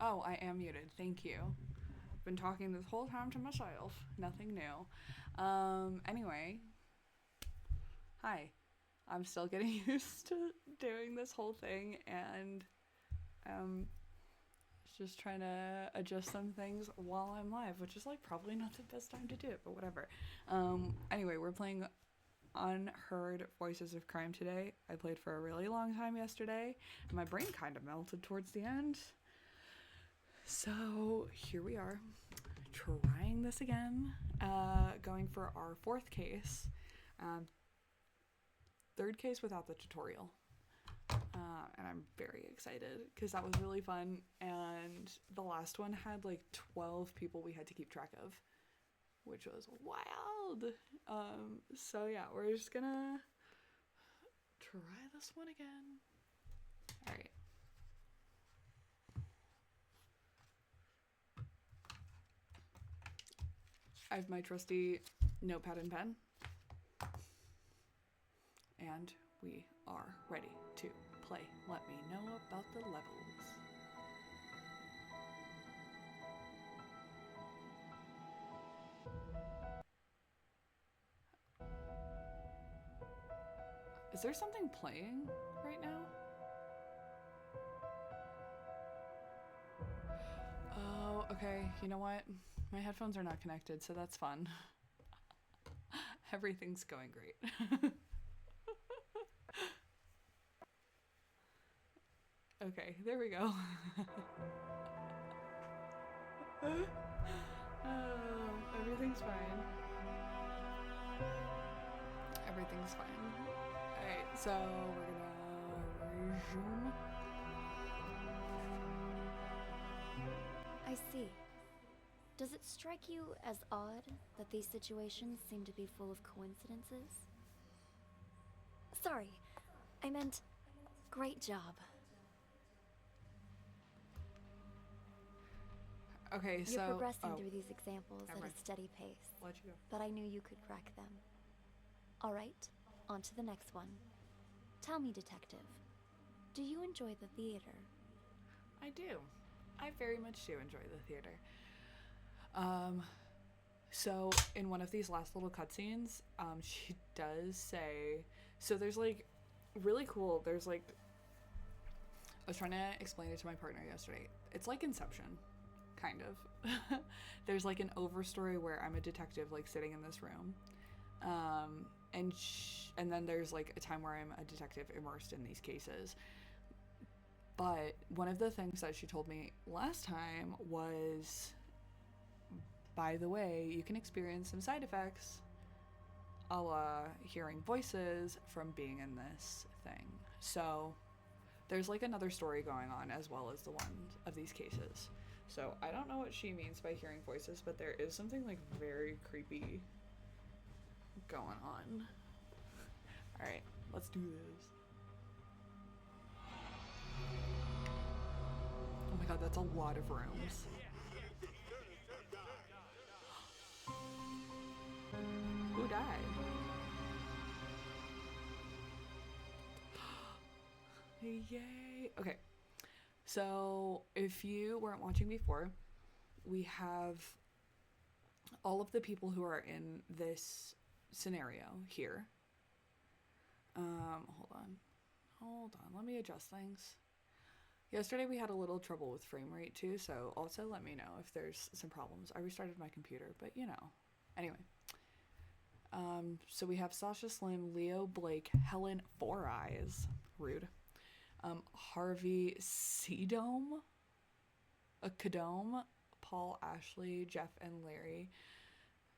Oh, I am muted. Thank you. Been talking this whole time to myself. Nothing new. Anyway, hi. I'm still getting used to doing this whole thing and um just trying to adjust some things while I'm live, which is like probably not the best time to do it, but whatever. Anyway, we're playing Unheard Voices of Crime today. I played for a really long time yesterday. And my brain kind of melted towards the end. So here we are, trying this again, going for our fourth case, third case without the tutorial. And I'm very excited because that was really fun. And the last one had like 12 people we had to keep track of, which was wild. So yeah, we're just gonna try this one again. All right. I have my trusty notepad and pen. And we are ready to play. Let me know about the levels. Is there something playing right now? Oh, okay. You know what? My headphones are not connected, so that's fun. Everything's going great. Okay, there we go. Everything's fine. Everything's fine. Alright, so we're gonna resume. I see. Does it strike you as odd that these situations seem to be full of coincidences? Sorry, I meant great job. Okay, so You're progressing through these examples at a steady pace, let you go. but I knew you could crack them. All right, on to the next one. Tell me, detective, do you enjoy the theater? I do. I very much do enjoy the theater. So in one of these last little cutscenes, she does say, so there's like really cool, there's like, I was trying to explain it to my partner yesterday. It's like Inception, kind of. There's like an overstory where I'm a detective like sitting in this room. And then there's like a time where I'm a detective immersed in these cases. But one of the things that she told me last time was, by the way, you can experience some side effects a la hearing voices from being in this thing. So there's like another story going on as well as the one of these cases. So I don't know what she means by hearing voices, but there is something like very creepy going on. All right, let's do this. Oh my god, that's a lot of rooms. Who died? Yay. Okay. So, if you weren't watching before, we have all of the people who are in this scenario here. Hold on. Let me adjust things. Yesterday we had a little trouble with frame rate too, so also let me know if there's some problems. I restarted my computer, but you know. Anyway. So we have Sasha Slim, Leo Blake, Helen Four Eyes, rude. Harvey Sedome, Kadome, Paul, Ashley, Jeff, and Larry.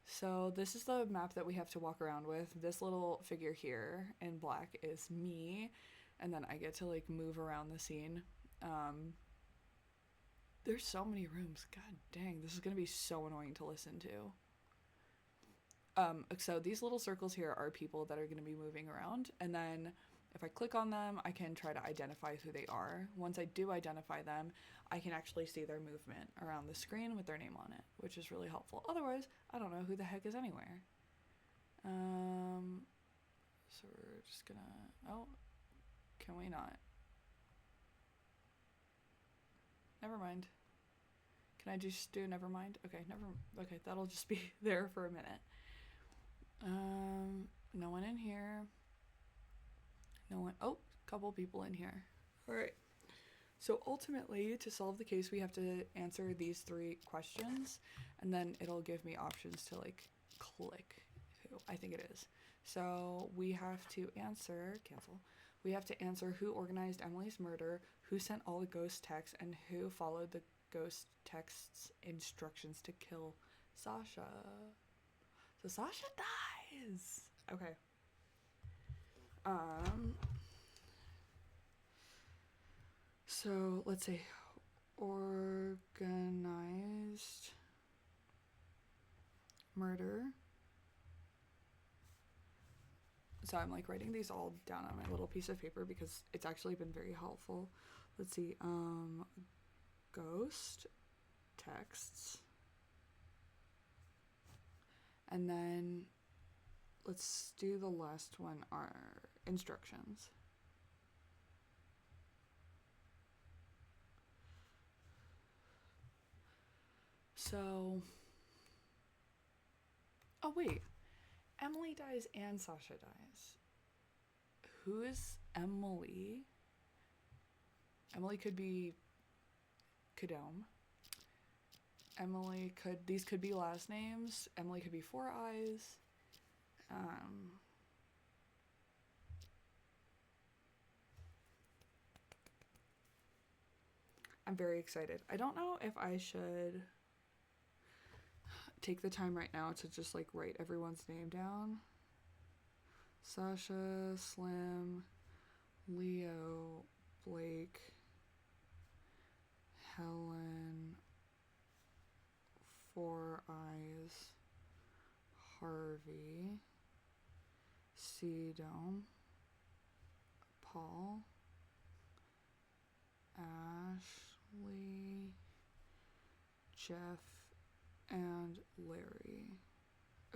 So this is the map that we have to walk around with. This little figure here in black is me, and then I get to like move around the scene. There's so many rooms. God dang, this is gonna be so annoying to listen to. So these little circles here are people that are going to be moving around, and then if I click on them, I can try to identify who they are. Once I do identify them, I can actually see their movement around the screen with their name on it, which is really helpful. Otherwise, I don't know who the heck is anywhere. So we're just gonna, oh, can we not? Never mind. Can I just do never mind? Okay, okay, that'll just be there for a minute. No one in here. No one. Oh, couple people in here. All right. So ultimately, to solve the case, we have to answer these 3 questions, and then it'll give me options to like click who I think it is. So we have to answer, cancel. We have to answer who organized Emily's murder, who sent all the ghost texts, and who followed the ghost texts' instructions to kill Sasha. So Sasha dies. Okay. So let's see. Organized murder. So I'm like writing these all down on my little piece of paper because it's actually been very helpful. Let's see. Ghost texts. And then let's do the last one, our instructions. So, oh wait, Emily dies and Sasha dies. Who is Emily? Emily could be Kadome. These could be last names. Emily could be 4 Eyes. I'm very excited. I don't know if I should take the time right now to just like write everyone's name down. Sasha, Slim, Leo, Blake, Helen, 4 Eyes, Harvey, Dome, Paul, Ashley, Jeff, and Larry.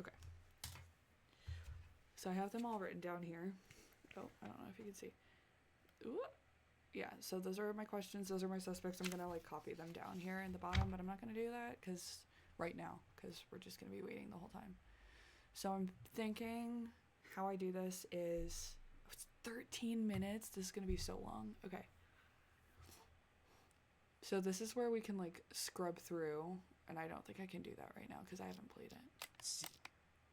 Okay. So I have them all written down here. Oh, I don't know if you can see. Ooh. Yeah, so those are my questions. Those are my suspects. I'm going to like copy them down here in the bottom, but I'm not going to do that right now because we're just going to be waiting the whole time. So I'm thinking how I do this is, it's 13 minutes. This is going to be so long. Okay. So this is where we can like scrub through, and I don't think I can do that right now because I haven't played it.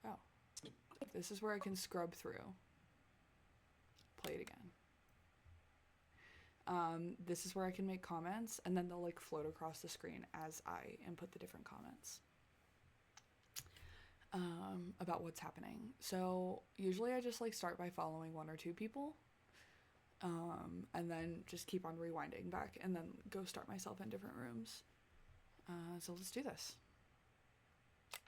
Oh. This is where I can scrub through. Play it again. This is where I can make comments, and then they'll like float across the screen as I input the different comments about what's happening. So usually I just like start by following 1 or 2 people, and then just keep on rewinding back and then go start myself in different rooms. So let's do this.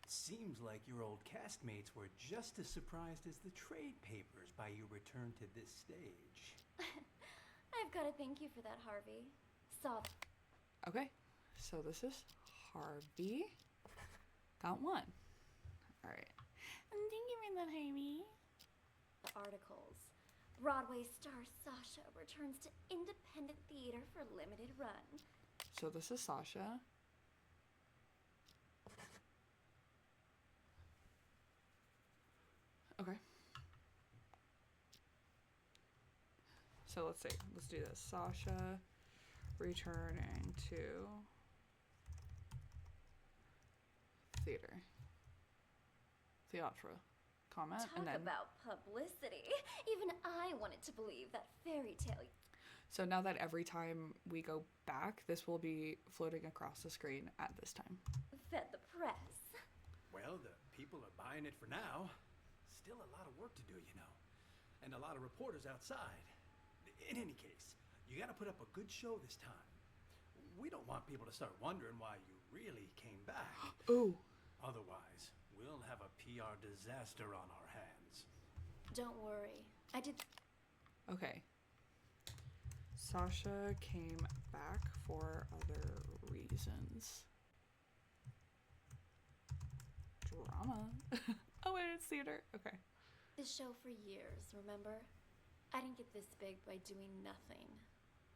Seems like your old castmates were just as surprised as the trade papers by your return to this stage. I've got to thank you for that, Harvey. Okay, so this is Harvey. Got 1. All right. Thank you for that, Harvey. The articles. Broadway star Sasha returns to independent theater for limited run. So this is Sasha. Okay. So let's see. Let's do this. Sasha returning to theater. Theatre. Comment. Talk and then about publicity. Even I wanted to believe that fairy tale. So now that every time we go back, this will be floating across the screen at this time. Fed the press. Well, the people are buying it for now. Still a lot of work to do, you know. And a lot of reporters outside. In any case, you gotta put up a good show this time. We don't want people to start wondering why you really came back. Ooh. Otherwise, we'll have a PR disaster on our hands. Don't worry. I did. Okay. Sasha came back for other reasons. Drama. Oh, and it's theater. Okay. This show for years, remember? I didn't get this big by doing nothing.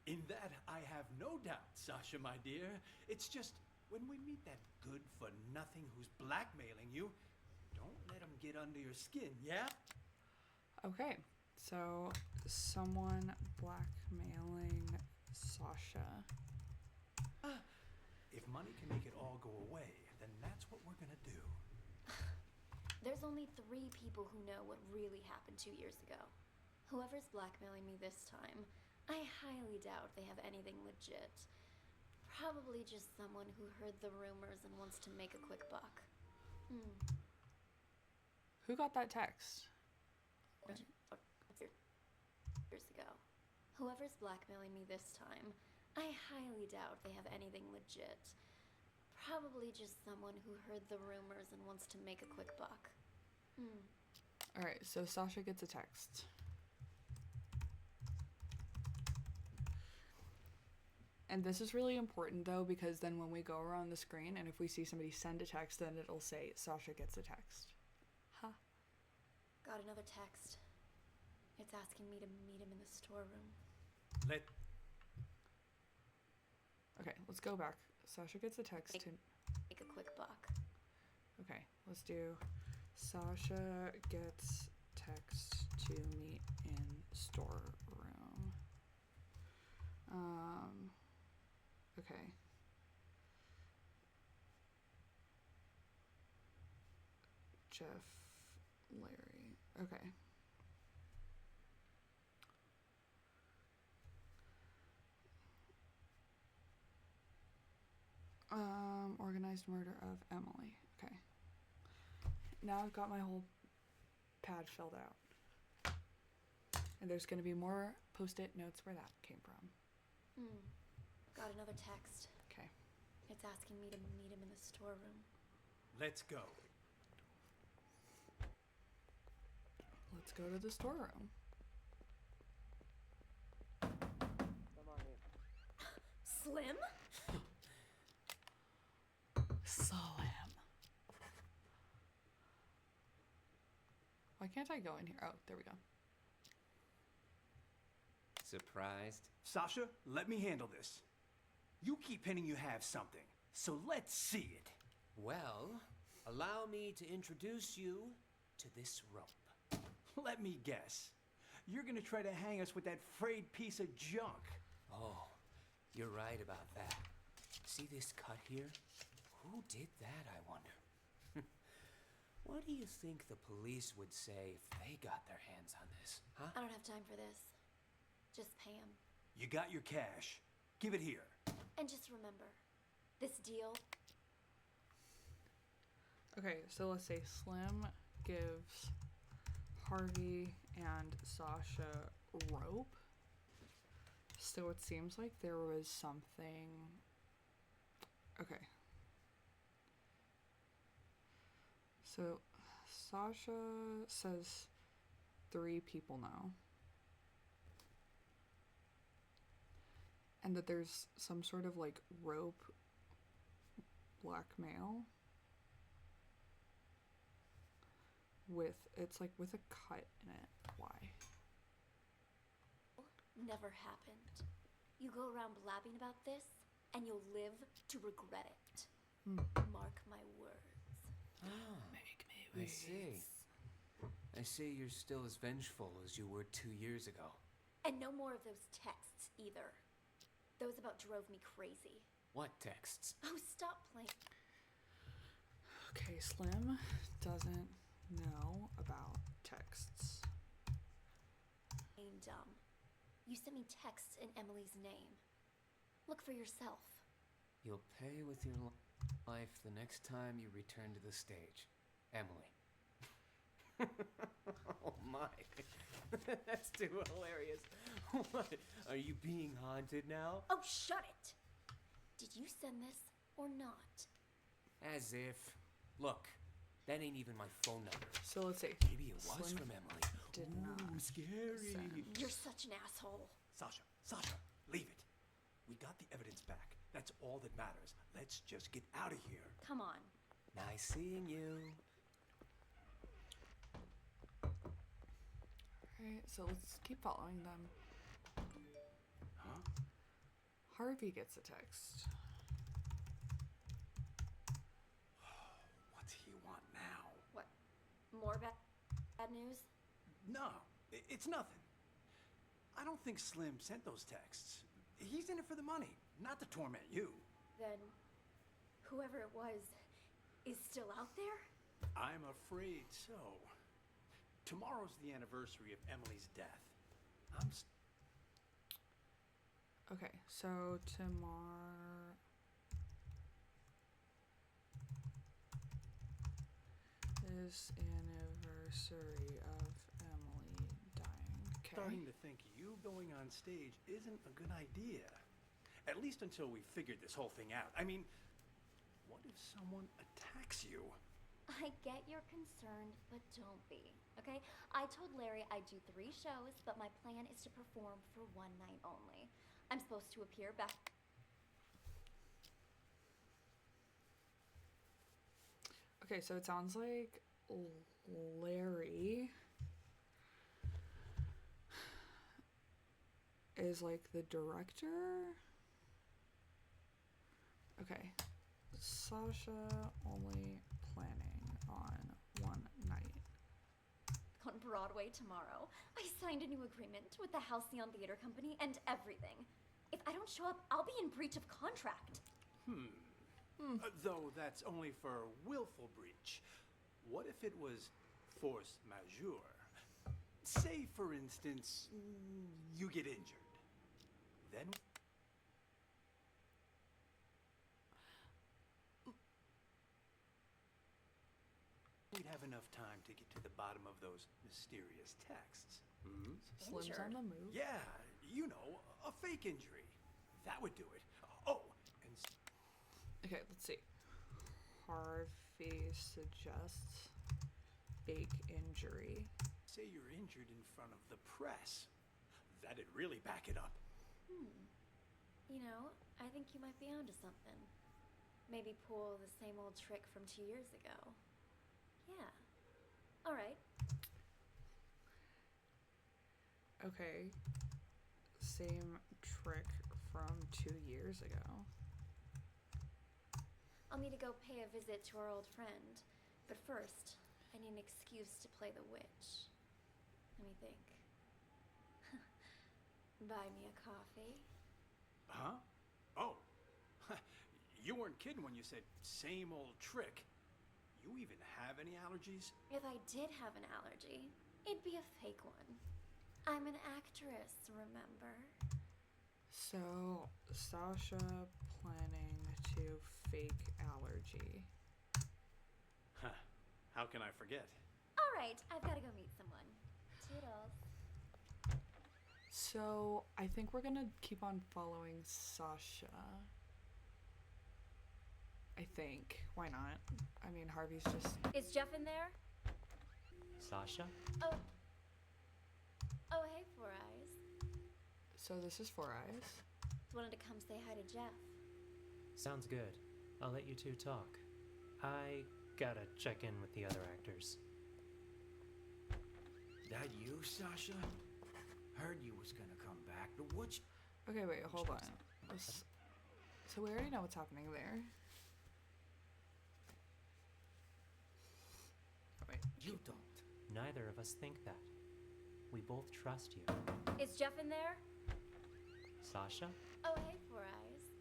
In that, I have no doubt, Sasha, my dear. It's just, when we meet that good-for-nothing who's blackmailing you, don't let him get under your skin, yeah? Okay, so someone blackmailing Sasha. If money can make it all go away, then that's what we're gonna do. There's only 3 people who know what really happened 2 years ago. Whoever's blackmailing me this time, I highly doubt they have anything legit. Probably just someone who heard the rumors and wants to make a quick buck. Who got that text? Years ago. Whoever's blackmailing me this time, I highly doubt they have anything legit. Probably just someone who heard the rumors and wants to make a quick buck. Alright, so Sasha gets a text. And this is really important though, because then when we go around the screen and if we see somebody send a text, then it'll say Sasha gets a text. Huh. Got another text. It's asking me to meet him in the storeroom. Okay, let's go back. Sasha gets a text to make a quick buck. Okay, let's do Sasha gets text to meet in storeroom. Okay. Jeff, Larry. Okay. Organized murder of Emily. Okay. Now I've got my whole pad filled out. And there's going to be more post-it notes where that came from. Got another text. Okay. It's asking me to meet him in the storeroom. Let's go. Let's go to the storeroom. Slim? Slim. Why can't I go in here? Oh, there we go. Surprised? Sasha, let me handle this. You keep hinting you have something, so let's see it. Well, allow me to introduce you to this rope. Let me guess. You're gonna try to hang us with that frayed piece of junk. Oh, you're right about that. See this cut here? Who did that, I wonder? What do you think the police would say if they got their hands on this, huh? I don't have time for this. Just pay him. You got your cash. Give it here. And just remember, this deal... Okay, so let's say Slim gives Harvey and Sasha rope. So it seems like there was something... Okay. So Sasha says 3 people now. And that there's some sort of like rope blackmail with, it's like with a cut in it. Why? Never happened. You go around blabbing about this, and you'll live to regret it. Mark my words. Oh, Make me I see. I see you're still as vengeful as you were 2 years ago. And no more of those texts, either. Those about drove me crazy. What texts? Oh, stop playing. Okay, Slim doesn't know about texts. Ain't dumb. You sent me texts in Emily's name. Look for yourself. You'll pay with your life the next time you return to the stage. Emily. Oh my. That's too hilarious. What? Are you being haunted now? Oh, shut it! Did you send this or not? As if. Look, that ain't even my phone number. So let's see. Maybe it was Slim from Emily. did Ooh, not scary. send. You're such an asshole. Sasha, leave it. We got the evidence back. That's all that matters. Let's just get out of here. Come on. Nice seeing you. Alright, so let's keep following them. Huh? Harvey gets a text. More bad news? No, it's nothing. I don't think Slim sent those texts. He's in it for the money, not to torment you. Then, whoever it was is still out there? I'm afraid so. Tomorrow's the anniversary of Emily's death. Okay, so tomorrow is anniversary of Emily dying. Okay. Starting to think you going on stage isn't a good idea. At least until we figured this whole thing out. I mean, what if someone attacks you? I get you're concerned, but don't be, okay? I told Larry I'd do 3 shows, but my plan is to perform for 1 night only. I'm supposed to appear back. Okay, so it sounds like Larry is like the director. Okay. Sasha only planning on 1 night. On Broadway tomorrow. I signed a new agreement with the Halcyon Theater Company and everything. If I don't show up, I'll be in breach of contract. Though that's only for willful breach. What if it was force majeure? Say, for instance, you get injured. Then we'd have enough time to get to the bottom of those mysterious texts. Slim's Injured. on the move. Yeah, you know, a fake injury. That would do it. Oh, and Okay, let's see. Harvey suggests fake injury. say you're injured in front of the press. That'd really back it up. You know, I think you might be onto something. Maybe pull the same old trick from 2 years ago. Yeah. All right. Okay. Same trick from 2 years ago. I'll need to go pay a visit to our old friend. But first, I need an excuse to play the witch. Let me think. Buy me a coffee. Huh? Oh. You weren't kidding when you said same old trick. You even have any allergies? If I did have an allergy, it'd be a fake one. I'm an actress, remember? So, Sasha planning to fake allergy. Huh. How can I forget? All right, I've got to go meet someone. Toodles. So, I think we're gonna keep on following Sasha. I think. Why not? I mean, Harvey's just... Is Jeff in there? Sasha? Oh. Oh, hey, Four Eyes. So this is Four Eyes. Just wanted to come say hi to Jeff. Sounds good. I'll let you two talk. I gotta check in with the other actors. That you, Sasha? Heard you was gonna come back, but what's... Okay, wait, hold on. So we already know what's happening there. Oh, wait. You don't. Neither of us think that. We both trust you. Is Jeff in there? Sasha? Oh, hey, Four Eyes.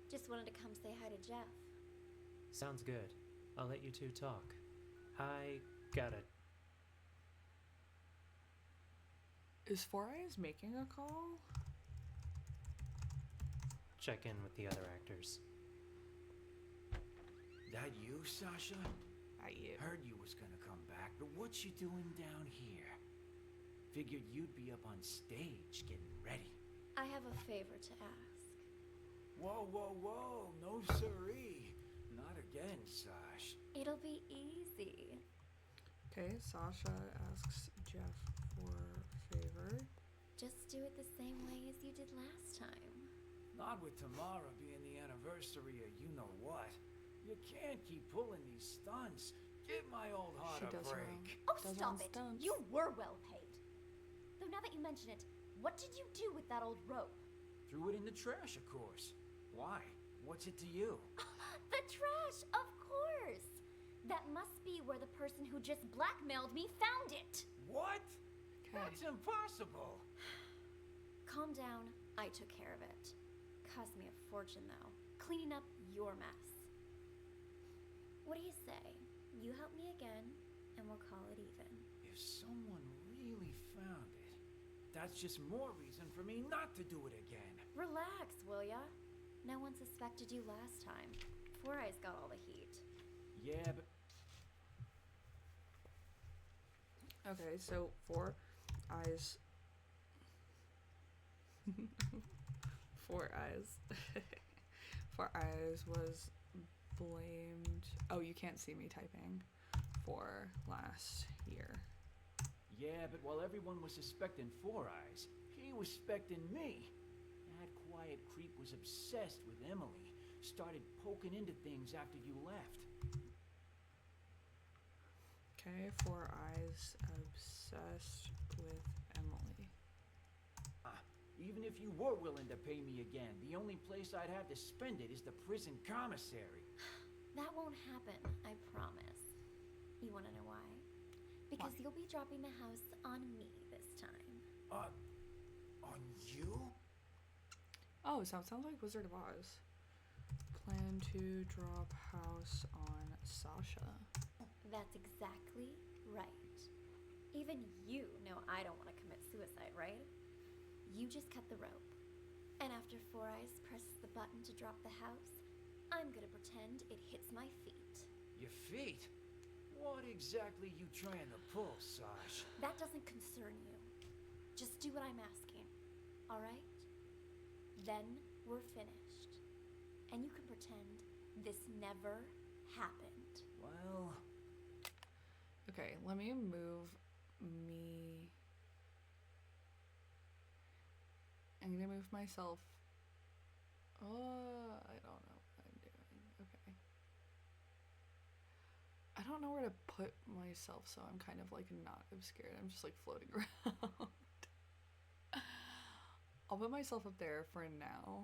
Just wanted to come say hi to Jeff. Sounds good. I'll let you two talk. I gotta... Is Four Eyes making a call? check in with the other actors. That you, Sasha? You. Heard you was gonna come back, but what you doing down here? Figured you'd be up on stage getting ready. I have a favor to ask. Whoa, whoa, whoa, no siree. Not again, Sash. It'll be easy. Okay, Sasha asks Jeff for a favor. Just do it the same way as you did last time. Not with tomorrow being the anniversary of you-know-what. You can't keep pulling these stunts. Give my old heart She a does her own. break. Oh, Does stop on it! stunts. You were well paid. Though now that you mention it, what did you do with that old rope? Threw it in the trash, of course. Why? What's it to you? The trash, of course! That must be where the person who just blackmailed me found it. What? Okay. That's impossible. Calm down. I took care of it. Cost me a fortune, though. Cleaning up your mess. What do you say? You help me again, and we'll call it even. If someone really found it, that's just more reason for me not to do it again. Relax, will ya? No one suspected you last time. Four Eyes got all the heat. Yeah, but Okay, so Four Eyes. Four Eyes. Four Eyes was blamed. Oh, you can't see me typing. For last year. yeah, but while everyone was suspecting Four Eyes, he was suspecting me. That quiet creep was obsessed with Emily. Started poking into things after you left. Okay, Four Eyes obsessed with Emily. Even if you were willing to pay me again, the only place I'd have to spend it is the prison commissary. That won't happen, I promise. You wanna know why? Because Why? you'll be dropping the house on me this time. On you? Oh, so it sounds like Wizard of Oz. Plan to drop house on Sasha. That's exactly right. Even you know I don't want to commit suicide, right? You just cut the rope. And after Four Eyes presses the button to drop the house, I'm gonna pretend it hits my feet. Your feet? What exactly you trying to pull, Sash? That doesn't concern you. Just do what I'm asking, alright? Then we're finished. And you can pretend this never happened. Well, Okay, let me move me. I'm gonna move myself. Oh, I don't know what I'm doing. Okay. I don't know where to put myself, so I'm kind of like not obscured. I'm just like floating around. I'll put myself up there for now,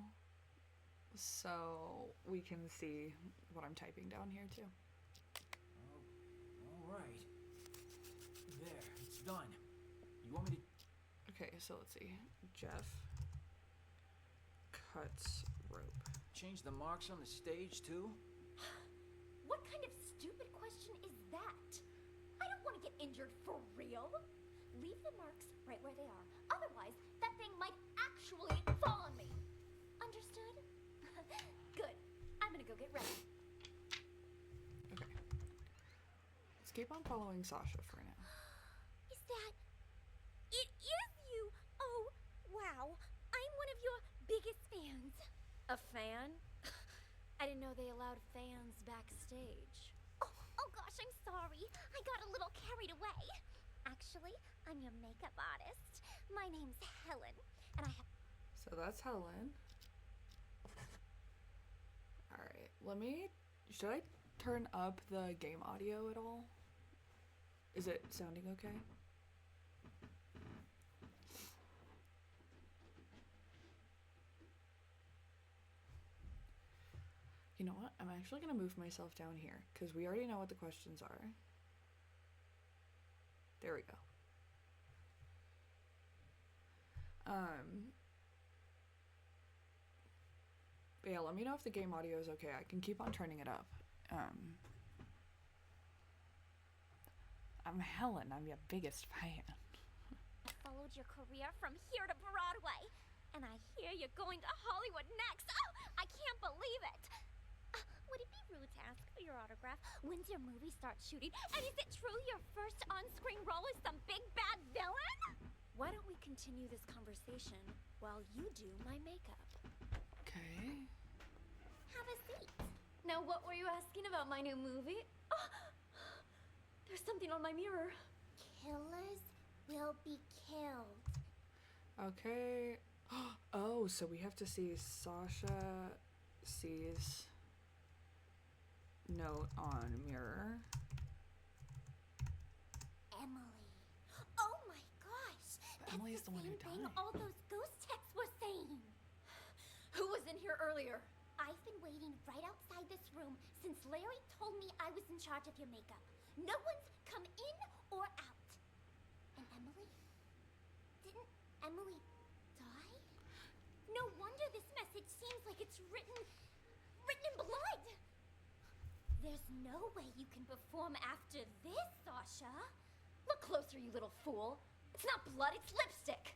so we can see what I'm typing down here too. all right. There, it's done. You want me to Okay, so let's see. Jeff cuts rope. change the marks on the stage, too? What kind of stupid question is that? I don't want to get injured for real. Leave the marks right where they are. Otherwise, that thing might actually fall on me. Understood? Good. I'm gonna go get ready. Okay. Let's keep on following Sasha for now. Is that... It is you! Oh, wow. I'm one of your biggest fans. A fan? I didn't know they allowed fans backstage. Oh gosh, I'm sorry. I got a little carried away. Actually, I'm your makeup artist. My name's Helen, and I have... So that's Helen. Alright, should I turn up the game audio at all? Is it sounding okay? You know what? I'm actually gonna move myself down here, because we already know what the questions are. There we go. But yeah, let me know if the game audio is okay. I can keep on turning it up. I'm Helen. I'm your biggest fan. I followed your career from here to Broadway, and I hear you're going to Hollywood next. Oh, I can't believe it. Would it be rude to ask for your autograph? When's your movie start shooting? And is it true your first on-screen role is some big bad villain? Why don't we continue this conversation while you do my makeup? Okay. Have a seat. Now, what were you asking about my new movie? Oh, there's something on my mirror. Killers will be killed. Okay. Oh, so we have to see Sasha sees note on mirror. Emily. Oh my gosh. That's Emily's the one who same thing died. all those ghost texts were saying. Who was in here earlier? I've been waiting right outside inside this room since Larry told me I was in charge of your makeup. No one's come in or out. And Emily? Didn't Emily die? No wonder this message seems like it's written in blood. There's no way you can perform after this, Sasha. Look closer, you little fool. It's not blood, it's lipstick.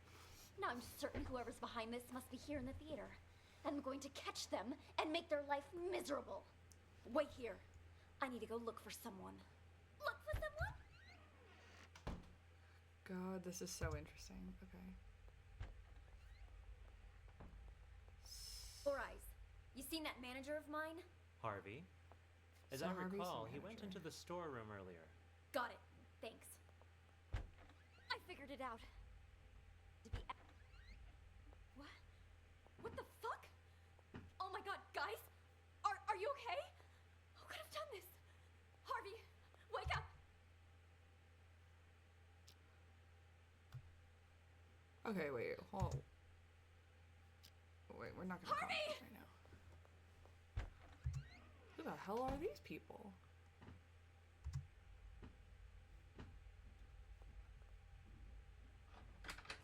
Now I'm certain whoever's behind this must be here in the theater. And I'm going to catch them and make their life miserable. Wait here. I need to go look for someone. Look for someone? God, this is so interesting. Okay. 4 Eyes. You seen that manager of mine? Harvey? As So I Harvey's the recall, he went manager. into the storeroom earlier. Got it. Thanks. I figured it out. To be What? What the fuck? Oh my god, guys! Are you okay? Who could have done this? Harvey, wake up! Okay, wait, hold. Wait, we're not gonna call Harvey! this right now. Who the hell are these people?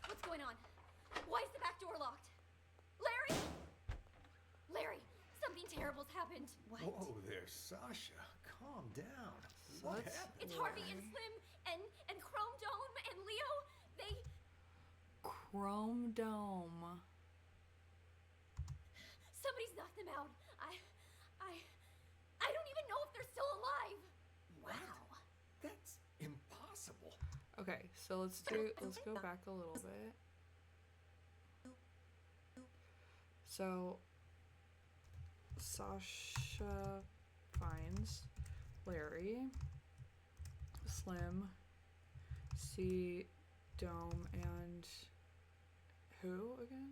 What's going on? Why is the back door locked? Larry? Larry, something terrible's happened. What? Whoa there, Sasha. Calm down. So What that's- happened? It's Harvey and Larry. Slim and Chrome Dome and Leo. They Chrome Dome. Somebody's knocked them out. I don't even know if they're still alive. Wow. That's impossible. Okay, so let's go back a little bit. So Sasha finds Larry, Slim, C, Dome, and who again?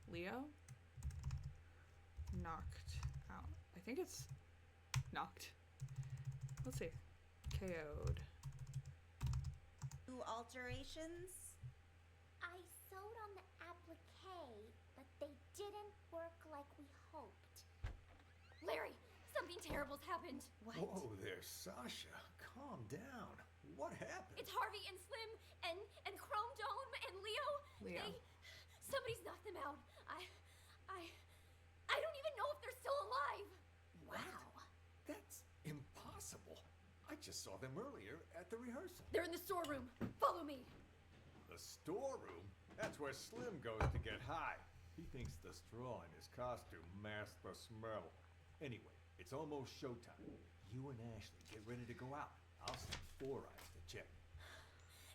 Leo? Knocked out. I think it's knocked. Let's see. KO'd. New alterations? I sewed on the applique, but they didn't work like we hoped. Larry, something terrible's happened. What? Whoa there, Sasha. Calm down. What happened? It's Harvey and Slim and Chrome Dome and Leo. Leo. Somebody's knocked them out. I don't even know if they're still alive. Wow. That's impossible. I just saw them earlier at the rehearsal. They're in the storeroom. Follow me. The storeroom? That's where Slim goes to get high. He thinks the straw in his costume masks the smell. Anyway, it's almost showtime. You and Ashley get ready to go out. I'll send 4 Eyes to check.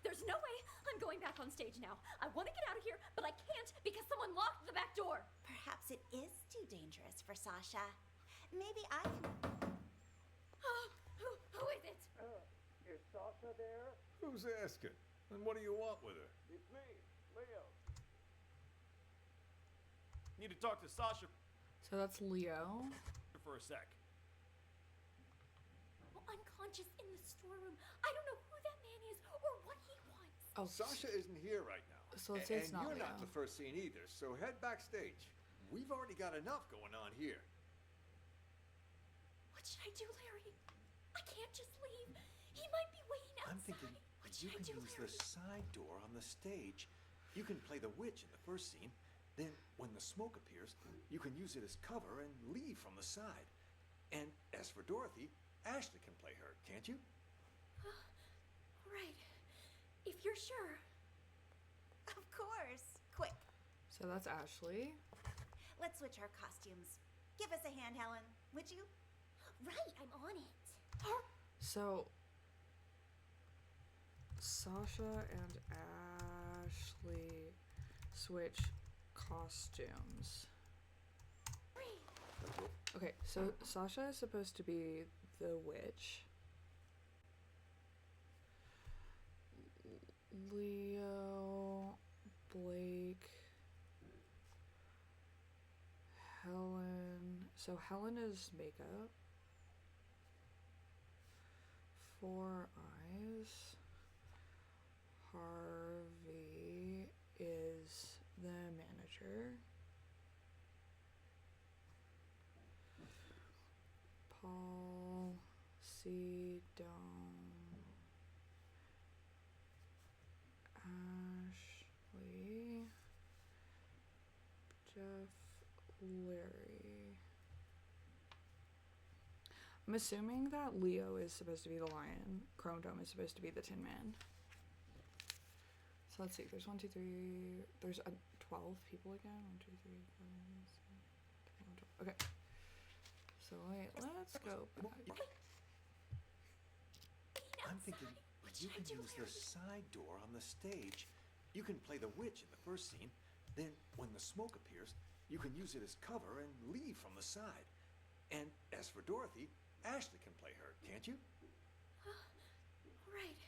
There's no way I'm going back on stage now. I want to get out of here, but I can't because someone locked the back door. Perhaps it is too dangerous for Sasha. Maybe I can. Who is it? Is Sasha there? Who's asking? And what do you want with her? It's me, Leo. Need to talk to Sasha So that's Leo. for a sec. Well, unconscious in the storeroom. I don't know who that man is or what he wants. Oh, Sasha isn't here right now. So let's say it's and not you're not Leo. in the first scene either, so head backstage. We've already got enough going on here. What should I do, Larry? I can't just leave. He might be waiting outside. I'm thinking What you should I can do, use Larry? the side door on the stage. You can play the witch in the first scene. Then, when the smoke appears, you can use it as cover and leave from the side. And as for Dorothy, Ashley can play her, can't you? Right. If you're sure. Of course. Quick, So that's Ashley. let's switch our costumes. Give us a hand, Helen, would you? Right, I'm on it. So Sasha and Ashley switch costumes. Okay, so Sasha is supposed to be the witch. Leo, Blake, Helen. So Helen is makeup. 4 Eyes. Harvey is the manager. Larry. I'm assuming that Leo is supposed to be the lion. Chrome Dome is supposed to be the Tin Man. So let's see. There's 1, 2, 3. There's 12 people again. 1, 2, 3, 4, 5, 6, 7, 8, 9, 10, 11, 12. Okay. So wait, let's go back. I'm thinking you can use the side door on the stage. You can play the witch in the first scene. Then, when the smoke appears, you can use it as cover and leave from the side. And as for Dorothy, Ashley can play her, can't you? Right.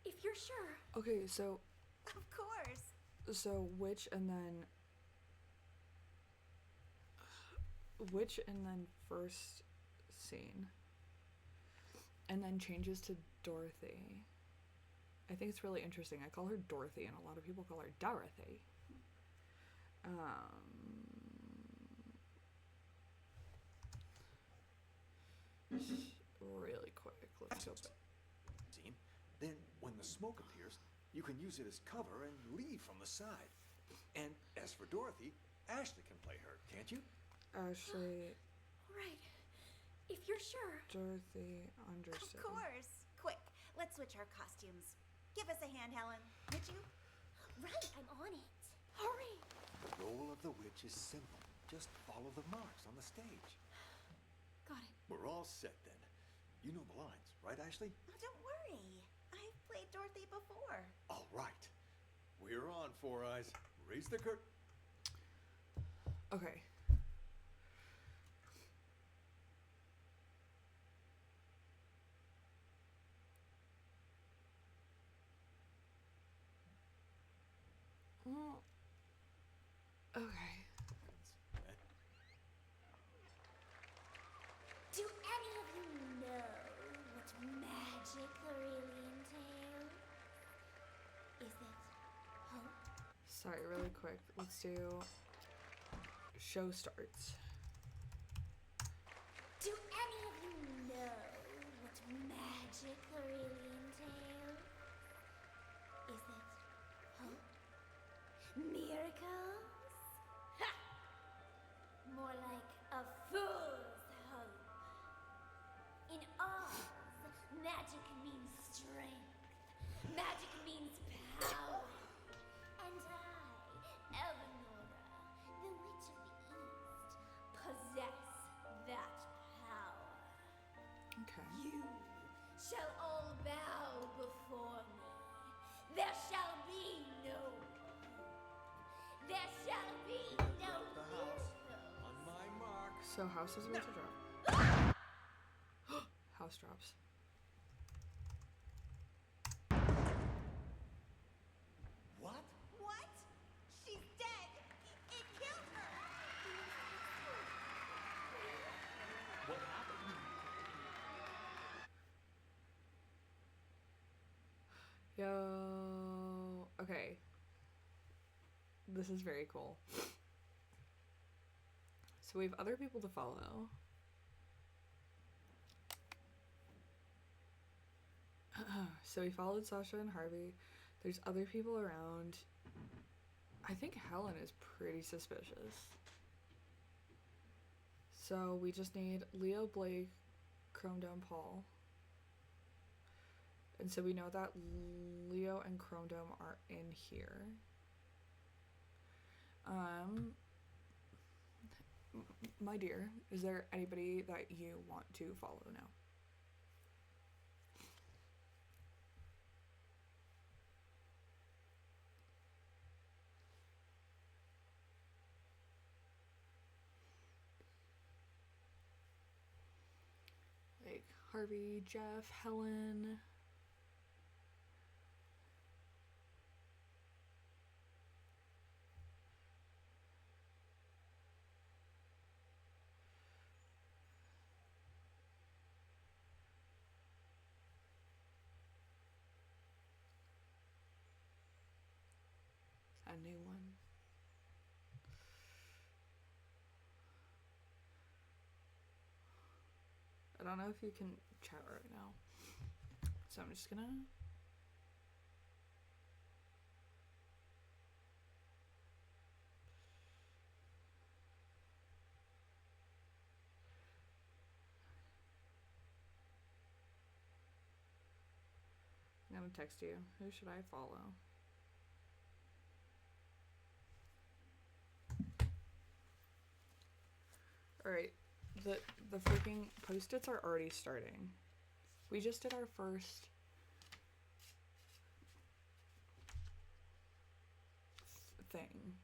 If you're sure. Okay, so Of course. witch and then first scene. And then changes to Dorothy. I think it's really interesting. I call her Dorothy and a lot of people call her Dorothy. Really quick, let's go back. Scene. Then, when the smoke appears, you can use it as cover and leave from the side. And as for Dorothy, Ashley can play her, can't you? Ashley, Right. If you're sure. Dorothy, Of understood. course. Quick, let's switch our costumes. Give us a hand, Helen. Would you? Right, I'm on it. Hurry. The role of the witch is simple. Just follow the marks on the stage. Got it. We're all set then. You know the lines, right, Ashley? Oh, don't worry. I've played Dorothy before. All right. We're on, Four Eyes. Raise the curtain. Okay. Well, okay. Do any of you know what magic really entails? Is it hope? Sorry, really quick. Let's do show starts. Do any of you know what magic really entails? Is it hope? Miracles? Ha! More like a fool's hope. In Oz, magic means strength. Magic means power. And I, Eleanor, the Witch of the East, possess that power. Okay. You shall all bow before me. There shall be no hope. There shall be no The house. miracles. On my mark. So house is about to drop. House drops. What? What? She's dead. It killed her. What happened? Yo. Okay. This is very cool. So we have other people to follow. So we followed Sasha and Harvey. There's other people around. I think Helen is pretty suspicious. So we just need Leo, Blake, Chrome Dome, Paul. And so we know that Leo and Chrome Dome are in here. My dear, is there anybody that you want to follow now? Like Harvey, Jeff, Helen. A new one. I don't know if you can chat right now. So I'm just gonna I'm gonna text you. Who should I follow? Alright. The freaking post-its are already starting. We just did our first thing.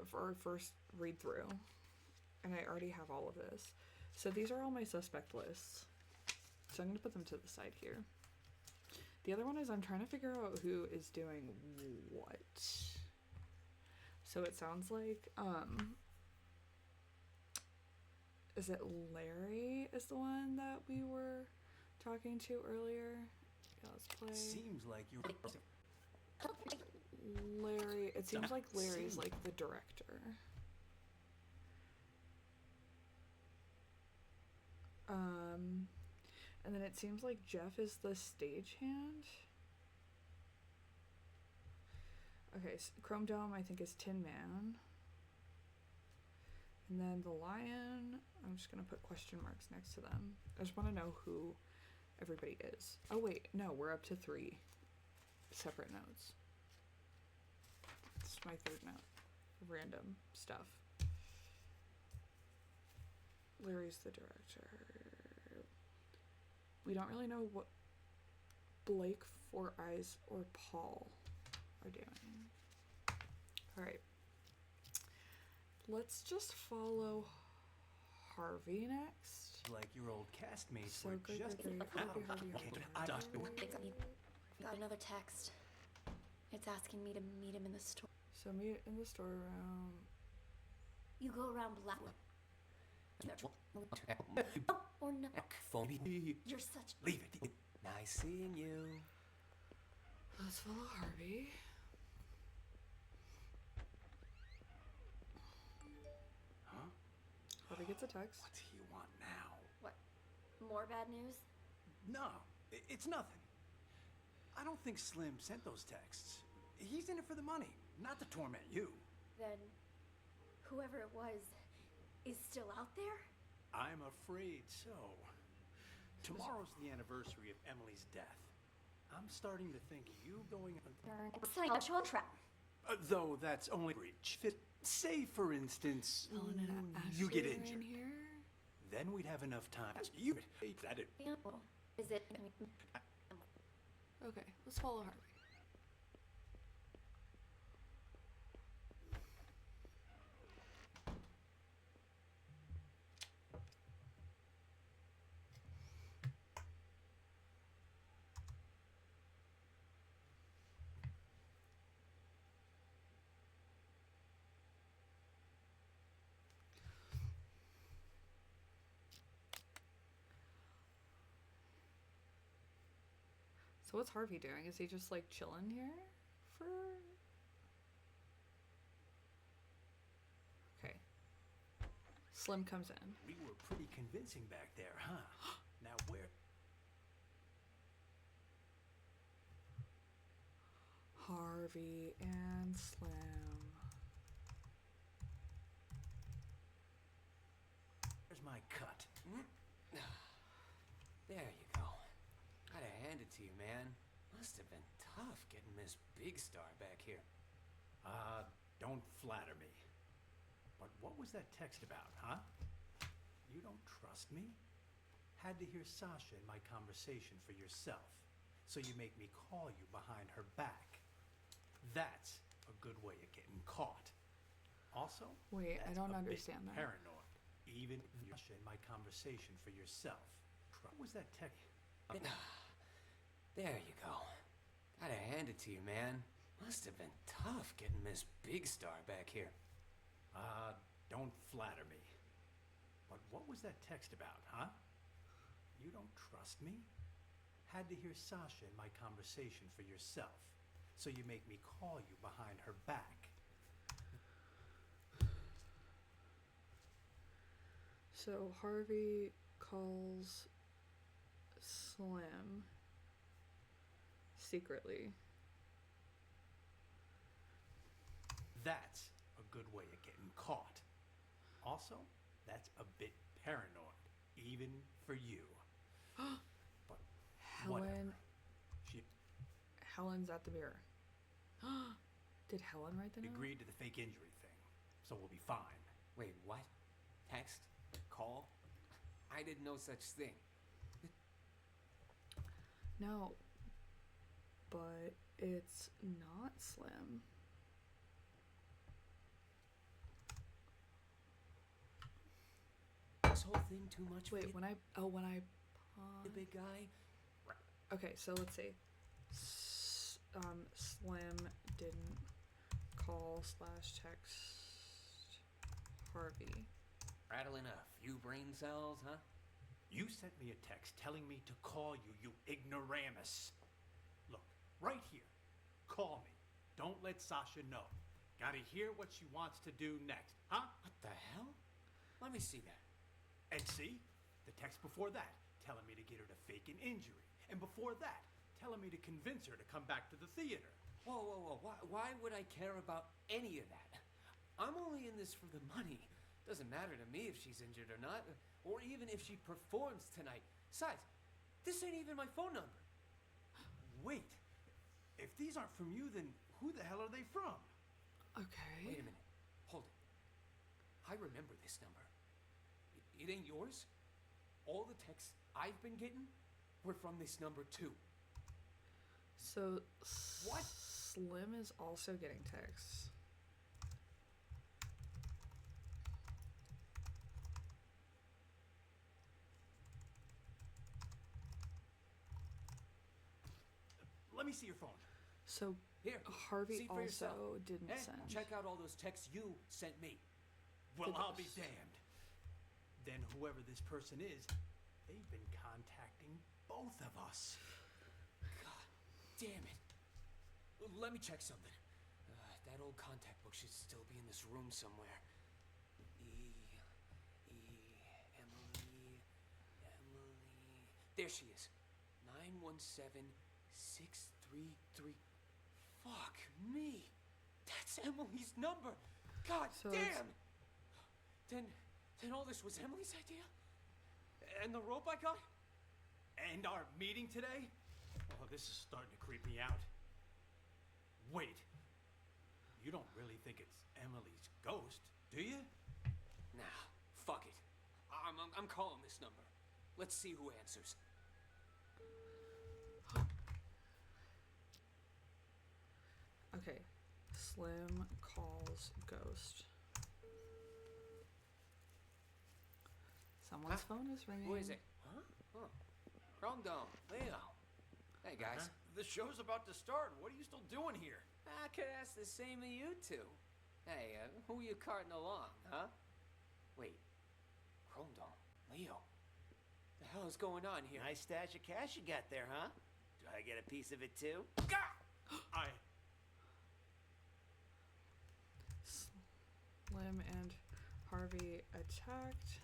For our first read through. And I already have all of this. So these are all my suspect lists. So I'm gonna put them to the side here. The other one is I'm trying to figure out who is doing what. So it sounds like, is it Larry is the one that we were talking to earlier? Yeah, let's play. Seems like you're. Larry, it seems like Larry's like the director. And then it seems like Jeff is the stagehand. Okay, so Chrome Dome I think is Tin Man. And then the Lion, I'm just gonna put question marks next to them. I just wanna know who everybody is. Oh wait, no, we're up to 3 separate notes. This is my 3rd note. Random stuff. Larry's the director. We don't really know what Blake, Four Eyes, or Paul are doing. Alright. Let's just follow Harvey next. Like your old castmates So were good, just good, good. Harvey. Got another text. It's asking me to meet him in the store. So meet in the storeroom. You go around black. Or no. You're such. Leave it. Nice seeing you. Let's follow Harvey. Huh? Harvey gets a text. What's he want now? What? More bad news? No, it's nothing. I don't think Slim sent those texts. He's in it for the money, not to torment you. Then, whoever it was is still out there? I'm afraid so. Tomorrow's the anniversary of Emily's death. I'm starting to think you going... Psycho trap. Though that's only breach. Say, for instance, Ellen and you get Ashley are injured. in here. Then we'd have enough time. You that it. Is it? Okay, let's follow Harvey. So what's Harvey doing? Is he just like chilling here for... Okay. Slim comes in. We were pretty convincing back there, huh? Now where? Harvey and Slim. Where's my cut? There you go. Gotta hand it to you, man. Must have been tough getting Miss Big Star back here. Don't flatter me. But what was that text about, huh? You don't trust me? Had to hear Sasha in my conversation for yourself, so you make me call you behind her back. That's a good way of getting caught. Also, Wait, I that's don't a bit understand that. paranoid. Even Sasha in my conversation for yourself. What was that text? There you go. Gotta hand it to you, man. Must have been tough getting Miss Big Star back here. Don't flatter me. But what was that text about, huh? You don't trust me? Had to hear Sasha in my conversation for yourself, so you make me call you behind her back. So Harvey calls Slim secretly. That's a good way of getting caught. Also, that's a bit paranoid, even for you. But Helen whatever. She Helen's at the mirror. Did Helen write the note? Agreed to the fake injury thing, so we'll be fine. Wait, what? Text? Call? I did no such thing. No. But it's not Slim. This whole thing too much for Wait, you, when I the big guy? okay, so let's see. Slim didn't call / text Harvey. Rattling a few brain cells, huh? You sent me a text telling me to call you, you ignoramus. Look, right here. Call me. Don't let Sasha know. Gotta hear what she wants to do next, huh? What the hell? Let me see that. And see? The text before that, telling me to get her to fake an injury. And before that, telling me to convince her to come back to the theater. Whoa. Why would I care about any of that? I'm only in this for the money. Doesn't matter to me if she's injured or not, or even if she performs tonight. Besides, this ain't even my phone number. Wait. If these aren't from you, then who the hell are they from? Okay. Wait a minute. Hold it. I remember this number. It ain't yours? All the texts I've been getting were from this number too. So What? Slim is also getting texts. Let me see your phone. So Here, Harvey see for yourself. also didn't Eh, send. check out all those texts you sent me. Well, Did I'll be this. damned. Then whoever this person is, they've been contacting both of us. God damn it. Let me check something. That old contact book should still be in this room somewhere. Emily. There she is. 917-633. Fuck me. That's Emily's number. God So it's- damn. Then all this was Emily's idea? And the rope I got? And our meeting today? Oh, this is starting to creep me out. Wait. You don't really think it's Emily's ghost, do you? Nah, fuck it. I'm calling this number. Let's see who answers. Okay. Slim calls Ghost. Someone's phone is ringing. Who is it? Huh? Rondon, Leo. Hey, guys. The show's about to start. What are you still doing here? I could ask the same of you two. Hey, who you carting along, huh? Wait. Rondon, Leo. The hell is going on here? Nice stash of cash you got there, huh? Do I get a piece of it too? Slim and Harvey attacked.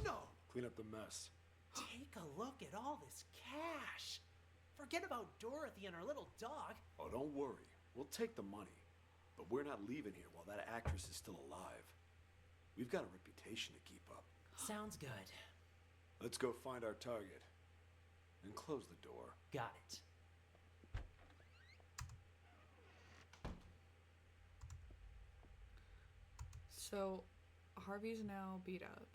No. Clean up the mess. Take a look at all this cash. Forget about Dorothy and her little dog. Oh, don't worry. We'll take the money. But we're not leaving here while that actress is still alive. We've got a reputation to keep up. Sounds good. Let's go find our target. And close the door. Got it. So Harvey's now beat up.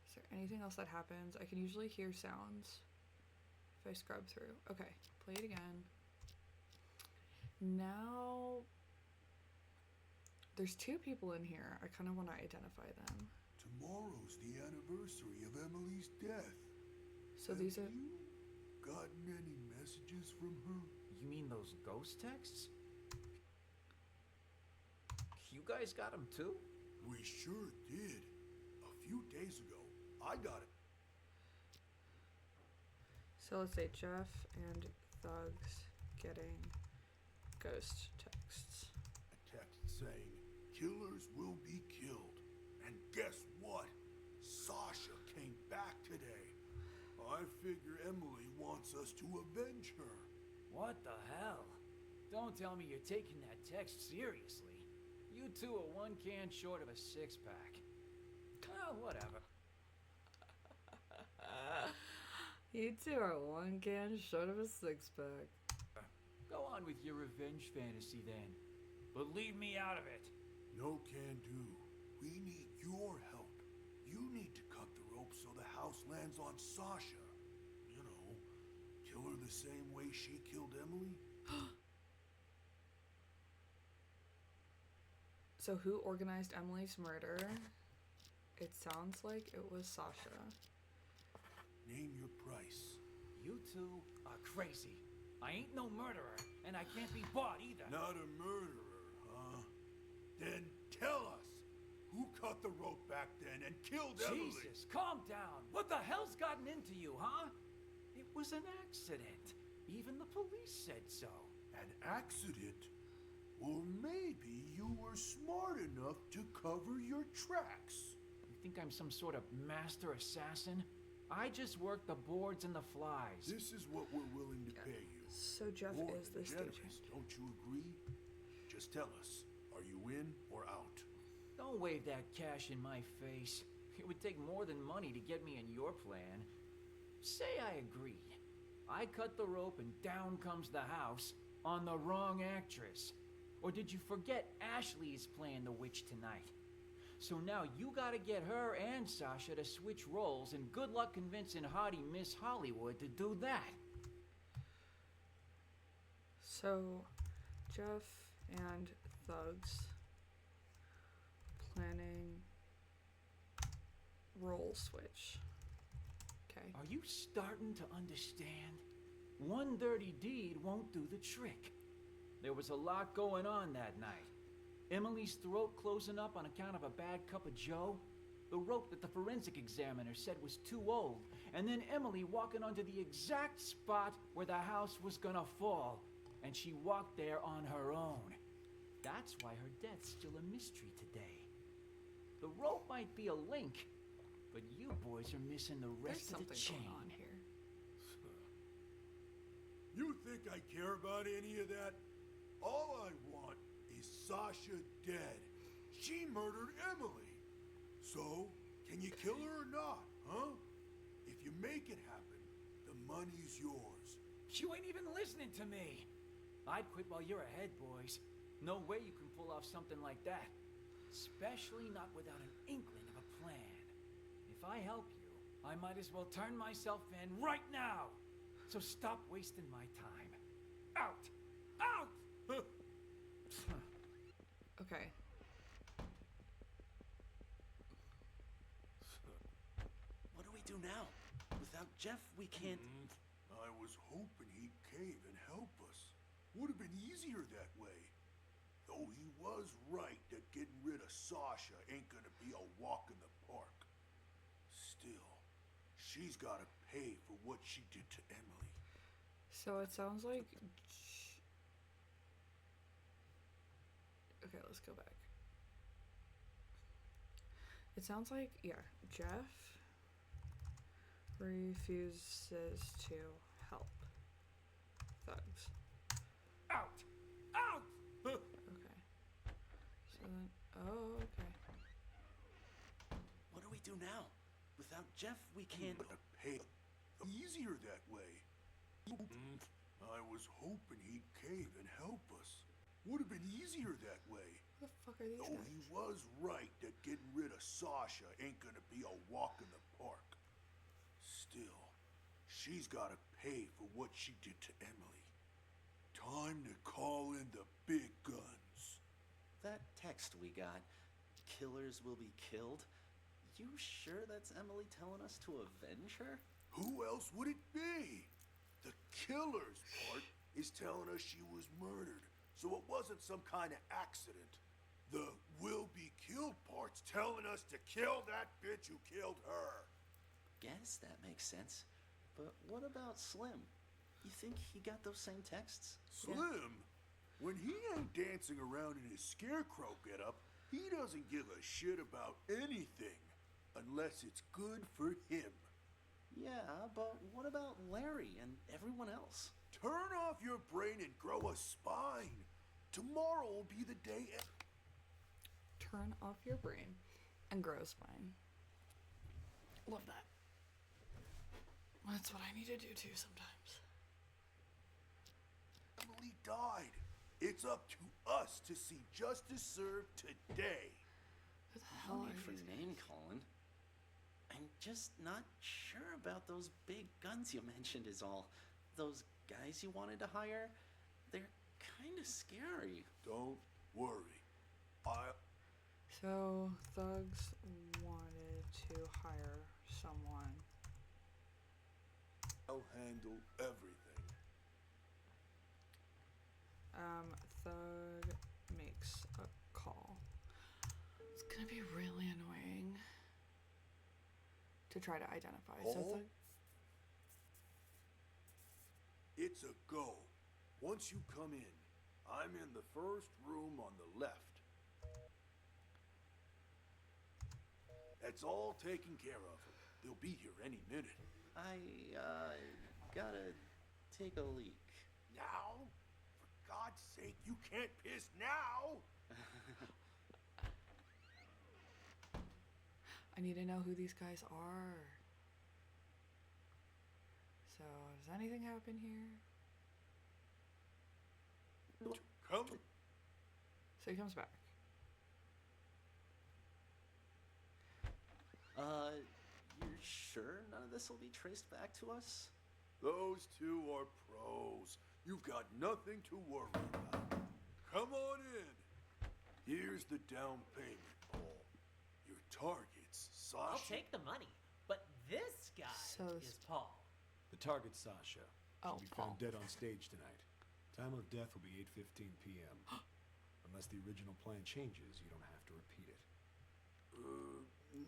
Is there anything else that happens? I can usually hear sounds if I scrub through. Okay, play it again. Now there's two people in here. I kind of want to identify them. Tomorrow's the anniversary of Emily's death. So these are. Have you gotten any messages from her? You mean those ghost texts? You guys got them too? We sure did. A few days ago, I got it. So let's say Jeff and Thugs getting ghost texts. A text saying, "Killers will be killed." And guess what? Sasha came back today. I figure Emily wants us to avenge her. What the hell? Don't tell me you're taking that text seriously. You two are one can short of a six-pack. Oh, whatever. You two are one can short of a six-pack. Go on with your revenge fantasy then. But leave me out of it. No can do. We need your help. You need to cut the rope so the house lands on Sasha. You know, kill her the same way she killed Emily. So who organized Emily's murder? It sounds like it was Sasha. Name your price. You two are crazy. I ain't no murderer, and I can't be bought either. Not a murderer, huh? Then tell us, who cut the rope back then and killed Emily? Jesus, calm down. What the hell's gotten into you, huh? It was an accident. Even the police said so. An accident? Or maybe you were smart enough to cover your tracks. You think I'm some sort of master assassin? I just work the boards and the flies. This is what we're willing to pay you. So Jeff More is than the generous, stagehand. don't you agree? Just tell us, are you in or out? Don't wave that cash in my face. It would take more than money to get me in your plan. Say I agreed. I cut the rope and down comes the house on the wrong actress. Or did you forget Ashley is playing the witch tonight? So now you gotta get her and Sasha to switch roles, and good luck convincing haughty Miss Hollywood to do that. So Jeff and Thugs planning role switch. Okay. Are you starting to understand? One dirty deed won't do the trick. There was a lot going on that night. Emily's throat closing up on account of a bad cup of joe, the rope that the forensic examiner said was too old, and then Emily walking onto the exact spot where the house was gonna fall, and she walked there on her own. That's why her death's still a mystery today. The rope might be a link, but you boys are missing the There's rest of the something chain. going on here. You think I care about any of that? All I want is Sasha dead. She murdered Emily. So, can you kill her or not, huh? If you make it happen, the money's yours. You ain't even listening to me. I'd quit while you're ahead, boys. No way you can pull off something like that. Especially not without an inkling of a plan. If I help you, I might as well turn myself in right now. So stop wasting my time. Out! Out! Okay. What do we do now? Without Jeff, we can't... I was hoping he'd cave and help us. Would have been easier that way. Though he was right that getting rid of Sasha ain't gonna be a walk in the park. Still, she's gotta pay for what she did to Emily. So it sounds like... Okay, let's go back. It sounds like, yeah, Jeff refuses to help Thugs. Out! Out! Okay. So then, oh, okay. What do we do now? Without Jeff, we can't... Pay easier that way. I was hoping he'd cave and help us. Would have been easier that way. Who the fuck are these Though guys? he was right that getting rid of Sasha ain't gonna be a walk in the park. Still, she's gotta pay for what she did to Emily. Time to call in the big guns. That text we got, killers will be killed. You sure that's Emily telling us to avenge her? Who else would it be? The killer's part is telling us she was murdered, so it wasn't some kind of accident. The will be killed part's telling us to kill that bitch who killed her. Guess that makes sense. But what about Slim? You think he got those same texts? Slim? When he ain't dancing around in his scarecrow getup, he doesn't give a shit about anything. Unless it's good for him. Yeah, but what about Larry and everyone else? Turn off your brain and grow a spine. Tomorrow will be the day. Turn off your brain and grow a spine. Love that. That's what I need to do too sometimes. Emily died. It's up to us to see justice served today. Who the No hell need are for these name calling. I'm just not sure about those big guns you mentioned is all. Those guys you wanted to hire, they're kind of scary. Don't worry. So, thugs wanted to hire someone. I'll handle everything. Thug makes a call. It's gonna be really annoying to try to identify. So Paul? thug. It's a go. Once you come in, I'm in the first room on the left. That's all taken care of. They'll be here any minute. I, gotta take a leak. Now? For God's sake, you can't piss now! I need to know who these guys are. So, does anything happen here? Come. So he comes back. You're sure none of this will be traced back to us? Those two are pros. You've got nothing to worry about. Come on in. Here's the down payment, Paul. Your target's Sasha. I'll take the money, but this guy So is Paul. The target's Sasha. Oh, She'll be Paul. found dead on stage tonight. Time of death will be 8:15 p.m. Unless the original plan changes, you don't have to repeat it.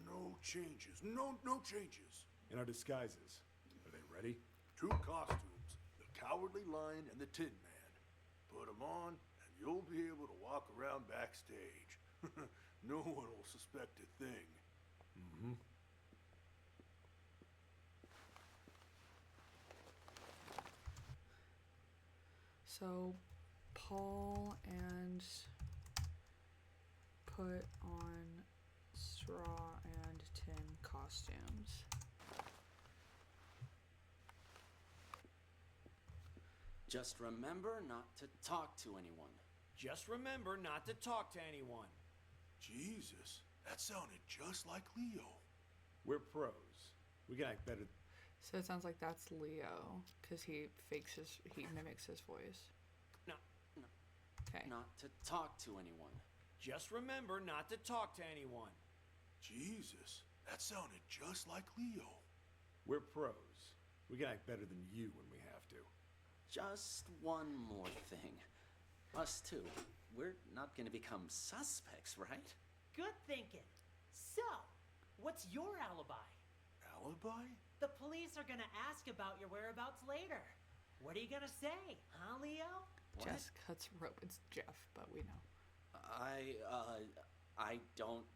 No changes. No changes. In our disguises, are they ready? 2 costumes. The Cowardly Lion and the Tin Man. Put 'em on, and you'll be able to walk around backstage. No one will suspect a thing. Mm-hmm. So, Paul and put on straw and tin costumes. Just remember not to talk to anyone. Just remember not to talk to anyone. Jesus, that sounded just like Leo. We're pros. We can act better. So it sounds like that's Leo, because he mimics his voice. No. Okay. Not to talk to anyone. Just remember not to talk to anyone. Jesus, that sounded just like Leo. We're pros. We can act better than you when we have to. Just one more thing. Us two, we're not gonna become suspects, right? Good thinking. So, what's your alibi? Alibi? The police are gonna ask about your whereabouts later. What are you gonna say, huh, Leo? What? Jess cuts rope. It's Jeff, but we know. I don't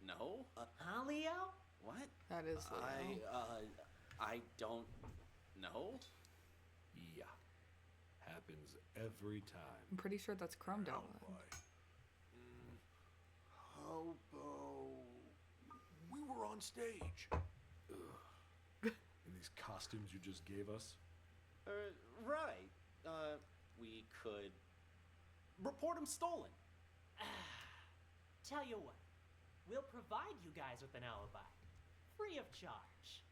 know. Huh, Leo? What? That is Leo. I don't know. Yeah. Happens every time. I'm pretty sure that's Chrome Dome. How about we were on stage? In these costumes you just gave us? Right. We could report him stolen. Tell you what, we'll provide you guys with an alibi. Free of charge.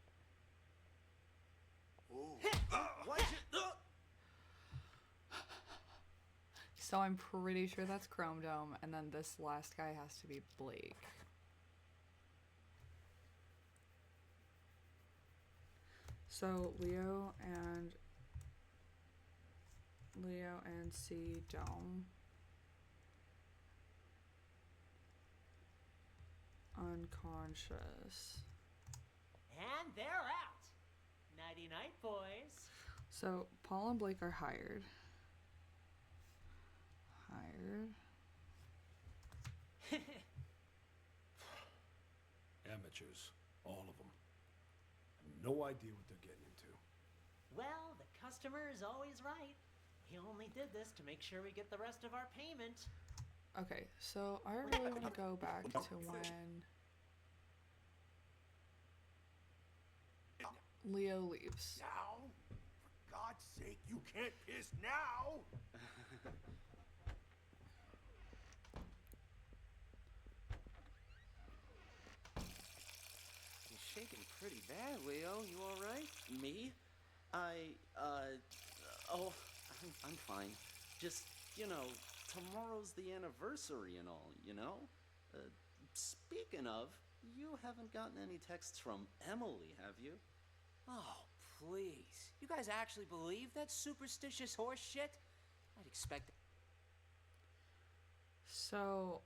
Oh. What? So I'm pretty sure that's Chrome Dome, and then this last guy has to be Blake. So Leo and C Dome. Unconscious. And they're out. Nighty night, boys. So Paul and Blake are hired. Amateurs. All of them. No idea what they're getting into. Well, the customer is always right. He only did this to make sure we get the rest of our payment. Okay, so I really want to go back to when Leo leaves. Now? For God's sake, you can't piss now! You're shaking pretty bad, Leo. You alright? Me? Oh, I'm fine. Just, tomorrow's the anniversary and all, Speaking of, you haven't gotten any texts from Emily, have you? Oh, please. You guys actually believe that superstitious horse shit? I'd expect... So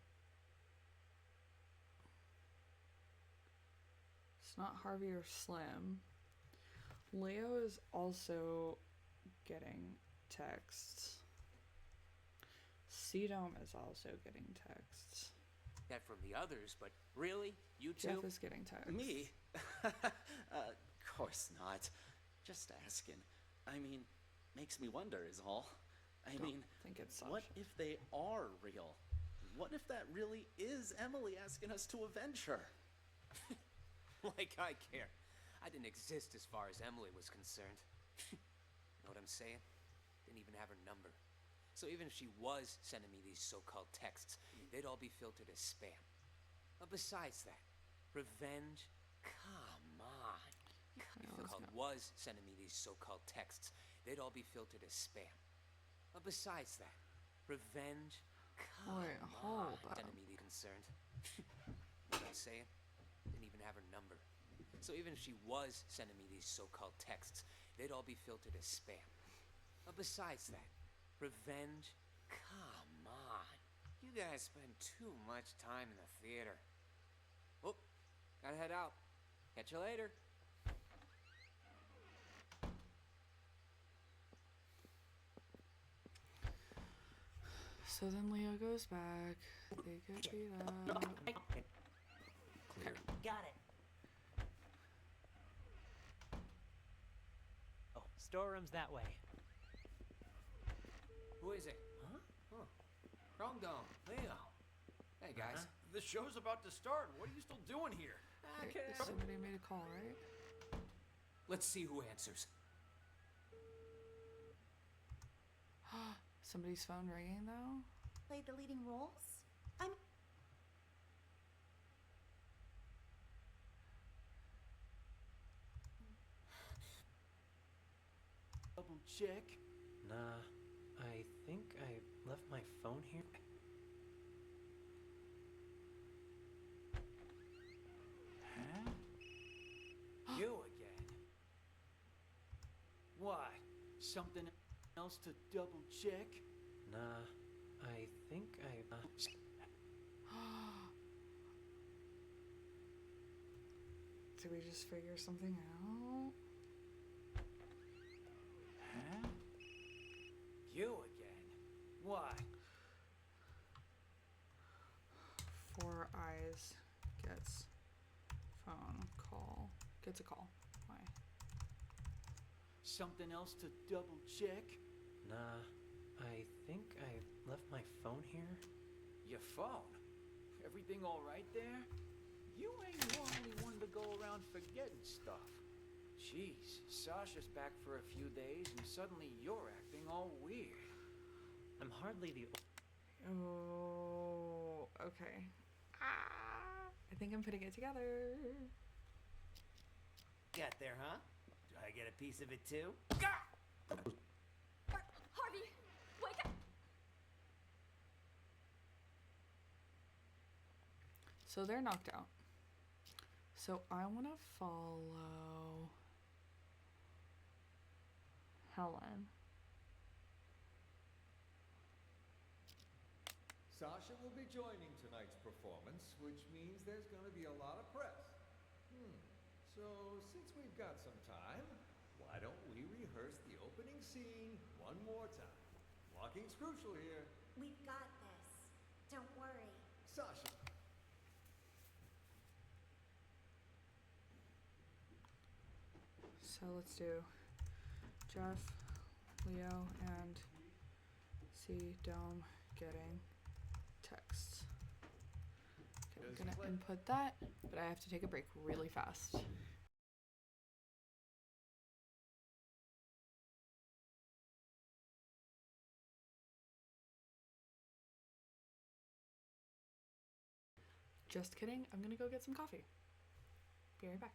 it's not Harvey or Slim. Leo is also getting texts. C-Dome is also getting texts. that from the others, but really? You two? Jeff is getting texts. Me? Of course not. Just asking. I mean, makes me wonder is all. I mean, think it's what Sasha. if they are real? What if that really is Emily asking us to avenge her? Like I care. I didn't exist as far as Emily was concerned. Know what I'm saying? Didn't even have her number. So even if she was sending me these so-called texts, they'd all be filtered as spam. But besides that, revenge? Come on. Was sending me these so-called texts, they'd all be filtered as spam. But besides that, revenge? Come hold on. up. Sending me the concerned. Know what I'm saying? Didn't even have her number. So even if she was sending me these so-called texts, they'd all be filtered as spam. But besides that, revenge? Come on. You guys spend too much time in the theater. Oh, gotta head out. Catch you later. So then Leo goes back. They get beat up. Clear. Got it. Oh, storeroom's that way. Who is it? Huh? Rongdong, Leo. Hey, guys. The show's about to start. What are you still doing here? Wait, somebody made a call, right? Let's see who answers. Somebody's phone ringing though? Played the leading roles? I'm... Double check. Nah, I think I left my phone here. Huh? You again. What? Something else to double check? Nah, I think I... Did we just figure something out? Huh? You again. What? Four Eyes gets phone call. Gets a call. Why? Something else to double check? Nah, I think I left my phone here. Your phone? Everything all right there? You ain't normally one to go around forgetting stuff. Jeez, Sasha's back for a few days and suddenly you're acting all weird. I'm hardly the... Oh, okay. I think I'm putting it together. Got there, huh? Do I get a piece of it too? Harvey, wake up! So they're knocked out. So I want to follow Helen. Sasha will be joining tonight's performance, which means there's going to be a lot of press. So, since we've got some time, why don't we rehearse the opening scene one more time? Walking's crucial here. We've got this. Don't worry. Sasha. So let's do Jeff, Leo, and C-Dome getting texts. Okay, I'm gonna input that, but I have to take a break really fast. Just kidding. I'm gonna go get some coffee. Be right back.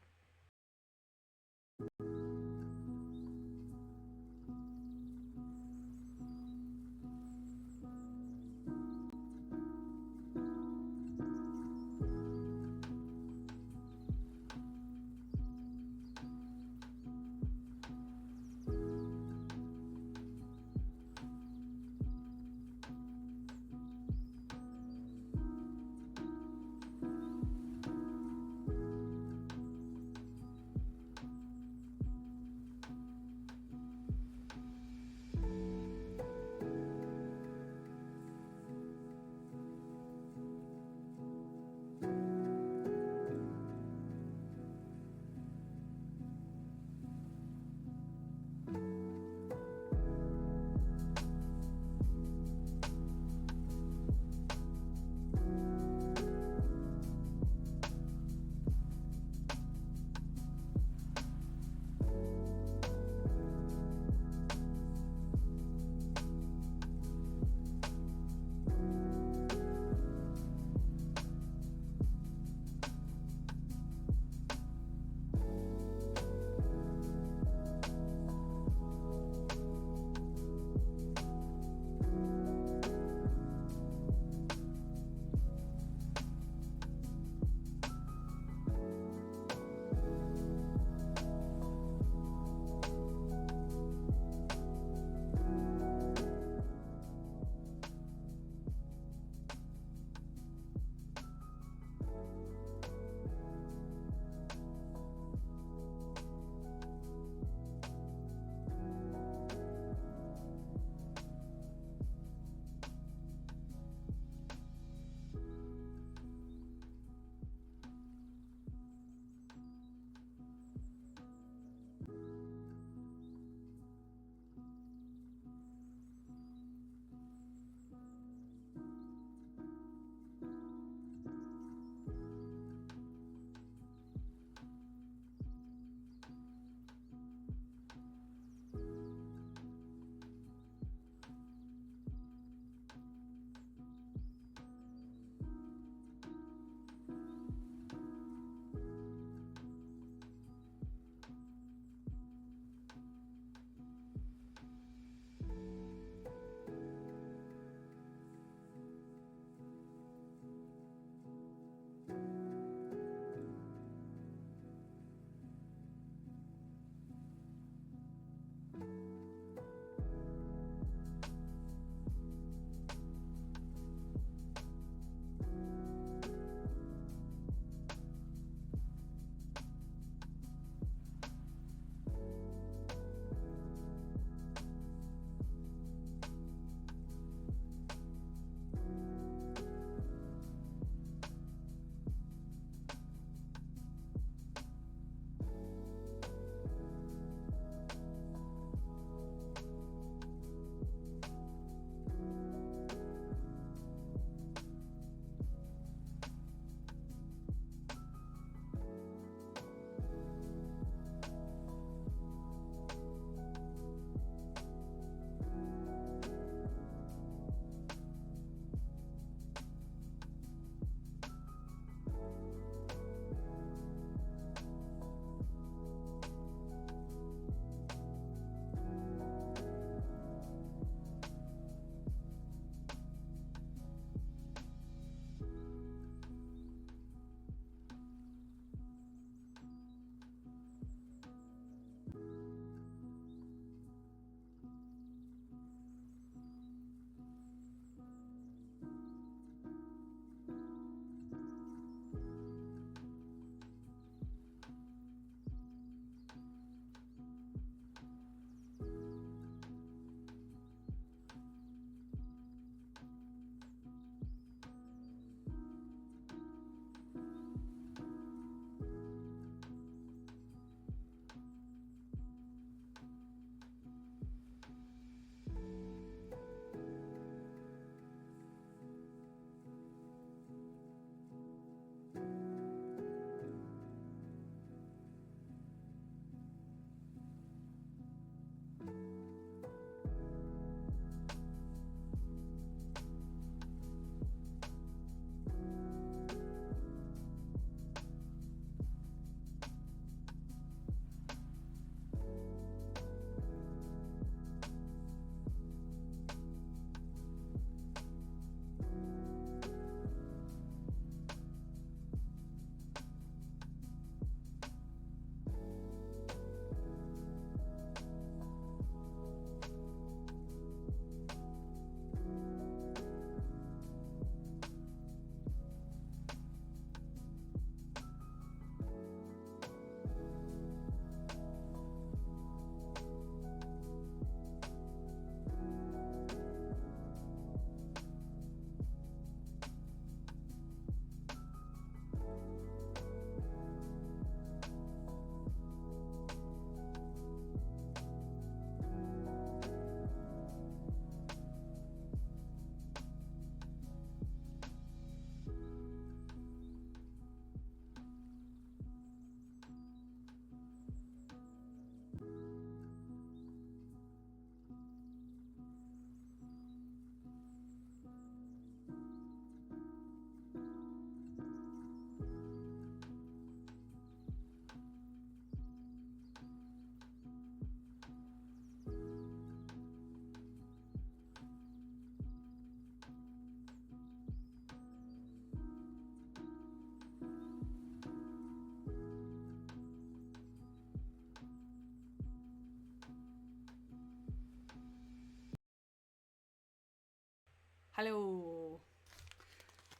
Hello.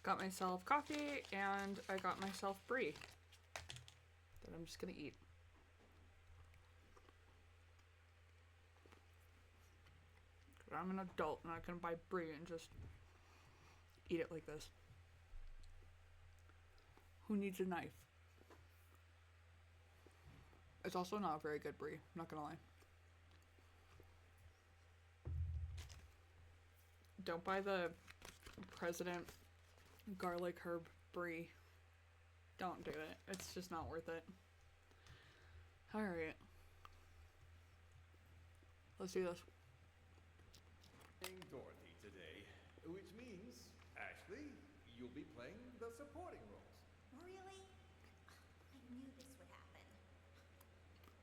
Got myself coffee and I got myself brie that I'm just gonna eat. I'm an adult and I can buy brie and just eat it like this. Who needs a knife? It's also not a very good brie, not gonna lie. Don't buy the President garlic herb brie. Don't do it. It's just not worth it. Alright. Let's do this. Playing Dorothy today, which means, Ashley, you'll be playing the supporting roles. Really? I knew this would happen.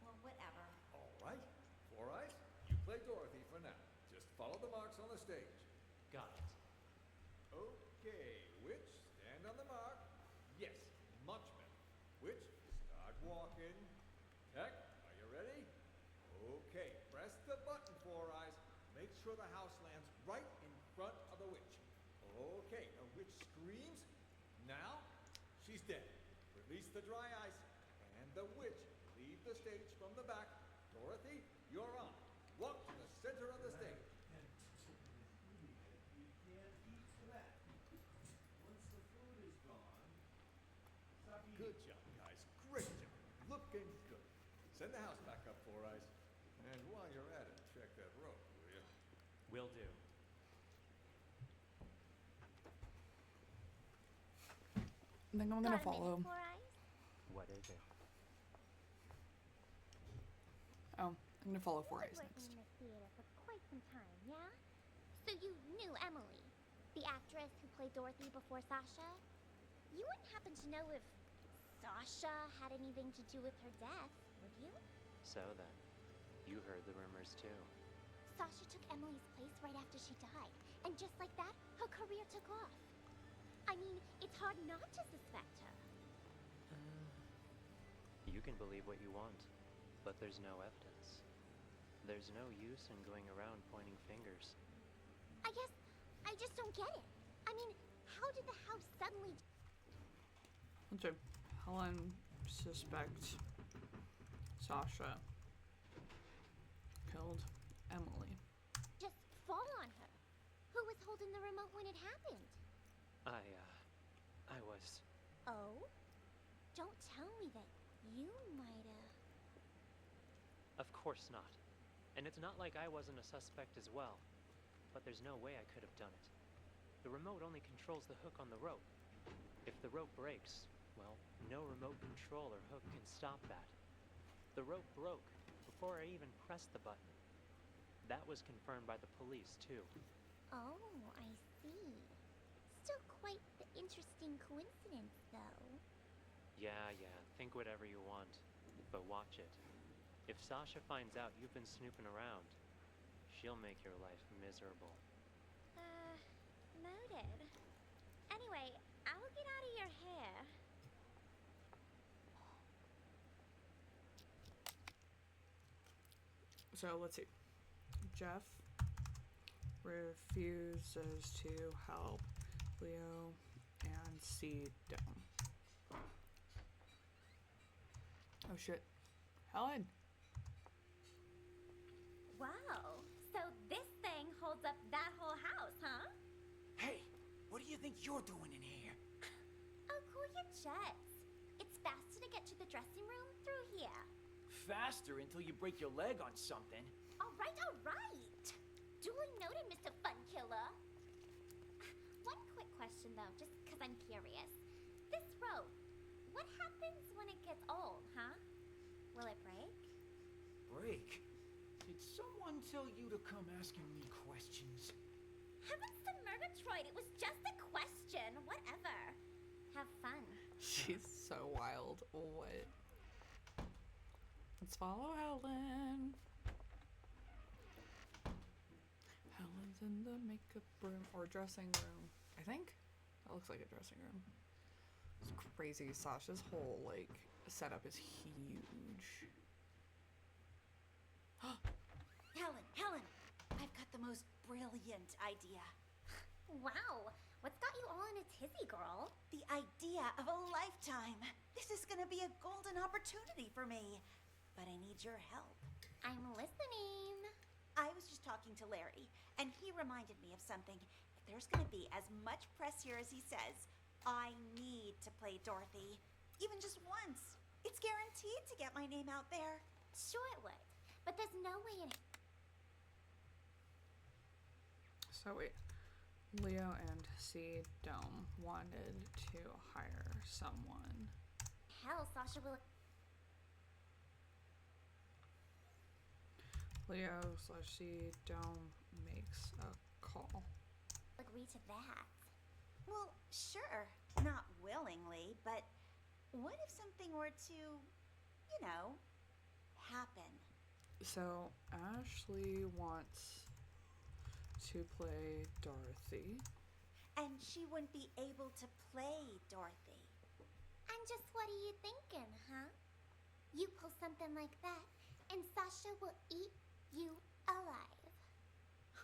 Well, whatever. All right. Four Eyes, you play Dorothy for now. Just follow the marks on the stage. Got it. Okay, Witch, stand on the mark. Yes, much better. Witch, start walking. Tech, are you ready? Okay, press the button, Four Eyes. Make sure the house lands right in front of the witch. Okay, the witch screams. Now, she's dead. Release the dry ice. And the witch, leave the stage from the back. Dorothy, you're on. Walk to the center of the stage. Good job, guys. Great job. Looking good. Send the house back up, Four Eyes. And while you're at it, check that road, will you? Will do. I think I'm gonna follow. What is it? Oh, I'm gonna follow Four Eyes Working next. in the theater for quite some time, yeah? So you knew Emily, the actress who played Dorothy before Sasha? You wouldn't happen to know if Sasha had anything to do with her death, would you? So then, you heard the rumors too. Sasha took Emily's place right after she died, and just like that, her career took off. I mean, it's hard not to suspect her. You can believe what you want, but there's no evidence. There's no use in going around pointing fingers. I guess I just don't get it. I mean, how did the house suddenly... Let's see. Helen suspects Sasha killed Emily. just fall on her? Who was holding the remote when it happened? I was... Oh? Don't tell me that you might've... Of course not. And it's not like I wasn't a suspect as well. But there's no way I could have done it. The remote only controls the hook on the rope. If the rope breaks, well, no remote control or hook can stop that. The rope broke before I even pressed the button. That was confirmed by the police, too. Oh, I see. Still quite the interesting coincidence, though. Yeah, think whatever you want. But watch it. If Sasha finds out you've been snooping around, she'll make your life miserable. Noted. Anyway, I'll get out of your hair. So let's see. Jeff refuses to help Leo and C down. Oh shit. Helen! Wow, so this thing holds up that whole house, huh? Hey, what do you think you're doing in here? Oh, cool your jets. It's faster to get to the dressing room through here. Faster until you break your leg on something. All right, all right. Duly noted, Mr. Funkiller. One quick question, though, just because I'm curious. This rope, what happens when it gets old, huh? Will it break? Break? Did someone tell you to come asking me questions? Heavens to Murgatroyd, it was just a question. Whatever. Have fun. She's so wild. What? Let's follow Helen. Helen's in the makeup room or dressing room. I think that looks like a dressing room. It's crazy. Sasha's whole like setup is huge. Helen, I've got the most brilliant idea. Wow, what's got you all in a tizzy, girl? The idea of a lifetime. This is gonna be a golden opportunity for me. But I need your help. I'm listening. I was just talking to Larry, and he reminded me of something. If there's gonna be as much press here as he says, I need to play Dorothy. Even just once. It's guaranteed to get my name out there. Sure it would, but there's no way in it. So wait, Leo and C. Dome wanted to hire someone. Hell, Sasha will Leo/C. Dome makes a call. agree to that. Well, sure. Not willingly, but what if something were to, happen? So Ashley wants to play Dorothy. And she wouldn't be able to play Dorothy. And just what are you thinking, huh? You pull something like that, and Sasha will eat you alive.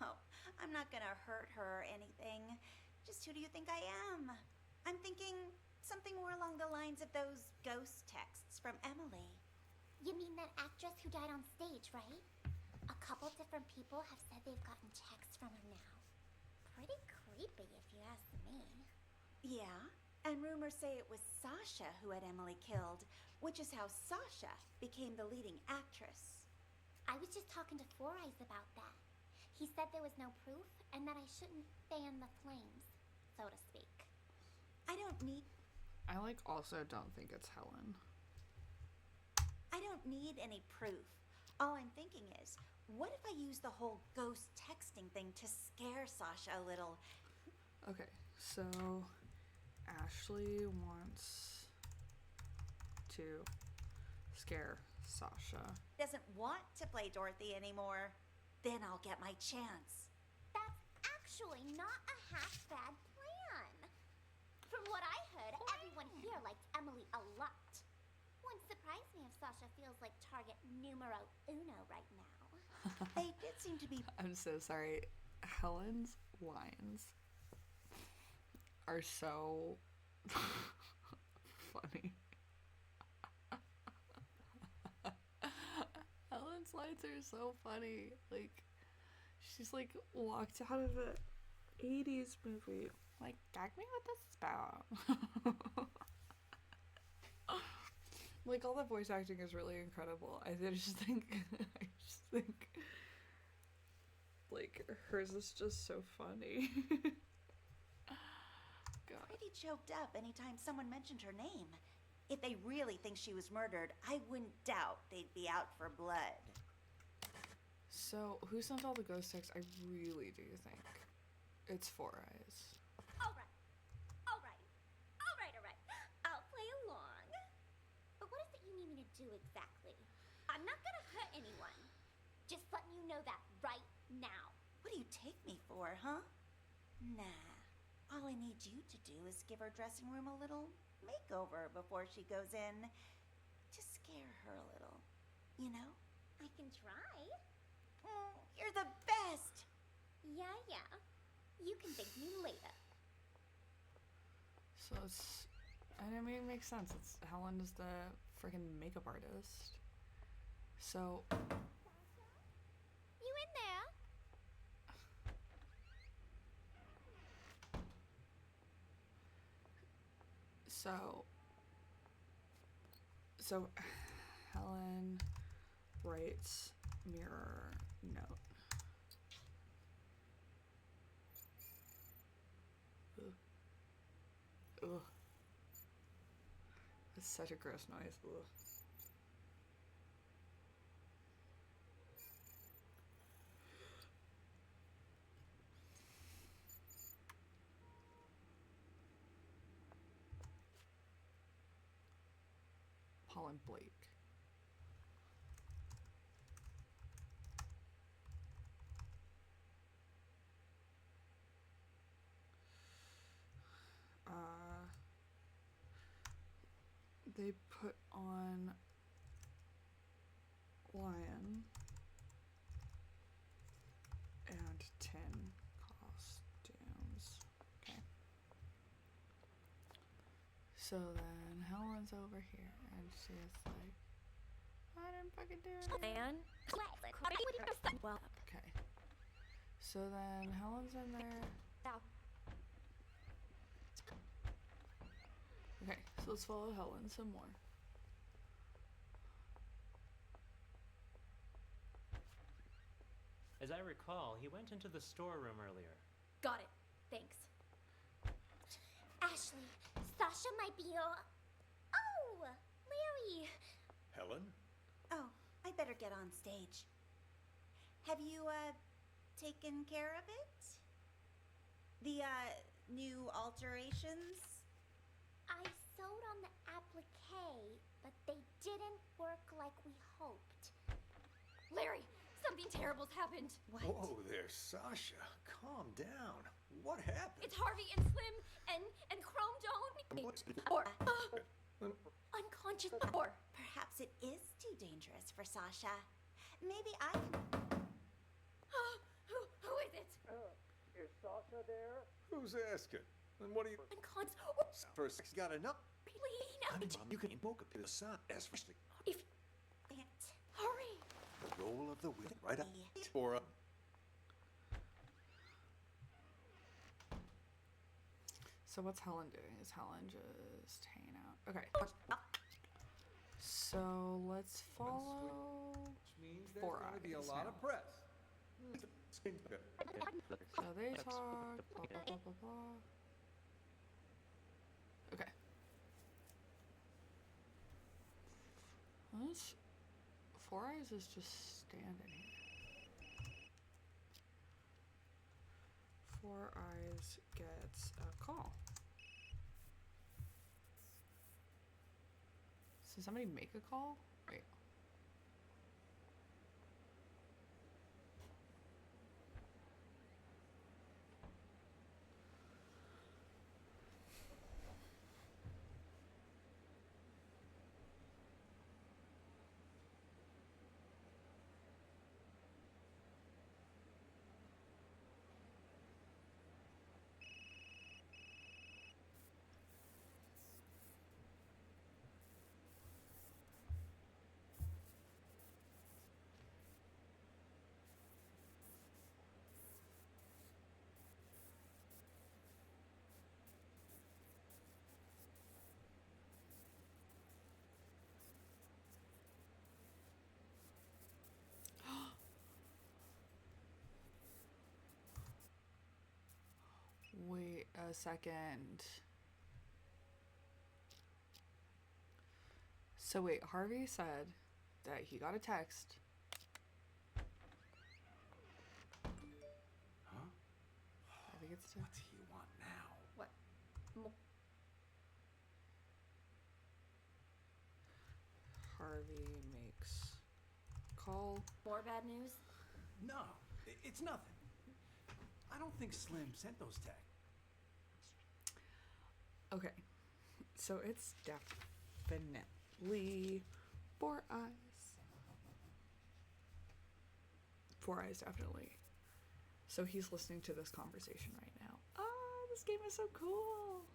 Oh, I'm not gonna hurt her or anything. Just who do you think I am? I'm thinking something more along the lines of those ghost texts from Emily. You mean that actress who died on stage, right? A couple different people have said they've gotten texts from her now. Pretty creepy, if you ask me. Yeah, and rumors say it was Sasha who had Emily killed, which is how Sasha became the leading actress. I was just talking to Four Eyes about that. He said there was no proof and that I shouldn't fan the flames, so to speak. I don't need also don't think it's Helen. I don't need any proof. All I'm thinking is, what if I use the whole ghost texting thing to scare Sasha a little? Okay, so Ashley wants to scare Sasha. Doesn't want to play Dorothy anymore. Then I'll get my chance. That's actually not a half-bad plan. From what I heard, everyone here liked Emily a lot. Wouldn't surprise me if Sasha feels like target numero uno right now. They did seem to be... I'm so sorry. Helen's lines are so funny. Helen's lines are so funny. Like, she's like walked out of a 80s movie. Like, gag me with a spout. Like, all the voice acting is really incredible. I just think, like, hers is just so funny. God. Pretty choked up anytime someone mentioned her name. If they really think she was murdered, I wouldn't doubt they'd be out for blood. So, who sent all the ghost texts? I really do think it's Four Eyes. All right. I'll play along. But what is it you need me to do exactly? I'm not gonna hurt anyone. Just letting you know that right now. What do you take me for, huh? Nah. All I need you to do is give her dressing room a little makeover before she goes in. To scare her a little. You know? I can try. You're the best! Yeah. You can thank me later. So it's, and I mean, it makes sense. It's Helen is the freaking makeup artist. So, You in there? so Helen writes mirror note. Ugh. That's such a gross noise. Ugh. Paul and Blake. They put on lion and 10 costumes. So then Helen's over here, and she's like, I didn't fucking do it. Man. Well, Okay. So then Helen's in there. Okay, so let's follow Helen some more. As I recall, he went into the storeroom earlier. got it. Thanks. Ashley, Sasha might be your. Oh, Larry. Helen? Oh, I better get on stage. Have you, taken care of it? The, new alterations? I sewed on the applique, but they didn't work like we hoped. Larry, something terrible's happened. What? Whoa there, Sasha. Calm down. What happened? It's Harvey and Slim and Chrome don't. Or unconscious. Or Perhaps it is too dangerous for Sasha. Maybe I can... who is it? Is Sasha there? Who's asking? And what do you... Unconscious. First, got enough. Please, You can invoke a bit of sun as first thing. if It. hurry. The roll of the wheel, right up. Or a... So what's Helen doing? Is Helen just hanging out? Okay. So let's follow. Which means there's Four going to be a Eyes lot now. of press. So they talk. Blah blah blah blah blah. Okay. This Four Eyes is just standing here. Four Eyes gets a call. Did somebody make a call? Wait. Wait a second. So wait, Harvey said that he got a text. Huh? I think it's What's he want now? What? Harvey makes call. More bad news? No, it's nothing. I don't think Slim sent those texts. Okay, so it's definitely Four Eyes. Four Eyes, definitely. So he's listening to this conversation right now. Oh, this game is so cool.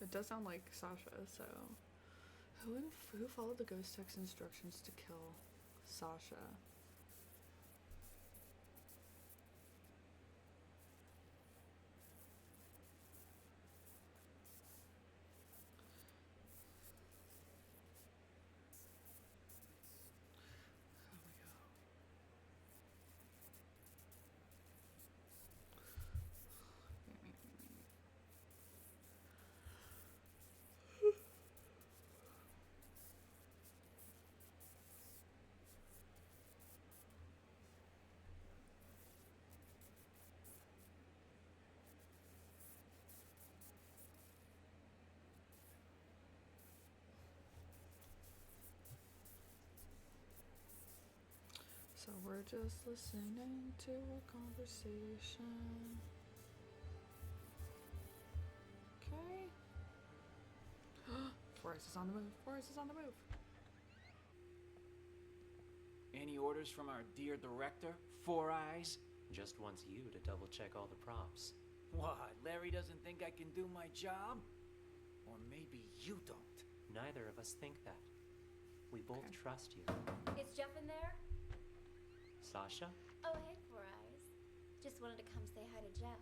It does sound like Sasha, so... Who followed the ghost text instructions to kill Sasha? we're just listening to a conversation. Okay. Forrest is on the move. Forrest is on the move. Any orders from our dear director, Four Eyes? Just wants you to double check all the props. What, Larry doesn't think I can do my job? Or maybe you don't. Neither of us think that. We both trust you. Is Jeff in there? Sasha? Oh, hey, Four Eyes. Just wanted to come say hi to Jeff.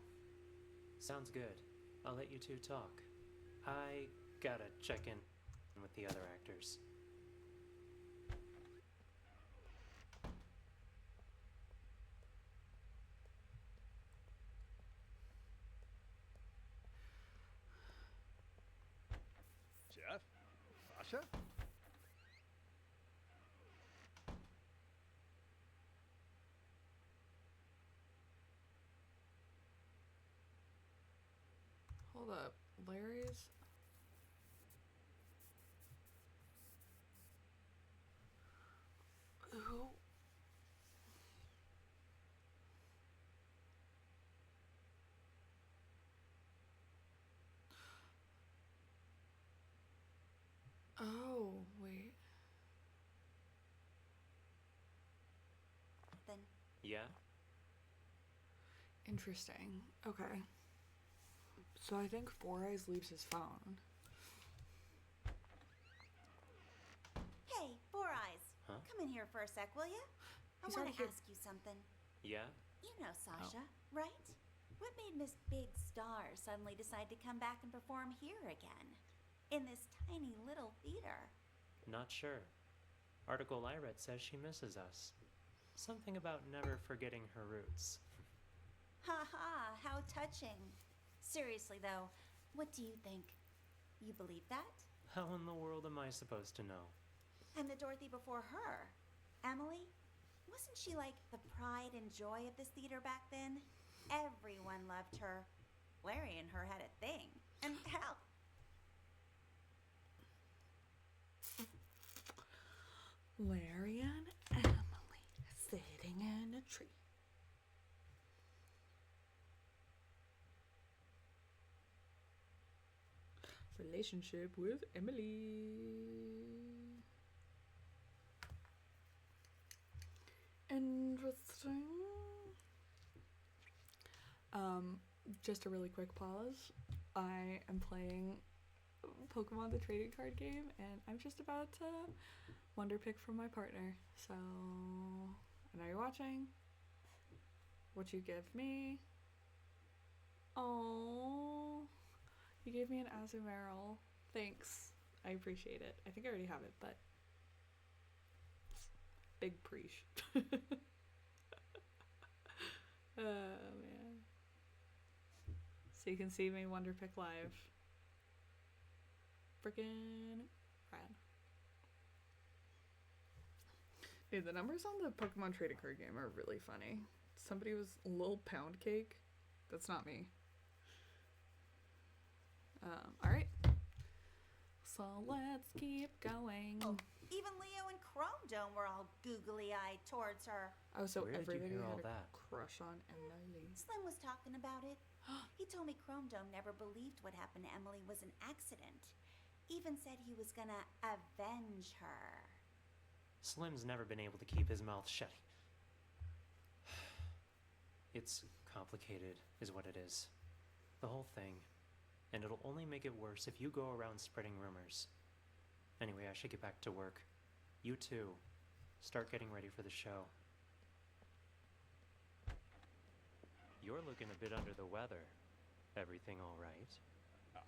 Sounds good. I'll let you two talk. I gotta check in with the other actors. Jeff? Sasha? Hold up. Larry's. Who? Oh, wait. Then Yeah? Interesting. Okay. So I think Four Eyes leaves his phone. Hey, Four Eyes. Huh? Come in here for a sec, will you? I He's want already to here. ask you something. Yeah? You know Sasha, right? What made Miss Big Star suddenly decide to come back and perform here again? In this tiny little theater? Not sure. Article I read says she misses us. Something about never forgetting her roots. Ha ha, how touching. Seriously though, what do you think? You believe that? How in the world am I supposed to know? And the Dorothy before her, Emily? Wasn't she like the pride and joy of this theater back then? Everyone loved her. Larry and her had a thing. And hell, Larry and Emily sitting in a tree. Relationship with Emily. Interesting. Just a really quick pause. I am playing Pokemon the trading card game, and I'm just about to wonder pick from my partner. So I know you're watching. What you give me? Oh, you gave me an Azumarill. Thanks. I appreciate it. I think I already have it, but big preach. Oh man. So you can see me Wonder Pick live. Freaking rad. Dude, the numbers on the Pokemon trading card game are really funny. Somebody was Lil Pound Cake. That's not me. Alright. So let's keep going. oh, even Leo and Chrome Dome were all googly-eyed towards her. Oh, so Where did you everybody hear all had a that? crush on Emily. Slim was talking about it. He told me Chrome Dome never believed what happened to Emily was an accident. Even said he was gonna avenge her. Slim's never been able to keep his mouth shut. It's complicated, is what it is. The whole thing. And it'll only make it worse if you go around spreading rumors. Anyway, I should get back to work. You too. Start getting ready for the show. You're looking a bit under the weather. Everything all right?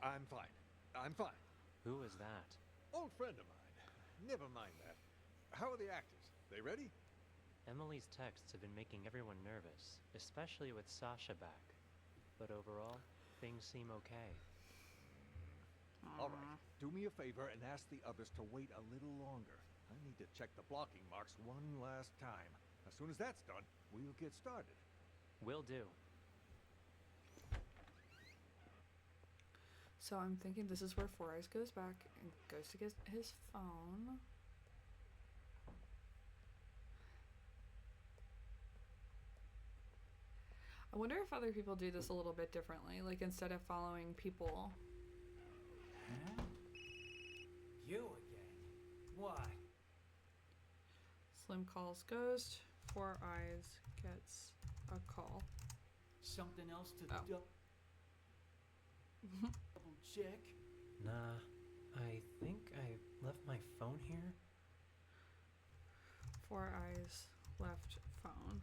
I'm fine. I'm fine. Who is that? Old friend of mine. Never mind that. How are the actors? They ready? Emily's texts have been making everyone nervous, especially with Sasha back. But overall, things seem okay. All right. Do me a favor and ask the others to wait a little longer. I need to check the blocking marks one last time. As soon as that's done, we'll get started. Will do. So I'm thinking this is where Four Eyes goes back and goes to get his phone. I wonder if other people do this a little bit differently. Like, instead of following people. Huh? You again? What? Slim calls Ghost. Four Eyes gets a call. Something else to Oh. double check? Nah, I think I left my phone here. Four Eyes left phone.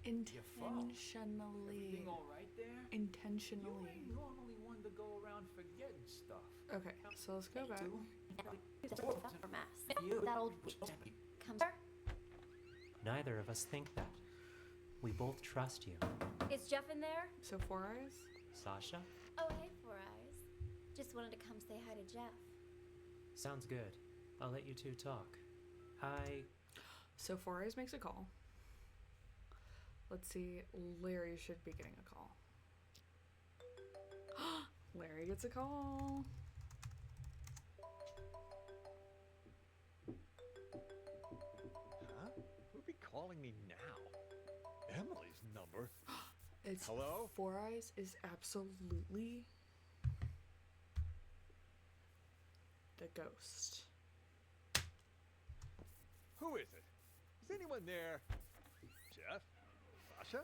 Your phone? Intentionally. Everything all right there? You Intentionally. ain't normally one to go around forgetting stuff. Okay, so let's go back. For mass. You. That old comes. Neither of us think that. We both trust you. Is Jeff in there? So Four Eyes? Sasha? Oh, hey, Four Eyes. Just wanted to come say hi to Jeff. Sounds good. I'll let you two talk. So Four Eyes makes a call. Let's see. Larry should be getting a call. Larry gets a call. Huh? Who'd be calling me now? Emily's number? It's Hello? Four Eyes is absolutely the ghost. Who is it? Is anyone there? Jeff? Sasha?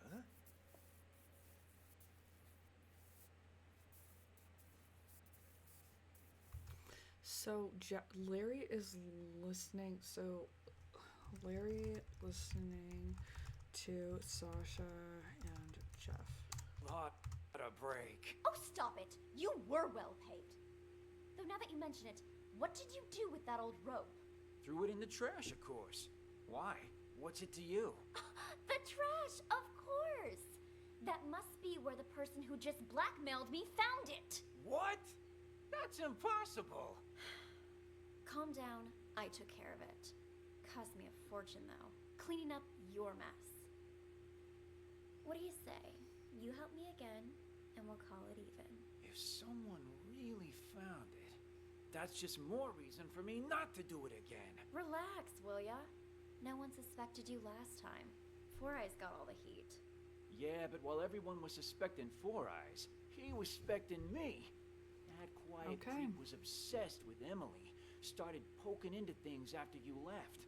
Huh? So Larry is listening. So Larry listening to Sasha and Jeff. What a break. Oh, stop it. You were well paid. Though now that you mention it, what did you do with that old rope? Threw it in the trash, of course. Why? What's it to you? The trash, of course. That must be where the person who just blackmailed me found it. What? That's impossible. Calm down. I took care of it. Cost me a fortune, though. Cleaning up your mess. What do you say? You help me again, and we'll call it even. If someone really found it, that's just more reason for me not to do it again. Relax, will ya? No one suspected you last time. Four Eyes got all the heat. Yeah, but while everyone was suspecting Four Eyes, he was suspecting me. That quiet creep was obsessed with Emily. Started poking into things after you left.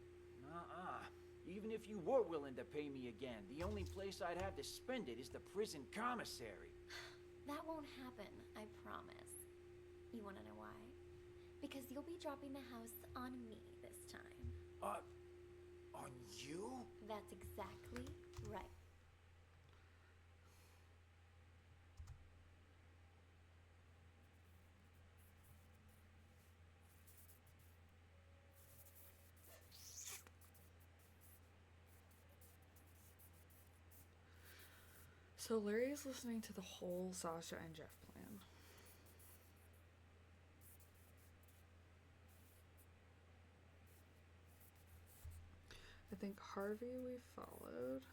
Even if you were willing to pay me again, the only place I'd have to spend it is the prison commissary. That won't happen, I promise. You wanna know why? Because you'll be dropping the house on me this time. On you? That's exactly right. So Larry is listening to the whole Sasha and Jeff plan. I think Harvey we followed.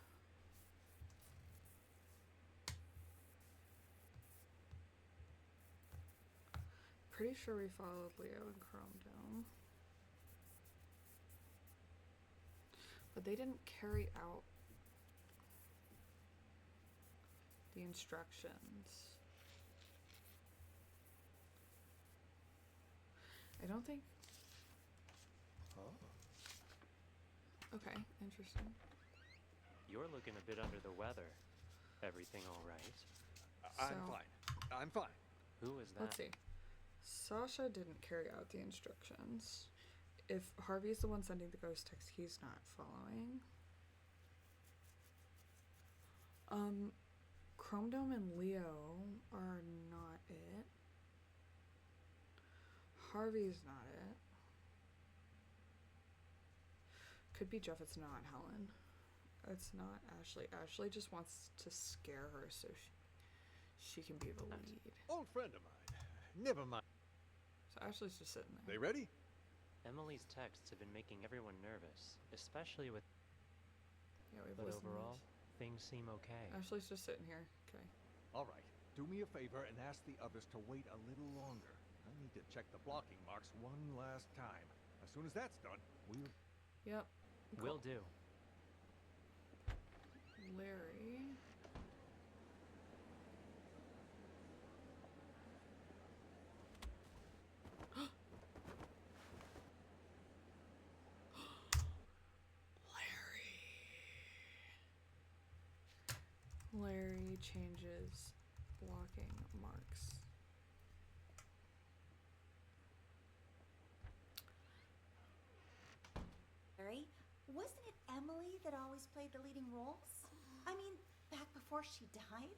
Pretty sure we followed Leo and Chrome Dome. But they didn't carry out the instructions. I don't think. Okay, interesting. You're looking a bit under the weather. Everything all right? I'm So- fine. I'm fine. Who is that? Let's see. Sasha didn't carry out the instructions. If Harvey's the one sending the ghost text, he's not following. Chrome Dome and Leo are not it. Harvey's not it. Could be Jeff, it's not Helen. It's not Ashley. Ashley just wants to scare her so she can be the lead. Old friend of mine. Never mind. So Ashley's just sitting there. They ready? Emily's texts have been making everyone nervous, especially with. Yeah, we've But listened to overall, this. things seem okay. Ashley's just sitting here. Okay. All right. Do me a favor and ask the others to wait a little longer. need to check the blocking marks one last time. As soon as that's done, we'll... Yep. Will do. Larry. Larry changes blocking marks. Larry, wasn't it Emily that always played the leading roles? I mean, back before she died?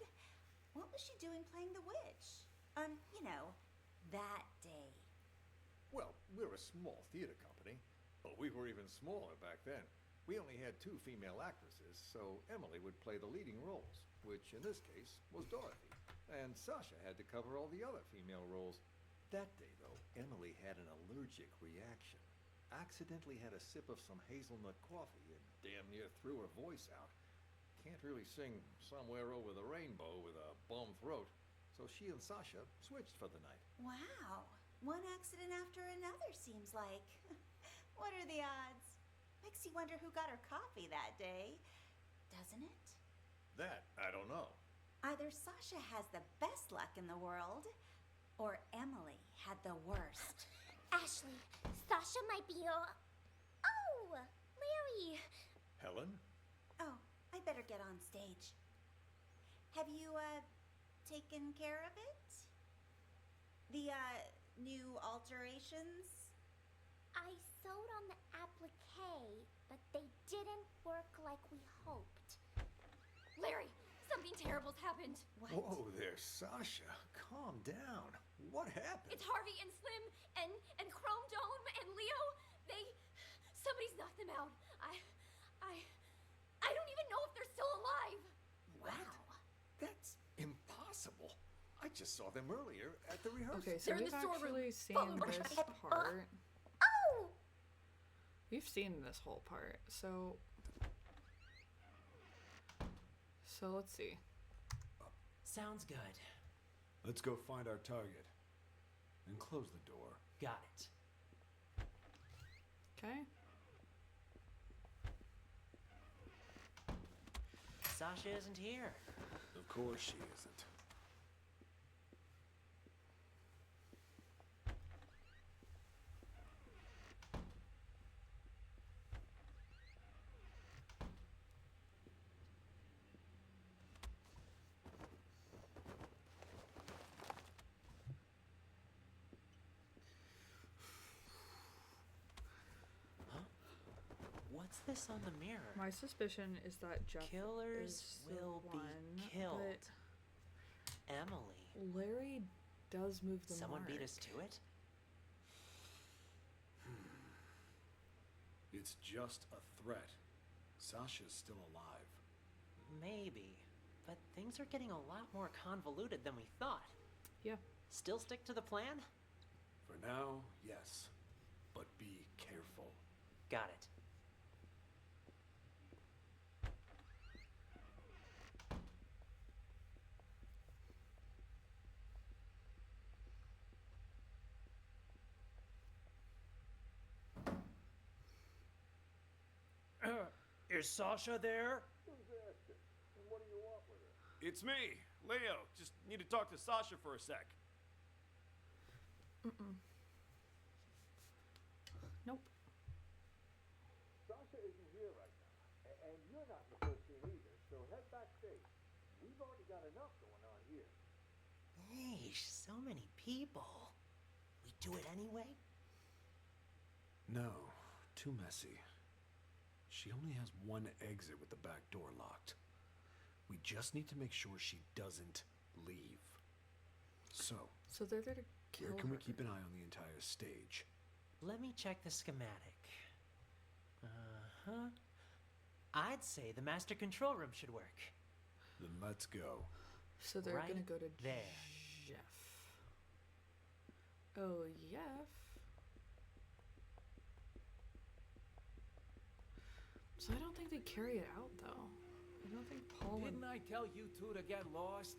What was she doing playing the witch? You know, that day. Well, we're a small theater company, but we were even smaller back then. We only had 2 female actresses, so Emily would play the leading roles, which in this case was Dorothy, and Sasha had to cover all the other female roles. That day, though, Emily had an allergic reaction. Accidentally had a sip of some hazelnut coffee and damn near threw her voice out. Can't really sing Somewhere Over the Rainbow with a bum throat, so she and Sasha switched for the night. Wow. One accident after another, seems like. What are the odds? Makes you wonder who got her coffee that day, doesn't it? That, I don't know. Either Sasha has the best luck in the world, or Emily had the worst. Ashley, Sasha might be your... Oh, Larry. Helen? Oh, I better get on stage. Have you, taken care of it? The, new alterations? I sewed on the applique, but they didn't work like we hoped. Larry, something terrible's happened. What? Whoa there, Sasha. Calm down. What happened? It's Harvey and Slim and Chrome Dome and Leo. Somebody's knocked them out. I don't even know if they're still alive. What? That's impossible. I just saw them earlier at the rehearsal. Okay, so They're in we've the storeroom. actually seen Follow me. this part. Oh! We've seen this whole part. So let's see. Sounds good. Let's go find our target. And close the door. Got it. Okay. Sasha isn't here. Of course she isn't. What's this on the mirror? My suspicion is that Jeff Killers is the will one, be killed. but Emily. Larry does move the Someone mark. beat us to it? It's just a threat. Sasha's still alive. Maybe. But things are getting a lot more convoluted than we thought. Yeah. Still stick to the plan? For now, yes. But be careful. Got it. Is Sasha there? It's me, Leo. Just need to talk to Sasha for a sec. Nope. Sasha isn't here right now, and you're not in the first scene either, so head backstage. We've already got enough going on here. Hey, so many people. We do it anyway? No, too messy. She only has one exit with the back door locked. We just need to make sure she doesn't leave. So they're there to kill where can we her. keep an eye on the entire stage? Let me check the schematic. Uh-huh. I'd say the master control room should work. Then let's go. So they're Right gonna go to there. Jeff. Oh, Jeff. So I don't think they carry it out though. I don't think Paul and Didn't I tell you two to get lost?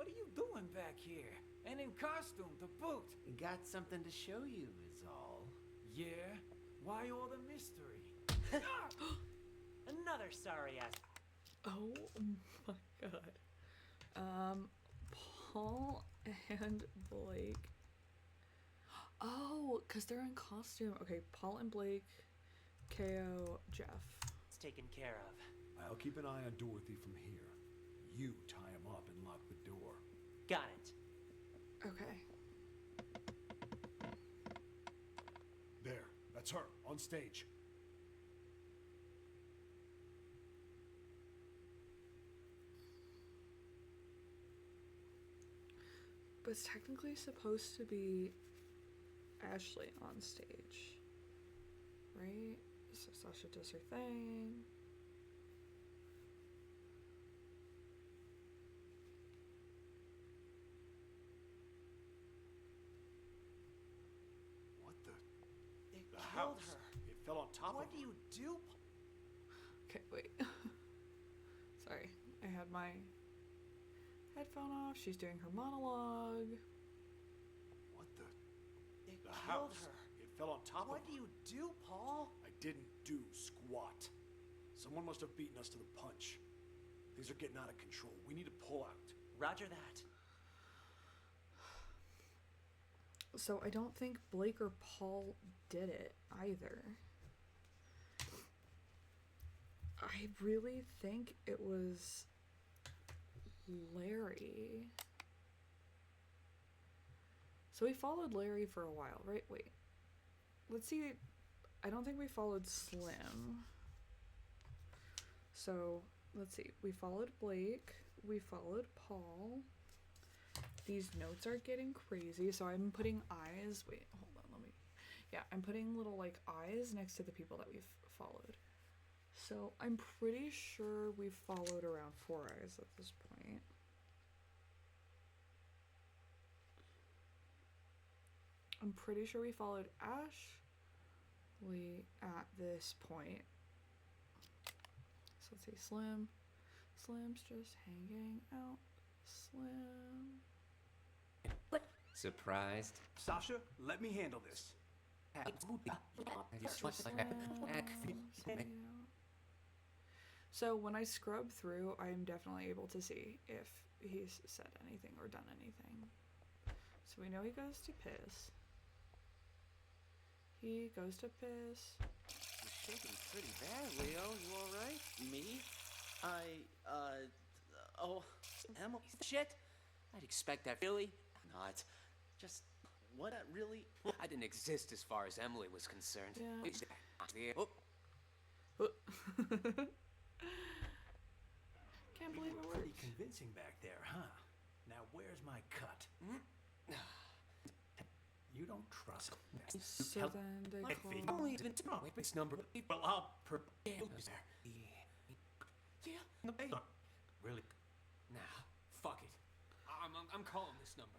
what are you doing back here? And in costume to boot. Got something to show you, is all. Yeah? Why all the mystery? Another sorry ass. Oh my god. Paul and Blake. Oh, because they're in costume. Okay, Paul and Blake, KO, Jeff. It's taken care of. I'll keep an eye on Dorothy from here. You tie him up and lock the door. Got it. Okay. There, that's her, on stage. But it's technically supposed to be Ashley on stage, right? So Sasha does her thing. What the? It The killed house. her. It fell on top What of do her. you do? Okay, wait. Sorry, I had my headphone off. She's doing her monologue. What the? It The killed house. her. It fell on top What of do her. you do, Paul? I didn't do squat. Someone must have beaten us to the punch. Things are getting out of control. We need to pull out. Roger that. So I don't think Blake or Paul did it either. I really think it was Larry. So we followed Larry for a while, right? Wait. Let's see. I don't think we followed Slim. So let's see. We followed Blake. We followed Paul. These notes are getting crazy. So I'm putting eyes. Wait, hold on. Let me. Yeah, I'm putting little like eyes next to the people that we've followed. So I'm pretty sure we've followed around 4 eyes at this point. I'm pretty sure we followed Ashley at this point. So let's see, Slim. Slim's just hanging out. Slim. Surprised? Sasha, let me handle this. So when I scrub through, I'm definitely able to see if he's said anything or done anything. So we know he goes to piss. He goes to piss. You're shaking pretty bad, Leo. You alright? Me? Oh, Emily. Shit? I'd expect that. Really? Not. Just, what really? I didn't exist as far as Emily was concerned. Yeah. Oh. Can't believe it Pretty worked. convincing back there, huh? Now where's my cut? You don't trust me. So then they call. Only even wait, this number. Well, I'll Really? Nah, fuck it. I'm calling this number.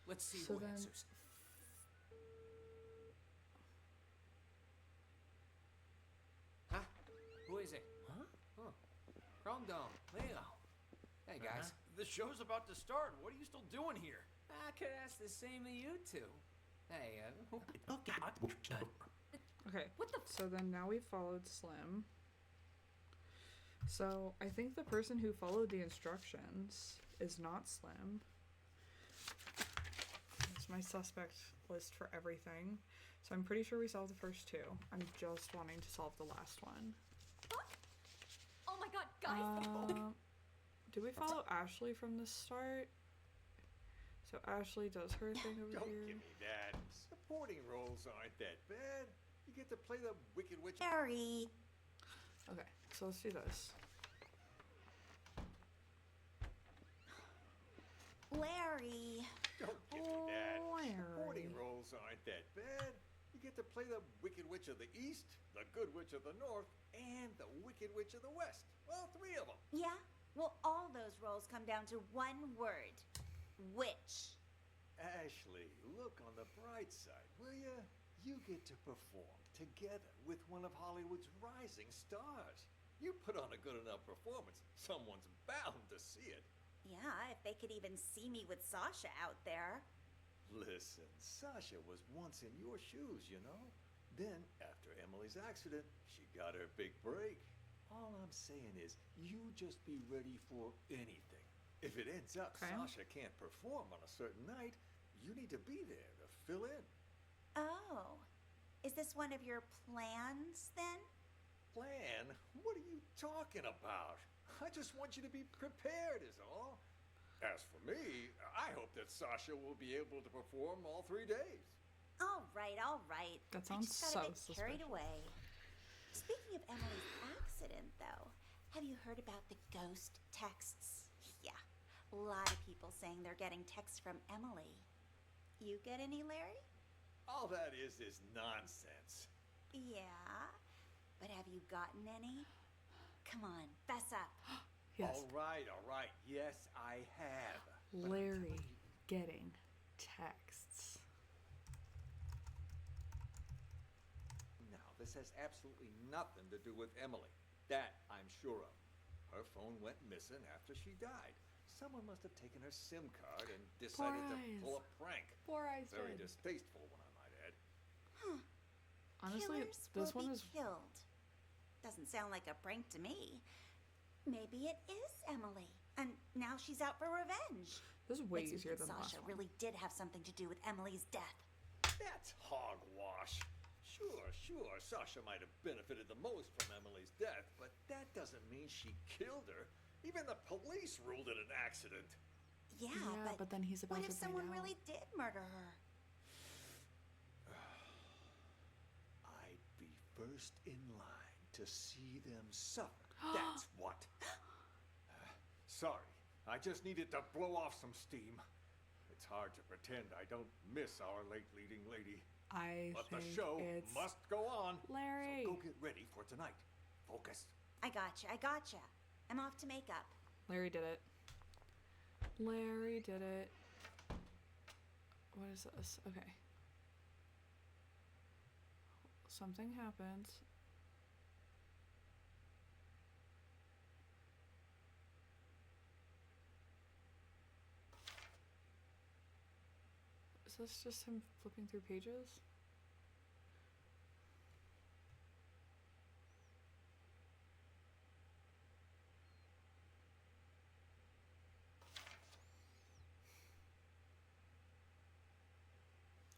Let's see So who then- answers. Huh? Who is it? Huh? Oh. Rondon, Leo. Hey, guys. The show's about to start. What are you still doing here? I could ask the same of you two. Hey, Okay. So then now we followed Slim. So I think the person who followed the instructions is not Slim. It's my suspect list for everything. So I'm pretty sure we solved the first two. I'm just wanting to solve the last one. Oh my god, guys! Did we follow Ashley from the start? So Ashley does her thing over Don't here. give me that. Supporting roles aren't that bad. You get to play the Wicked Witch. Harry. Okay, so let's do this. Larry. Don't give me that. Larry. Supporting roles aren't that bad. You get to play the Wicked Witch of the East, the Good Witch of the North, and the Wicked Witch of the West. All three of them. Yeah? Well, all those roles come down to one word. Witch. Ashley, look on the bright side, will you? You get to perform together with one of Hollywood's rising stars. You put on a good enough performance, someone's bound to see it. Yeah, if they could even see me with Sasha out there. Listen, Sasha was once in your shoes, you know? Then, after Emily's accident, she got her big break. All I'm saying is, you just be ready for anything. If it ends up Sasha can't perform on a certain night, you need to be there to fill in. Oh. Is this one of your plans, then? Plan? What are you talking about? I just want you to be prepared, is all. As for me, I hope that Sasha will be able to perform all 3 days. All right, all right. That sounds I just got so a bit carried suspicious. away. Speaking of Emily's accident, though, have you heard about the ghost texts? Yeah, a lot of people saying they're getting texts from Emily. You get any, Larry? All that is nonsense. Yeah, but have you gotten any? Come on, fess up. Yes. All right. Yes, I have. Larry getting texts. Now, this has absolutely nothing to do with Emily. That I'm sure of. Her phone went missing after she died. Someone must have taken her SIM card and decided to pull a prank. Poor Eyes Very did. distasteful, one I might add. Honestly, Killers this will one be is killed. Doesn't sound like a prank to me. Maybe it is Emily, and now she's out for revenge. This is way Makes me easier think than the last Sasha one. really did have something to do with Emily's death. That's hogwash. Sure, Sasha might have benefited the most from Emily's death, but that doesn't mean she killed her. Even the police ruled it an accident. Yeah, but then he's about what to if find someone out. really did murder her? I'd be first in line to see them suffer. That's what. Sorry, I just needed to blow off some steam. It's hard to pretend I don't miss our late leading lady. But the think show it's must go on. Larry. So go get ready for tonight. Focus. I gotcha. I'm off to makeup. Larry did it. Larry did it. What is this? Okay. Something happens. Is this just him flipping through pages?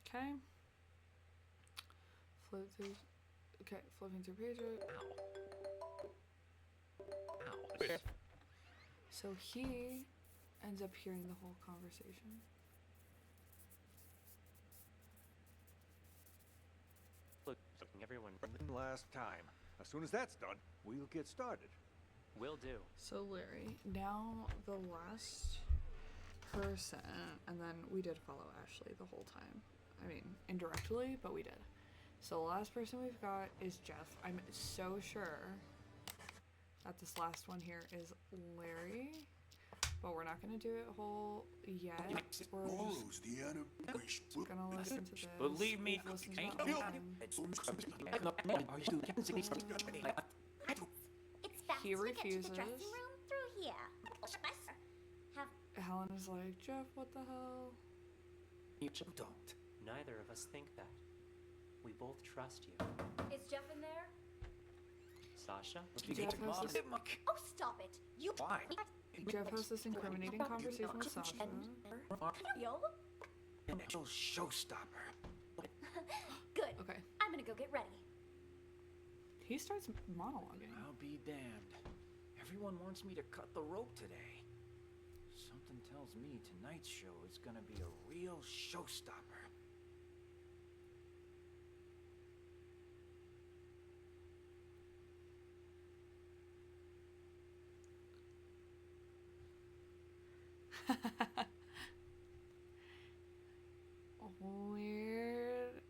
Okay. Flipping through pages. Ow. So he ends up hearing the whole conversation. Look, everyone. Last time. As soon as that's done, we'll get started. Will do. So Larry, now the last person, and then we did follow Ashley the whole time. I mean, indirectly, but we did. So the last person we've got is Jeff. I'm so sure that this last one here is Larry, but we're not gonna do it whole yet. We're just gonna listen to this. Believe me, We've listened to ain't it all the time. It's fast He to get to the refuses. dressing room through here. Have Helen is like, Jeff, what the hell? You don't. Neither of us think that. We both trust you. Is Jeff in there? Sasha? Jeff has this, oh, stop it! You Why? Jeff has this incriminating conversation with Sasha. Yo? Showstopper. Good. Okay. I'm gonna go get ready. He starts monologuing. I'll be damned. Everyone wants me to cut the rope today. Something tells me tonight's show is gonna be a real showstopper. Weird.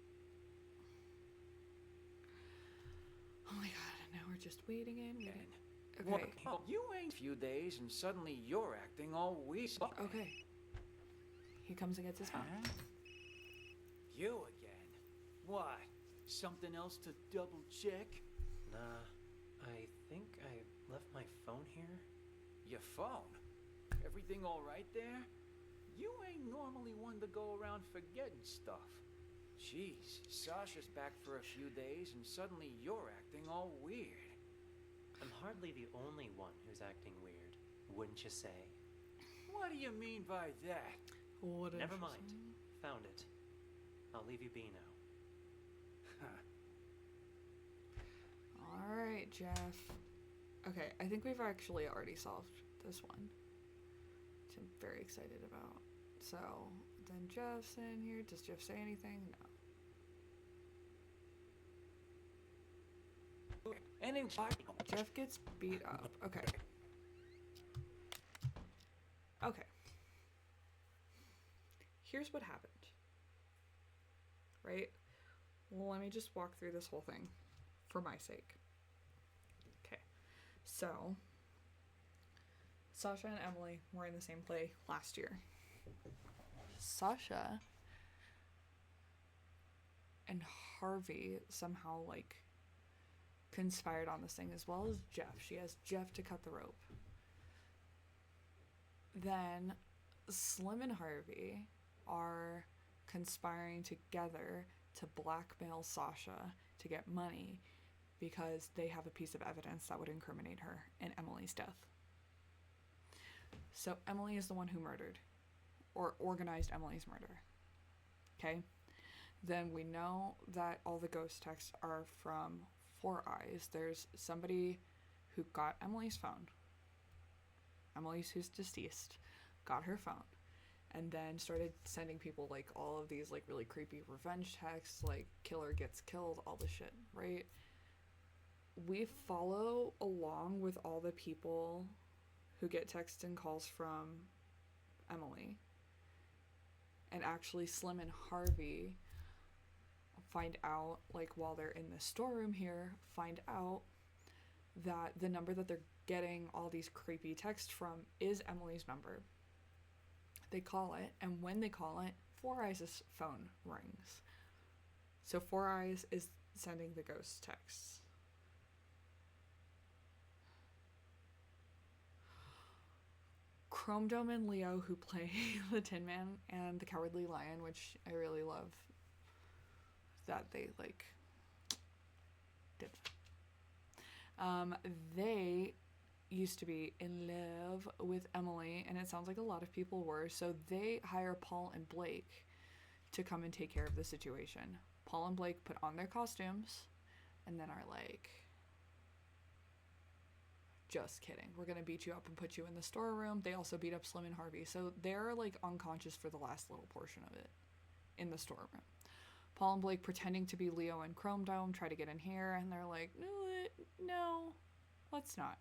Oh my god, now we're just waiting and waiting. What? Okay. You ain't few days and suddenly you're acting all weak. Okay. He comes and gets his phone. Huh? You again? What? Something else to double check? Nah, I think I left my phone here. Your phone? Everything all right there? You ain't normally one to go around forgetting stuff. Jeez, Sasha's back for a few days and suddenly you're acting all weird. I'm hardly the only one who's acting weird, wouldn't you say? What do you mean by that? Never mind. Found it. I'll leave you be now. Alright, Jeff. Okay, I think we've actually already solved this one, which I'm very excited about. So, then Jeff's in here. Does Jeff say anything? No. Jeff gets beat up. Okay. Okay. Here's what happened. Right? Well, let me just walk through this whole thing for my sake. Okay. So, Sasha and Emily were in the same play last year. Sasha and Harvey somehow, like, conspired on this thing, as well as Jeff. She has Jeff to cut the rope. Then Slim and Harvey are conspiring together to blackmail Sasha to get money because they have a piece of evidence that would incriminate her in Emily's death. So Emily is the one who murdered, or organized Emily's murder. Okay? Then we know that all the ghost texts are from Four Eyes. There's somebody who got Emily's phone. Emily's who's deceased, got her phone, and then started sending people like all of these like really creepy revenge texts, like killer gets killed, all the shit, right? We follow along with all the people who get texts and calls from Emily. And actually Slim and Harvey find out, like while they're in the storeroom here, find out that the number that they're getting all these creepy texts from is Emily's number. They call it, and when they call it, Four Eyes' phone rings. So Four Eyes is sending the ghost texts. Chrome Dome and Leo, who play the Tin Man and the Cowardly Lion, which I really love that they like did. They used to be in love with Emily, and it sounds like a lot of people were, so they hire Paul and Blake to come and take care of the situation. Paul and Blake put on their costumes and then are like, just kidding, we're gonna beat you up and put you in the storeroom. They also beat up Slim and Harvey, so they're like unconscious for the last little portion of it in the storeroom. Paul and Blake, pretending to be Leo and Chrome Dome, try to get in here, and they're like, no, let's not.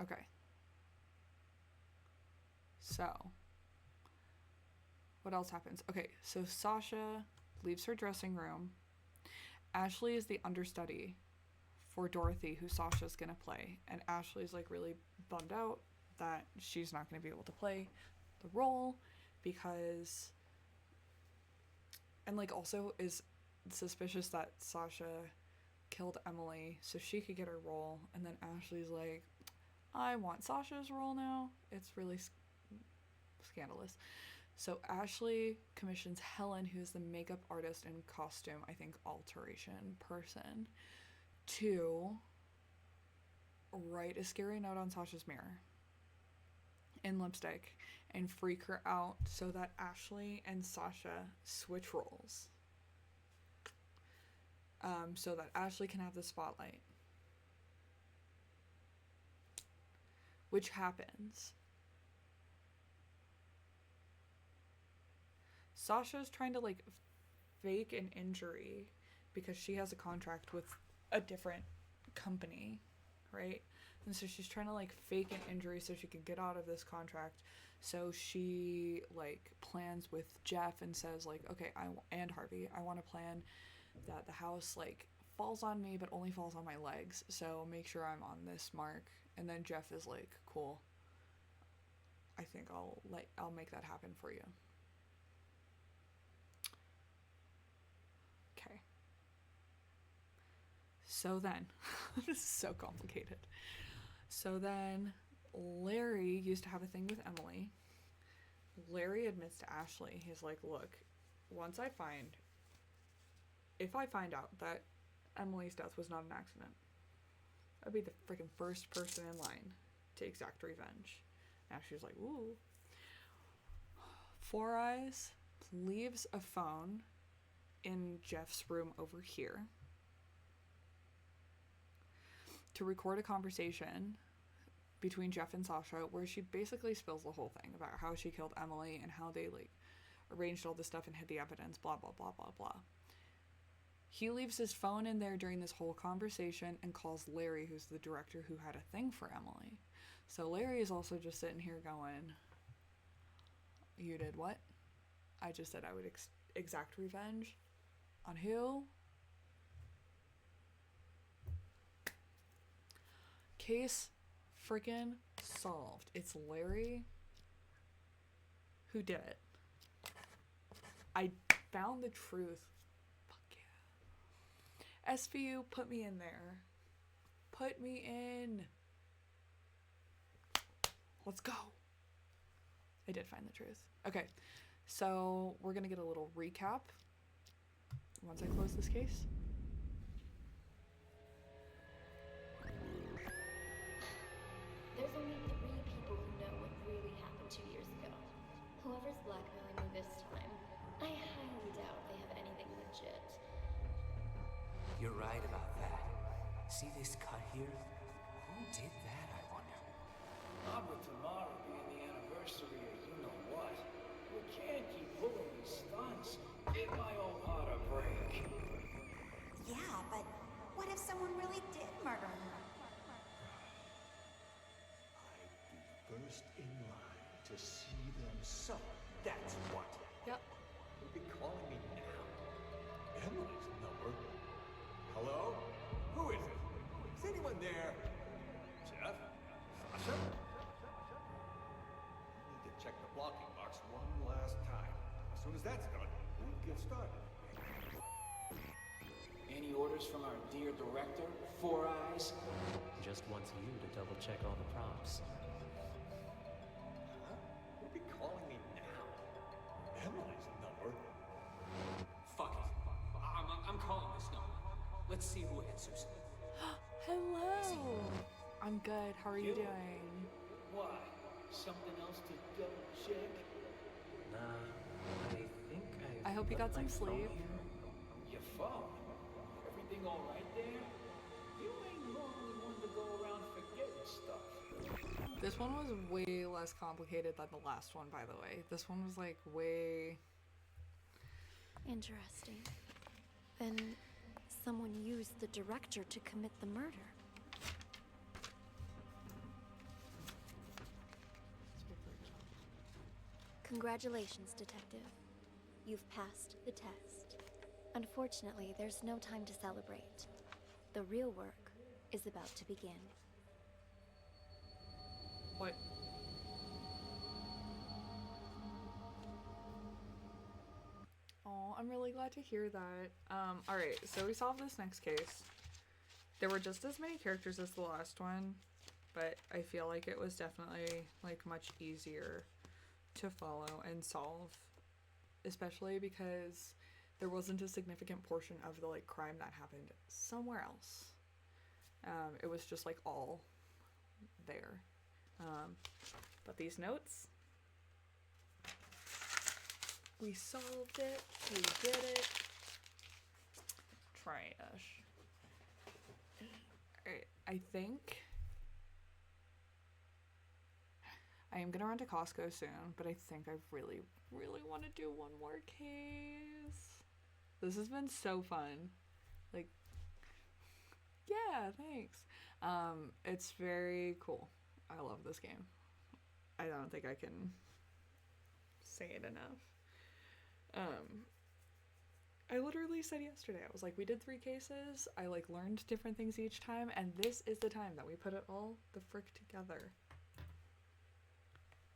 Okay. So, what else happens? Okay, so Sasha leaves her dressing room. Ashley is the understudy for Dorothy, who Sasha's gonna play, and Ashley's like really bummed out that she's not gonna be able to play the role because, and like also is suspicious that Sasha killed Emily so she could get her role, and then Ashley's like, I want Sasha's role now. It's really scandalous. So Ashley commissions Helen, who's the makeup artist and costume, I think, alteration person, to write a scary note on Sasha's mirror in lipstick and freak her out so that Ashley and Sasha switch roles. So that Ashley can have the spotlight. Which happens. Sasha's trying to like fake an injury because she has a contract with a different company, right? And so she's trying to like fake an injury so she can get out of this contract. So she like plans with Jeff and says like, okay, and Harvey, I want to plan that the house like falls on me but only falls on my legs, so make sure I'm on this mark. And then Jeff is like, cool, I think I'll make that happen for you. Okay. So then, this is so complicated. So then Larry used to have a thing with Emily. Larry admits to Ashley, he's like, look, if I find out that Emily's death was not an accident, I'd be the freaking first person in line to exact revenge. Ashley's like, ooh. Four Eyes leaves a phone in Jeff's room over here to record a conversation between Jeff and Sasha where she basically spills the whole thing about how she killed Emily and how they like arranged all this stuff and hid the evidence, blah blah blah blah blah. He leaves his phone in there during this whole conversation and calls Larry, who's the director who had a thing for Emily. So Larry is also just sitting here going, you did what? I just said I would exact revenge. On who? Case freaking solved. It's Larry who did it. I found the truth. Fuck yeah. SVU, put me in there. Put me in. Let's go. I did find the truth. Okay, so we're gonna get a little recap once I close this case. There's only 3 people who know what really happened 2 years ago. Whoever's blackmailing me this time, I highly doubt they have anything legit. You're right about that. See this cut here? Who did that, I wonder? Not with tomorrow being the anniversary of you know what. We can't keep pulling these stunts. Give my old heart a break. Yeah, but what if someone really did murder her? First in line to see them suffer. That's what. Yep. You'll be calling me now. Emily's number. Hello? Who is it? Is anyone there? Jeff? Sasha? I need to check the blocking box one last time. As soon as that's done, we'll get started. Any orders from our dear director, Four Eyes? Just wants you to double check all the props. You'll be calling me now. Emily's number. Fuck it. I'm calling this number. Let's see who answers. Hello. I'm good. How are you doing? Why? Something else to double check? Nah, I think I hope you got some sleep. Your phone? Everything all right there? You ain't normally one to go around forgetting stuff. This one was way less complicated than the last one, by the way. This one was like way... Interesting. Then someone used the director to commit the murder. Congratulations, Detective. You've passed the test. Unfortunately, there's no time to celebrate. The real work is about to begin. What? Oh, I'm really glad to hear that. Alright, so we solved this next case. There were just as many characters as the last one, but I feel like it was definitely like much easier to follow and solve, especially because there wasn't a significant portion of the like crime that happened somewhere else. It was just like all there. But these notes, we solved it, we did it. Trash. Alright, I think I am gonna run to Costco soon, but I think I really, really want to do one more case. This has been so fun. Like, yeah, thanks. It's very cool. I love this game. I don't think I can say it enough. I literally said yesterday, I was like, we did 3 cases, I like learned different things each time, and this is the time that we put it all the frick together.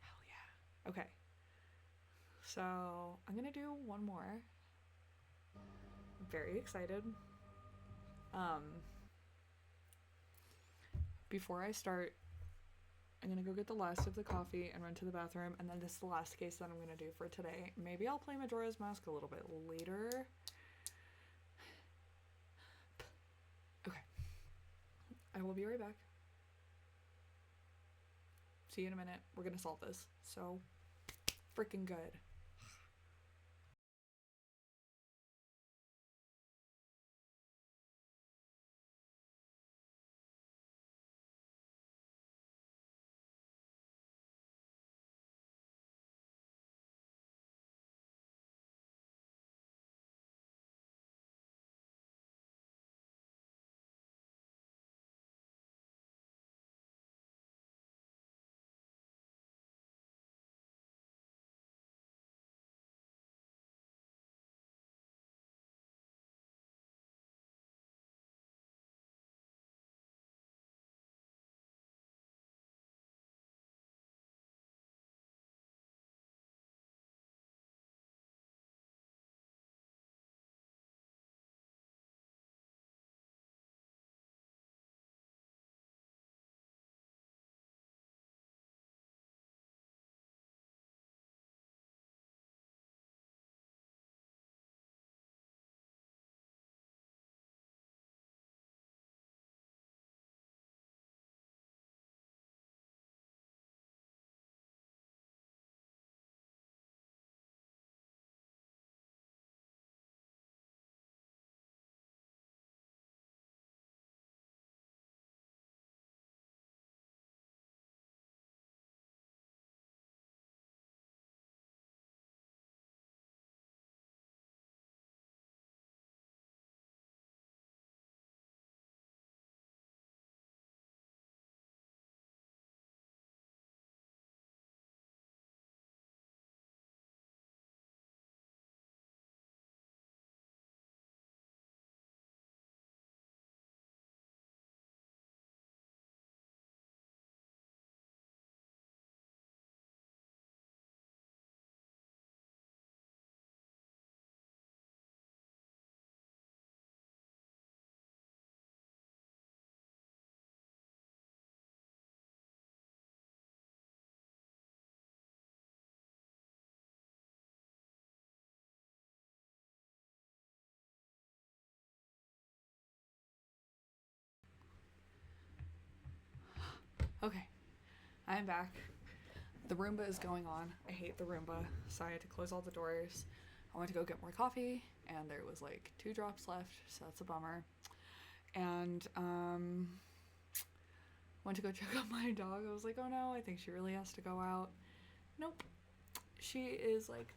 Hell yeah. Okay. So, I'm gonna do one more. I'm very excited. Before I start, I'm gonna go get the last of the coffee and run to the bathroom, and then this is the last case that I'm gonna do for today. Maybe I'll play Majora's Mask a little bit later. Okay. I will be right back. See you in a minute. We're gonna solve this. So freaking good. Okay, I am back. The Roomba is going on. I hate the Roomba, so I had to close all the doors. I went to go get more coffee, and there was like 2 drops left, so that's a bummer. And went to go check on my dog. I was like, oh no, I think she really has to go out. Nope. She is like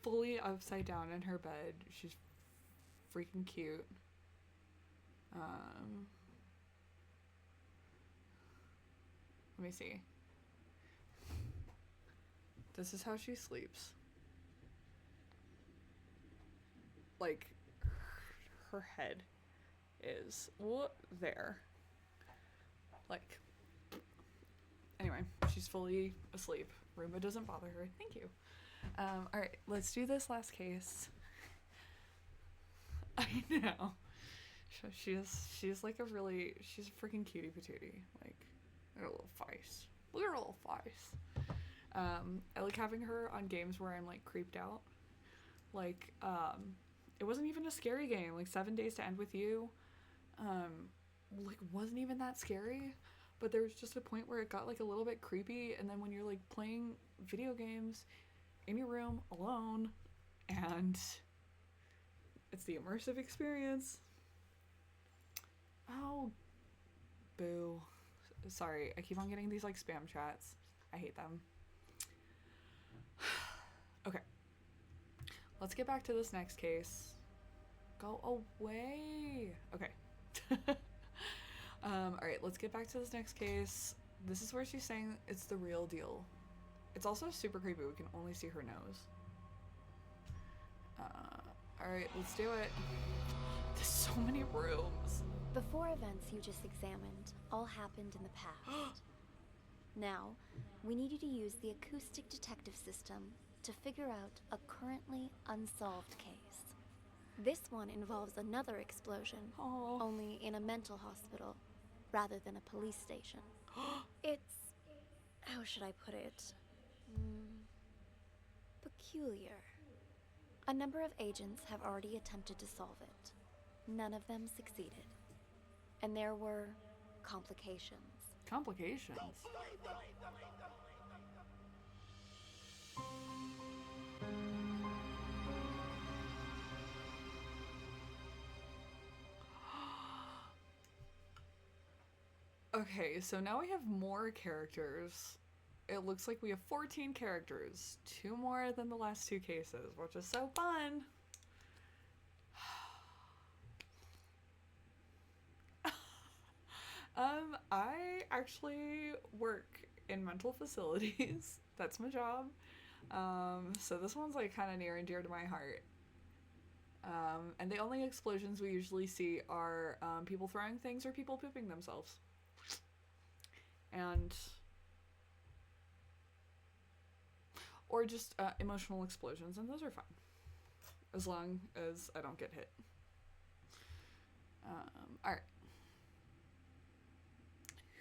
fully upside down in her bed. She's freaking cute. Let me see. This is how she sleeps. Like, her head is there. Like, anyway, she's fully asleep. Roomba doesn't bother her. Thank you. Alright, let's do this last case. I know. She's like she's a freaking cutie patootie. Like, a little face. Look at her little face. I like having her on games where I'm like creeped out. Like, it wasn't even a scary game. Like 7 Days to End with You, like wasn't even that scary. But there was just a point where it got like a little bit creepy, and then when you're like playing video games in your room alone, and it's the immersive experience. Oh, boo. Sorry, I keep on getting these like spam chats. I hate them. Okay. Let's get back to this next case. Go away. Okay. Alright, let's get back to this next case. This is where she's saying it's the real deal. It's also super creepy. We can only see her nose. Alright, let's do it. There's so many rooms. The 4 events you just examined all happened in the past. Now, we need you to use the acoustic detective system to figure out a currently unsolved case. This one involves another explosion, only in a mental hospital rather than a police station. It's... how should I put it? Peculiar. A number of agents have already attempted to solve it. None of them succeeded. And there were complications. Complications? Okay, so now we have more characters. It looks like we have 14 characters. 2 more than the last 2 cases, which is so fun. I actually work in mental facilities. That's my job. So this one's like kind of near and dear to my heart. And the only explosions we usually see are people throwing things or people pooping themselves. And or just emotional explosions, and those are fine as long as I don't get hit. All right.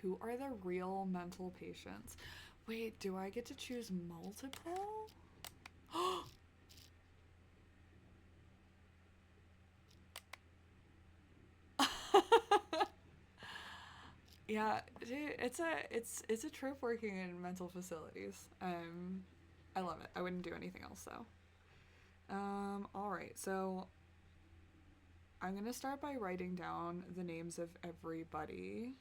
Who are the real mental patients? Wait, do I get to choose multiple? Yeah, dude, it's a trip working in mental facilities. I love it. I wouldn't do anything else though. All right, so I'm gonna start by writing down the names of everybody.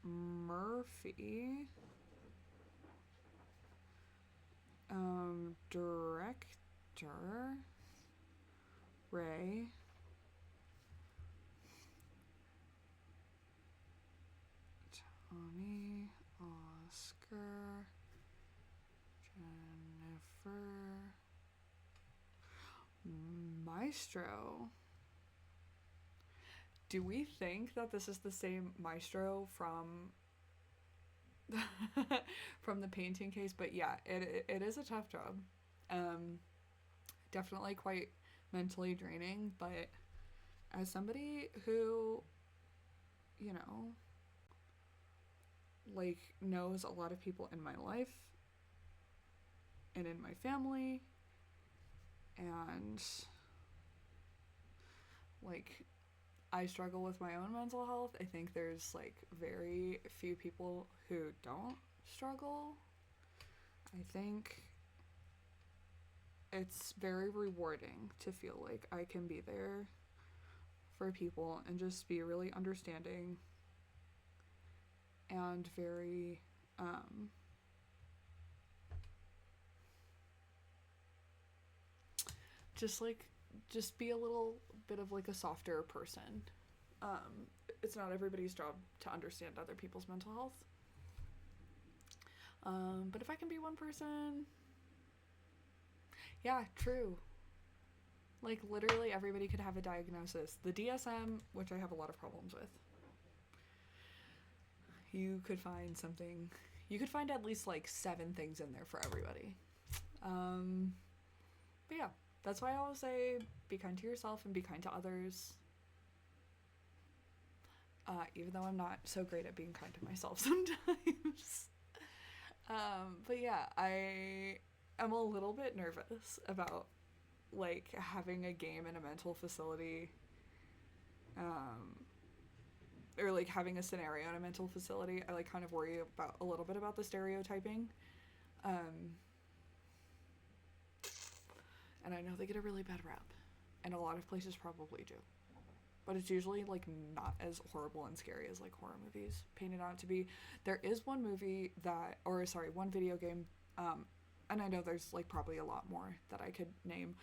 McMurphy. Director. Ray. Tommy. Oscar. Jennifer. Maestro. Do we think that this is the same Maestro from from the painting case? But yeah, it is a tough job. Definitely quite mentally draining, but as somebody who, you know, like knows a lot of people in my life and in my family, and like I struggle with my own mental health. I think there's like very few people who don't struggle. I think it's very rewarding to feel like I can be there for people and just be really understanding and very just be a little bit of like a softer person. It's not everybody's job to understand other people's mental health. But if I can be one person, yeah, true. Like literally everybody could have a diagnosis. The DSM, which I have a lot of problems with, you could find something, you could find at least like 7 things in there for everybody. But yeah, that's why I always say be kind to yourself and be kind to others. Even though I'm not so great at being kind to myself sometimes. But yeah, I am a little bit nervous about like having a game in a mental facility, or like having a scenario in a mental facility. I like kind of worry about a little bit about the stereotyping. And I know they get a really bad rap, and a lot of places probably do. But it's usually like not as horrible and scary as like horror movies paint it out to be. There is one movie one video game, and I know there's like probably a lot more that I could name.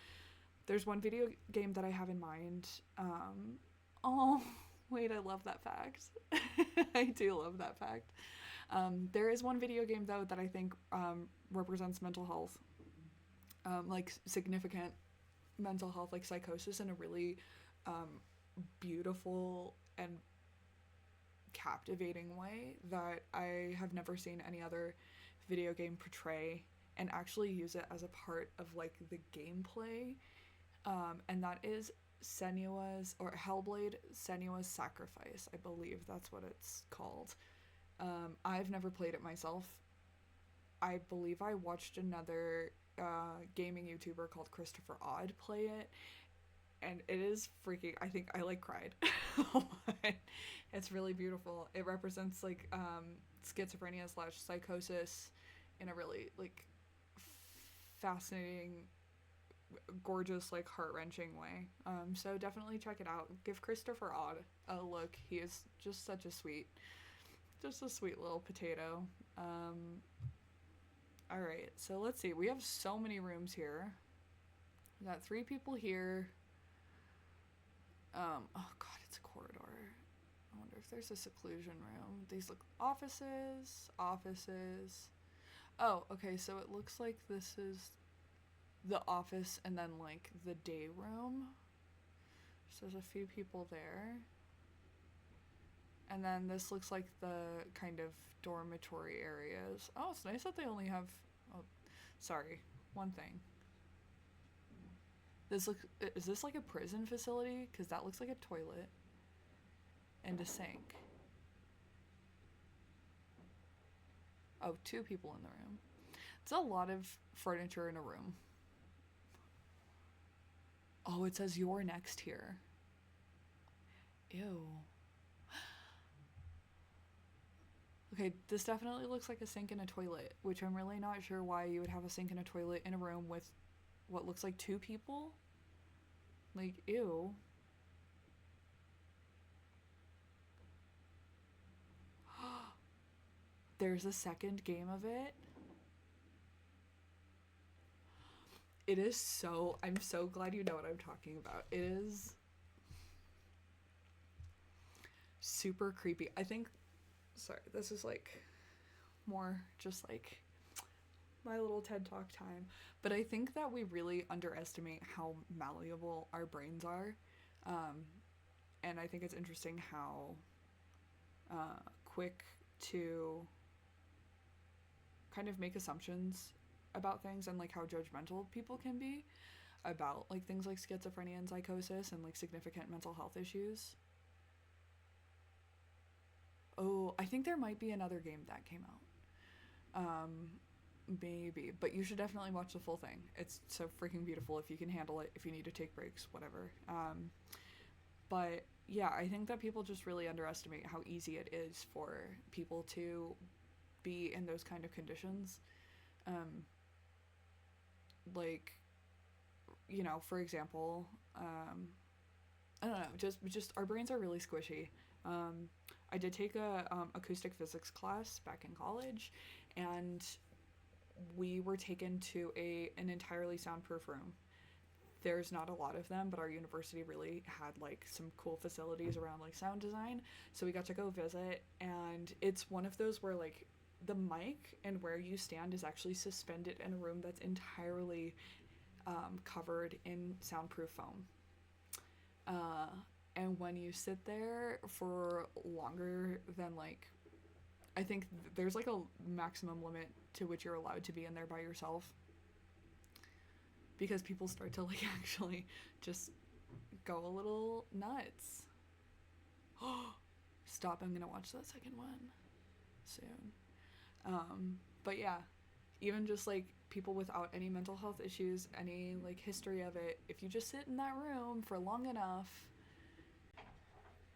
There's one video game that I have in mind. Oh, wait, I love that fact. I do love that fact. There is one video game though that I think represents mental health, like significant mental health, like psychosis, in a really beautiful and captivating way that I have never seen any other video game portray and actually use it as a part of like the gameplay. And that is Senua's, or Hellblade Senua's Sacrifice. I believe that's what it's called. I've never played it myself. I believe I watched another gaming YouTuber called Christopher Odd play it, and it is freaking, I think I like cried a lot. It's really beautiful. It represents like schizophrenia / psychosis in a really like fascinating, gorgeous, like heart-wrenching way. So definitely check it out. Give Christopher Odd a look. He is just such a sweet little potato. All right, so let's see. We have so many rooms here. We got 3 people here. Oh god, it's a corridor. I wonder if there's a seclusion room. These look offices. Oh, okay, so it looks like this is the office and then like the day room. So there's a few people there. And then this looks like the kind of dormitory areas. Oh, it's nice that they only have, oh, sorry, one thing. Is this like a prison facility? Because that looks like a toilet and a sink. Oh, 2 people in the room. It's a lot of furniture in a room. Oh, it says you're next here. Ew. Okay, this definitely looks like a sink and a toilet, which I'm really not sure why you would have a sink and a toilet in a room with what looks like 2 people. Like, ew. There's a second game of it. It is so, I'm so glad you know what I'm talking about. It is super creepy. I think, sorry, this is like more just like my little TED Talk time. But I think that we really underestimate how malleable our brains are. And I think it's interesting how quick to kind of make assumptions about things and like how judgmental people can be about like things like schizophrenia and psychosis and like significant mental health issues. Oh, I think there might be another game that came out. Maybe, but you should definitely watch the full thing. It's so freaking beautiful if you can handle it, if you need to take breaks, whatever. But yeah, I think that people just really underestimate how easy it is for people to be in those kind of conditions. Like, you know, for example, I don't know, just our brains are really squishy. I did take a acoustic physics class back in college, and we were taken to an entirely soundproof room. There's not a lot of them, but our university really had like some cool facilities around like sound design, so we got to go visit, and it's one of those where like the mic and where you stand is actually suspended in a room that's entirely covered in soundproof foam. And when you sit there for longer than like, I think there's like a maximum limit to which you're allowed to be in there by yourself, because people start to like actually just go a little nuts. Stop, I'm gonna watch that second one soon. But yeah, even just like people without any mental health issues, any like history of it, if you just sit in that room for long enough,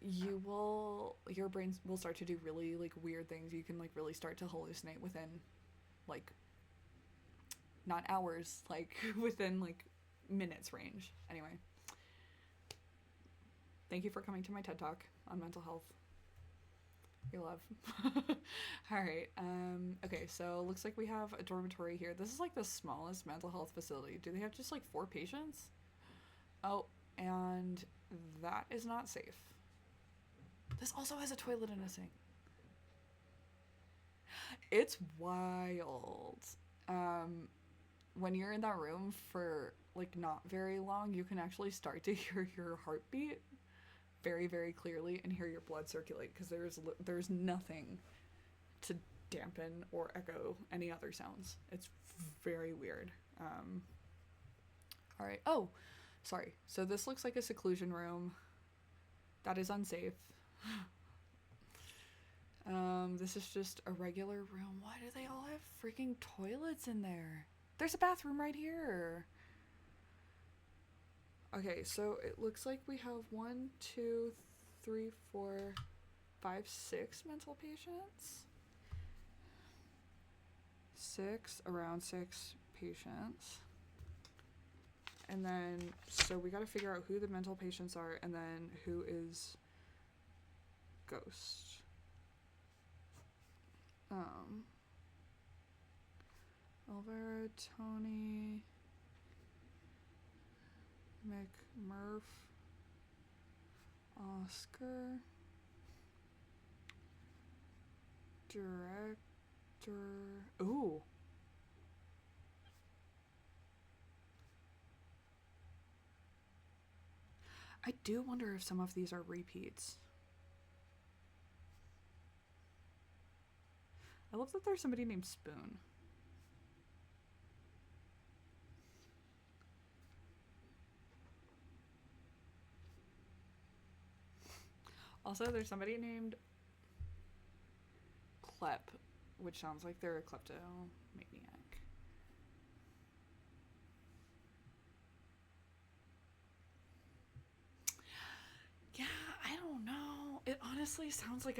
your brain will start to do really like weird things. You can like really start to hallucinate within like not hours, like within like minutes range. Anyway, thank you for coming to my TED Talk on mental health. Your love. All right. Okay, so looks like we have a dormitory here. This is like the smallest mental health facility. Do they have just like 4 patients? Oh, and that is not safe. This also has a toilet and a sink. It's wild. When you're in that room for like not very long, you can actually start to hear your heartbeat very, very clearly and hear your blood circulate, because there's nothing to dampen or echo any other sounds. It's very weird. All right. Oh, Sorry. So this looks like a seclusion room. That is unsafe. This is just a regular room. Why do they all have freaking toilets in there? There's a bathroom right here. Okay, so it looks like we have 1, 2, 3, 4, 5, 6 mental patients. Around 6 patients. And then, so we gotta figure out who the mental patients are and then who is Ghost. Elvira, Tony, McMurph, Oscar, Director. Ooh. I do wonder if some of these are repeats. I love that there's somebody named Spoon. Also, there's somebody named Klep, which sounds like they're a kleptomaniac. Yeah, I don't know. It honestly sounds like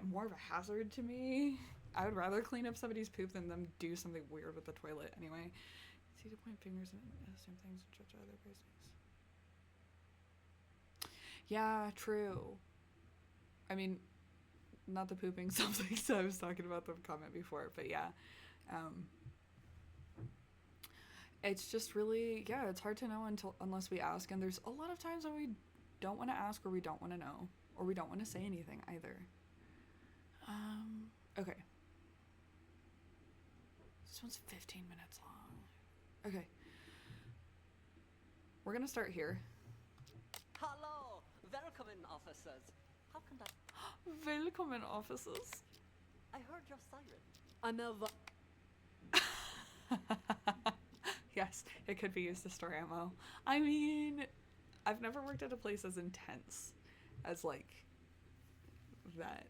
more of a hazard to me. I would rather clean up somebody's poop than them do something weird with the toilet anyway. It's easy to point fingers and assume things and judge other persons. Yeah, true. I mean, not the pooping something, so I was talking about the comment before, but yeah. It's just really, yeah, it's hard to know unless we ask, and there's a lot of times when we don't want to ask or we don't want to know, or we don't want to say anything either. Okay. This one's 15 minutes long. Okay. We're gonna start here. Hello! Welcome, officers. How can I... Welcome, officers. I heard your siren. I'm Elva... Yes, it could be used to store ammo. I mean, I've never worked at a place as intense as, like, that.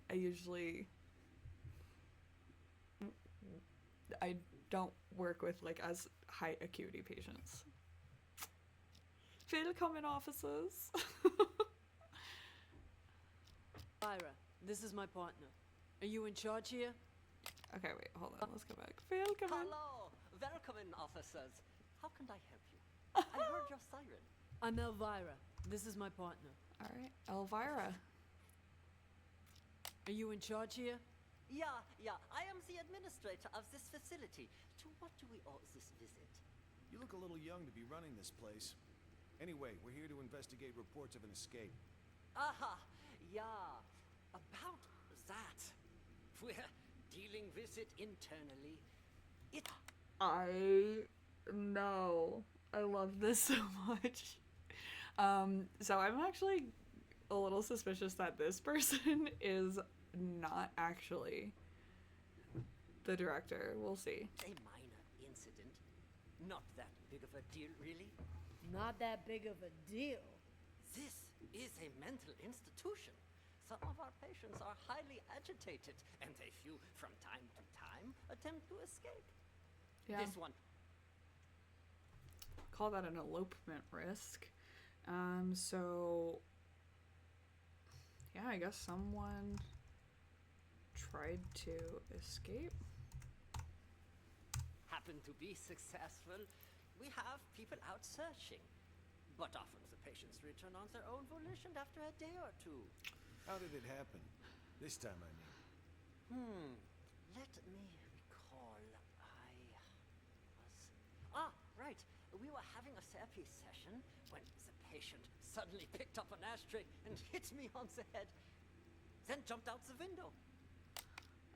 I don't work with, like, as high acuity patients. Welcome, officers. Ira, this is my partner. Are you in charge here? Okay, wait, hold on. Let's go back. Welcome. Hello! Welcome, officers. How can I help you? I heard your siren. I'm Elvira. This is my partner. Alright, Elvira. Are you in charge here? Yeah. I am the administrator of this facility. To what do we owe this visit? You look a little young to be running this place. Anyway, we're here to investigate reports of an escape. Aha! Yeah. About that. We're dealing with it internally. I know. I love this so much. So I'm actually a little suspicious that this person is not actually the director. We'll see. A minor incident. Not that big of a deal, really. Not that big of a deal. This is a mental institution. Some of our patients are highly agitated, and a few, from time to time, attempt to escape. Yeah. This one. Call that an elopement risk. So yeah, I guess someone tried to escape. Happened to be successful. We have people out searching, but often the patients return on their own volition after a day or two. How did it happen? This time, I mean. Let me recall. Right. We were having a therapy session when the patient suddenly picked up an ashtray and hit me on the head, then jumped out the window.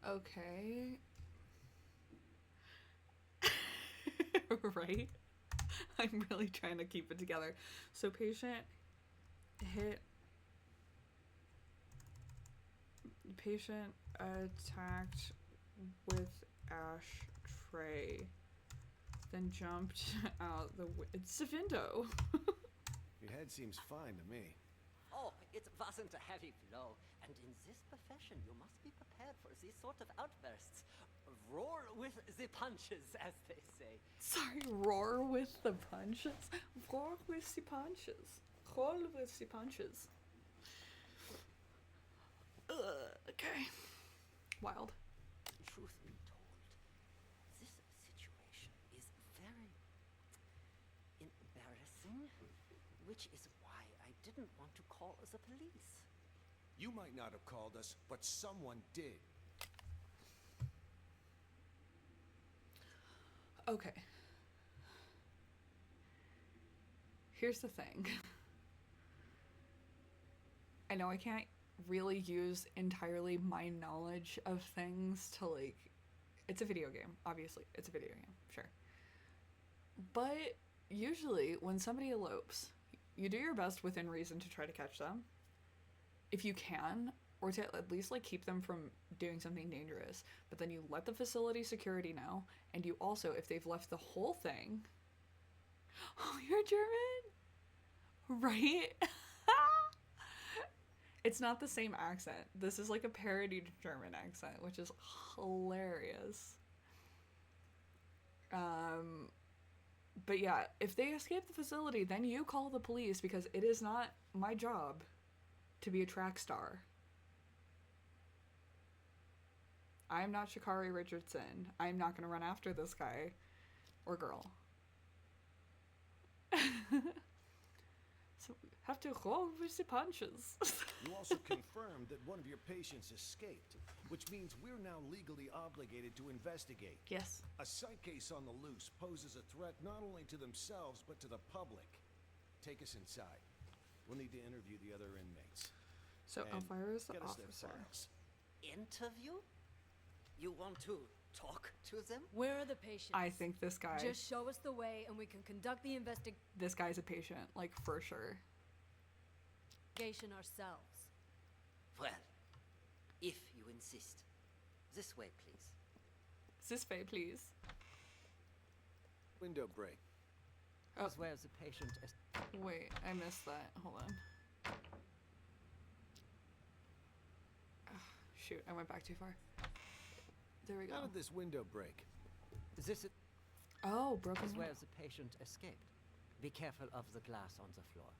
Okay. Right? I'm really trying to keep it together. So patient attacked with ashtray, then jumped out it's the window. Your head seems fine to me. Oh, it wasn't a heavy blow. And in this profession, you must be prepared for these sort of outbursts. Roar with the punches, as they say. Sorry, roar with the punches? Roar with the punches. Roll with the punches. Okay. Wild. Truth be told, this situation is very embarrassing, which is why I didn't want to call the police. You might not have called us, but someone did. Okay. Here's the thing. I know I can't really use entirely my knowledge of things to, like, it's a video game, obviously. It's a video game, sure. But usually when somebody elopes, you do your best within reason to try to catch them. If you can, or to at least, like, keep them from doing something dangerous. But then you let the facility security know, and you also, if they've left the whole thing... Oh, you're German? Right? It's not the same accent. This is like a parodied German accent, which is hilarious. But yeah, if they escape the facility, then you call the police, because it is not my job to be a track star. I'm not Sha'Carri Richardson. I'm not going to run after this guy or girl. So we have to roll with the punches. You also confirmed that one of your patients escaped, which means we're now legally obligated to investigate. Yes. A psych case on the loose poses a threat not only to themselves, but to the public. Take us inside. We'll need to interview the other inmates. So And Elvira is the get us their officer. files. Interview? You want to talk to them? Where are the patients? I think this guy... Just show us the way and we can conduct the investigation This guy's a patient, like, for sure. ourselves. Well, if you insist. This way, please. This way, please. Window break. Oh. Where the patient is... Wait, I missed that. Hold on. Ugh, shoot, I went back too far. There we go. How did this window break? This is... Oh, broken where window. the patient escaped. Be careful of the glass on the floor.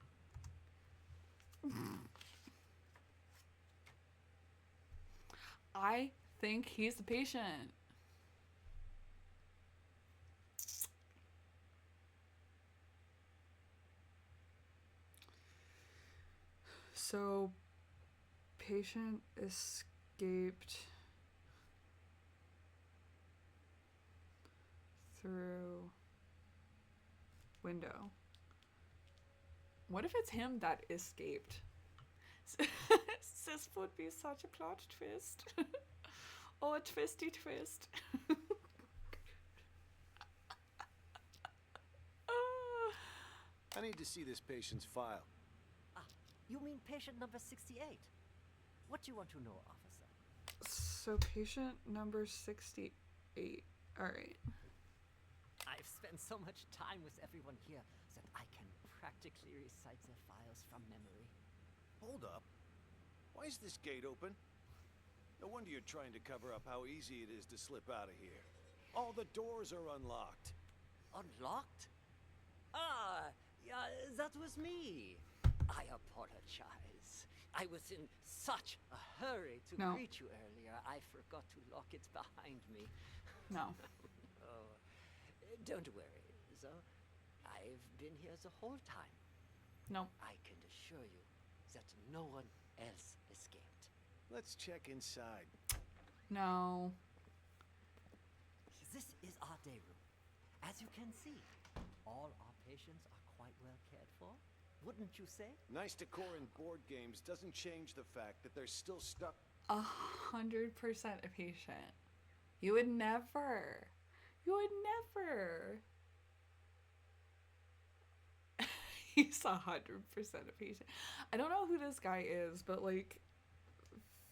I think he's the patient. So, patient escaped through window. What if it's him that escaped? This would be such a plot twist. Oh, a twisty twist. I need to see this patient's file. Ah, you mean patient number 68? What do you want to know, officer? So, patient number 68. Alright. I've spent so much time with everyone here that I can practically recite their files from memory. Hold up. Why is this gate open? No wonder you're trying to cover up how easy it is to slip out of here. All the doors are unlocked. Unlocked? Ah, yeah, that was me. I apologize. I was in such a hurry to No. greet you earlier, I forgot to lock it behind me. No. Oh, don't worry, though. I've been here the whole time. No. I can assure you that no one else escaped. Let's check inside. No. This is our day room. As you can see, all our patients are quite well cared for. Wouldn't you say? Nice decor in board games doesn't change the fact that they're still stuck. 100% a patient. You would never. You would never. He's 100% a patient. I don't know who this guy is, but like,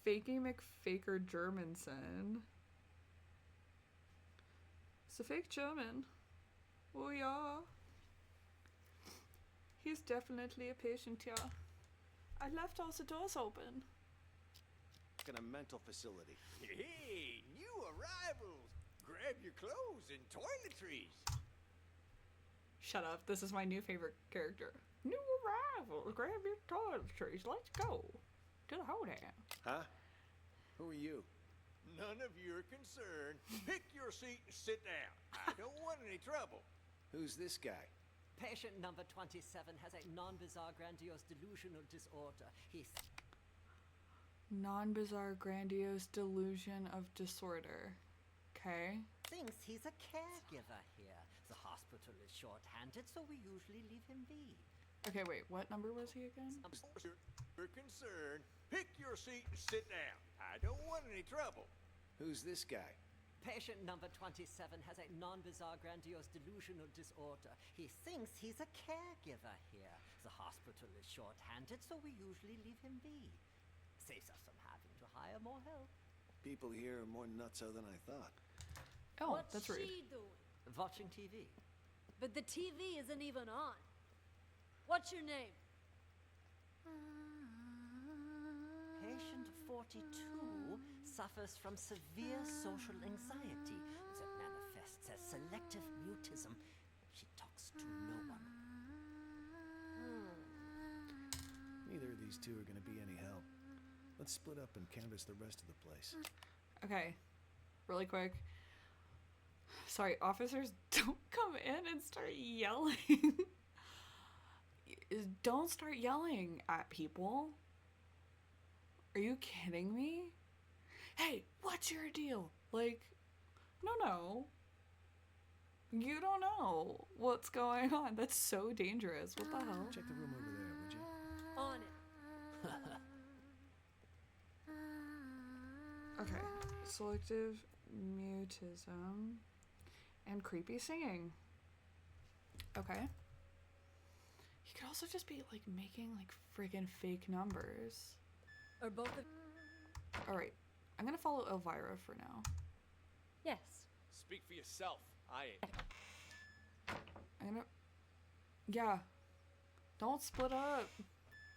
Fakey McFaker Germanson. It's a fake German. Oh yeah. He's definitely a patient here. I left all the doors open. In a mental facility. Hey, new arrivals! Grab your clothes and toiletries. Shut up. This is my new favorite character. New arrival. Grab your toiletries. Let's go to the hoedown. Huh? Who are you? None of your concern. Pick your seat and sit down. I don't want any trouble. Who's this guy? Patient number 27 has a non-bizarre grandiose delusional disorder. He's... Non-bizarre grandiose delusion of disorder. Okay. Thinks he's a caregiver here. The hospital is short-handed, so we usually leave him be. Okay, wait. What number was he again? Your concern. Pick your seat and sit down. I don't want any trouble. Who's this guy? Patient number 27 has a non-bizarre grandiose delusional disorder. He thinks he's a caregiver here. The hospital is short-handed, so we usually leave him be. Saves us from having to hire more help. People here are more nutso than I thought. Oh, What's that's rude. she doing? Watching TV. But the TV isn't even on. What's your name? Patient 42 suffers from severe social anxiety that manifests as selective mutism. She talks to no one. Neither of these two are going to be any help. Let's split up and canvass the rest of the place. Okay. Really quick. Sorry, officers, don't come in and start yelling. Don't start yelling at people. Are you kidding me? Hey, what's your deal? Like, no. You don't know what's going on. That's so dangerous. What the hell? Check the room over there, would you? On it. Okay. Selective mutism and creepy singing. Okay. He could also just be like making like friggin' fake numbers. Or both of... Alright. I'm gonna follow Elvira for now. Yes. Speak for yourself. I ain't. I'm gonna... Yeah. Don't split up.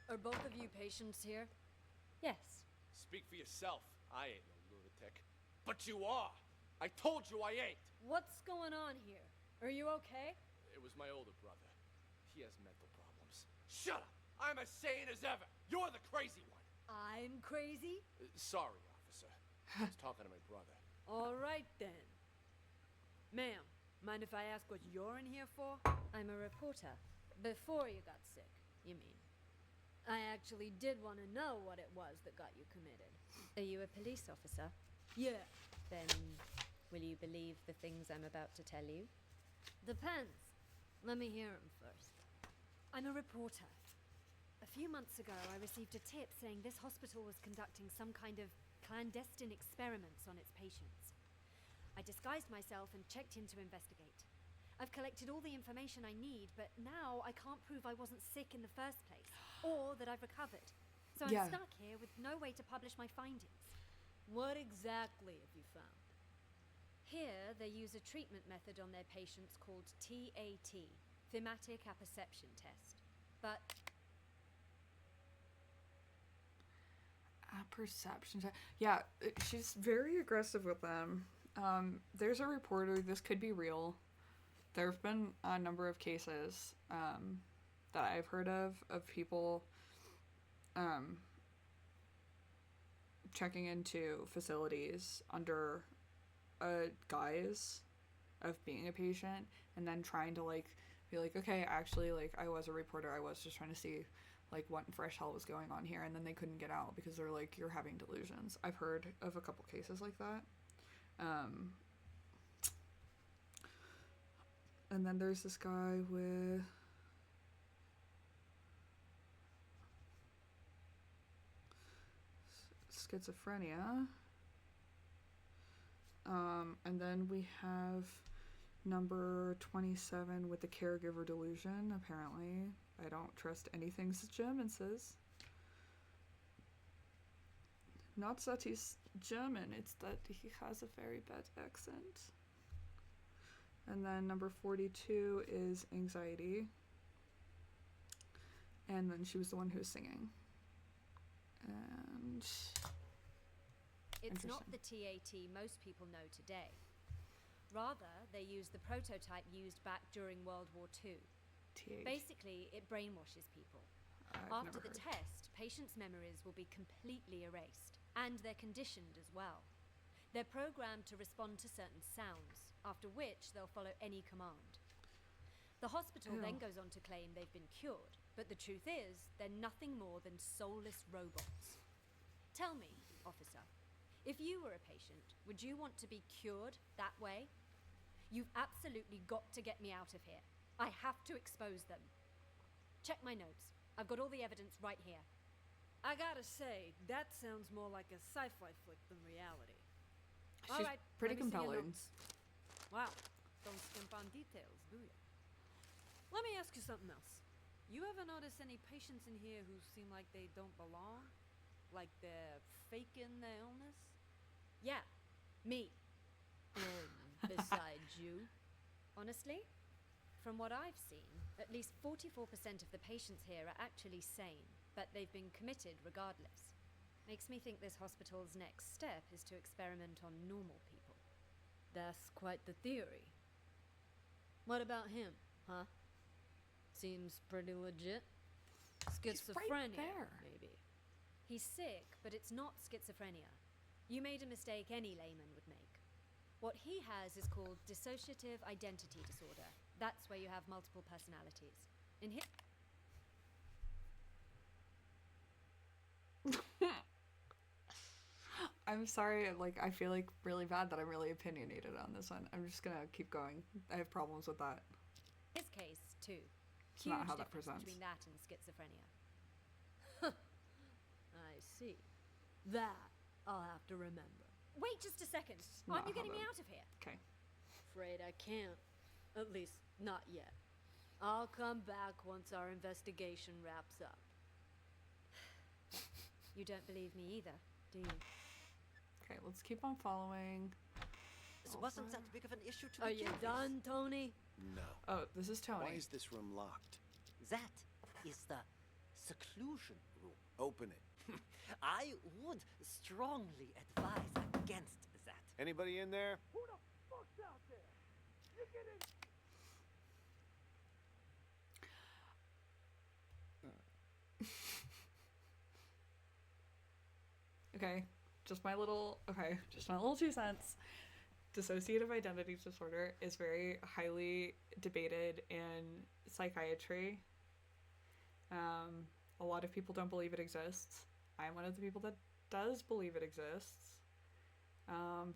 Are both of you patients here? Yes. Speak for yourself. I ain't no lunatic. But you are. I told you I ain't. What's going on here? Are you okay? It was my older brother. He has mental problems. Shut up! I'm as sane as ever. You're the crazy one. I'm crazy? Sorry, officer. I was talking to my brother. All right then. Ma'am, mind if I ask what you're in here for? I'm a reporter. Before you got sick, you mean. I actually did want to know what it was that got you committed. Are you a police officer? Yeah. Then, will you believe the things I'm about to tell you? Depends. Let me hear 'em first. I'm a reporter. A few months ago, I received a tip saying this hospital was conducting some kind of clandestine experiments on its patients. I disguised myself and checked in to investigate. I've collected all the information I need, but now I can't prove I wasn't sick in the first place, or that I've recovered. So I'm stuck here with no way to publish my findings. What exactly have you found? Here, they use a treatment method on their patients called TAT, Thematic Apperception Test. But Perception. Yeah, she's very aggressive with them. There's a reporter. This could be real. There have been a number of cases that I've heard of people checking into facilities under a guise of being a patient and then trying to like be like, okay, actually, like I was a reporter. I was just trying to see like what fresh hell was going on here, and then they couldn't get out because they're like, you're having delusions. I've heard of a couple cases like that. And then there's this guy with schizophrenia. And then we have number 27 with the caregiver delusion, apparently. I don't trust anything the German says. Not that he's German, it's that he has a very bad accent. And then number 42 is anxiety. And then she was the one who was singing. And it's not the TAT most people know today. Rather, they use the prototype used back during World War II. TAT. Basically, it brainwashes people. I've After never the heard. test, patients' memories will be completely erased, and they're conditioned as well. They're programmed to respond to certain sounds, after which they'll follow any command. The hospital then goes on to claim they've been cured, but the truth is, they're nothing more than soulless robots. Tell me, officer, if you were a patient, would you want to be cured that way? You've absolutely got to get me out of here. I have to expose them. Check my notes. I've got all the evidence right here. I gotta say, that sounds more like a sci-fi flick than reality. She's All right, pretty let me see your compelling. notes. Wow, don't skimp on details, do you? Let me ask you something else. You ever notice any patients in here who seem like they don't belong? Like they're faking their illness? Yeah, me. Besides you? Honestly, from what I've seen, at least 44% of the patients here are actually sane, but they've been committed regardless. Makes me think this hospital's next step is to experiment on normal people. That's quite the theory. What about him, huh? Seems pretty legit. Schizophrenia, there. maybe. He's sick, but it's not schizophrenia. You made a mistake any layman would make. What he has is called dissociative identity disorder. That's where you have multiple personalities. In his... I'm sorry, like, I feel like really bad that I'm really opinionated on this one. I'm just gonna keep going. I have problems with that. his case, too. It's Huge not how that difference presents. between that and schizophrenia. I see. That I'll have to remember. Wait just a second. not Aren't you how getting me that- out of here? Okay. Afraid I can't. At least, not yet. I'll come back once our investigation wraps up. You don't believe me either, do you? Okay, let's keep on following. This wasn't that big of an issue to Are begin you with. done, Tony? No. Oh, this is Tony. Why is this room locked? That is the seclusion room. Open it. I would strongly advise against that. Anybody in there? Who the fuck's out there? You get in. Okay, just my little 2 cents. Dissociative identity disorder is very highly debated in psychiatry. A lot of people don't believe it exists. I'm one of the people that does believe it exists.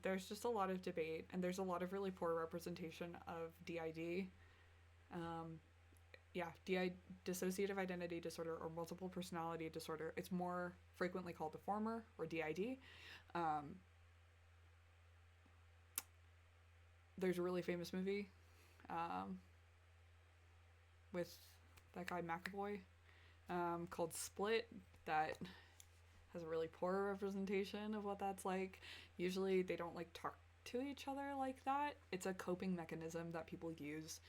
There's just a lot of debate, and there's a lot of really poor representation of DID. Dissociative identity disorder or multiple personality disorder. It's more frequently called the former, or DID. There's a really famous movie with that guy McAvoy called Split that has a really poor representation of what that's like. Usually they don't like talk to each other like that. It's a coping mechanism that people use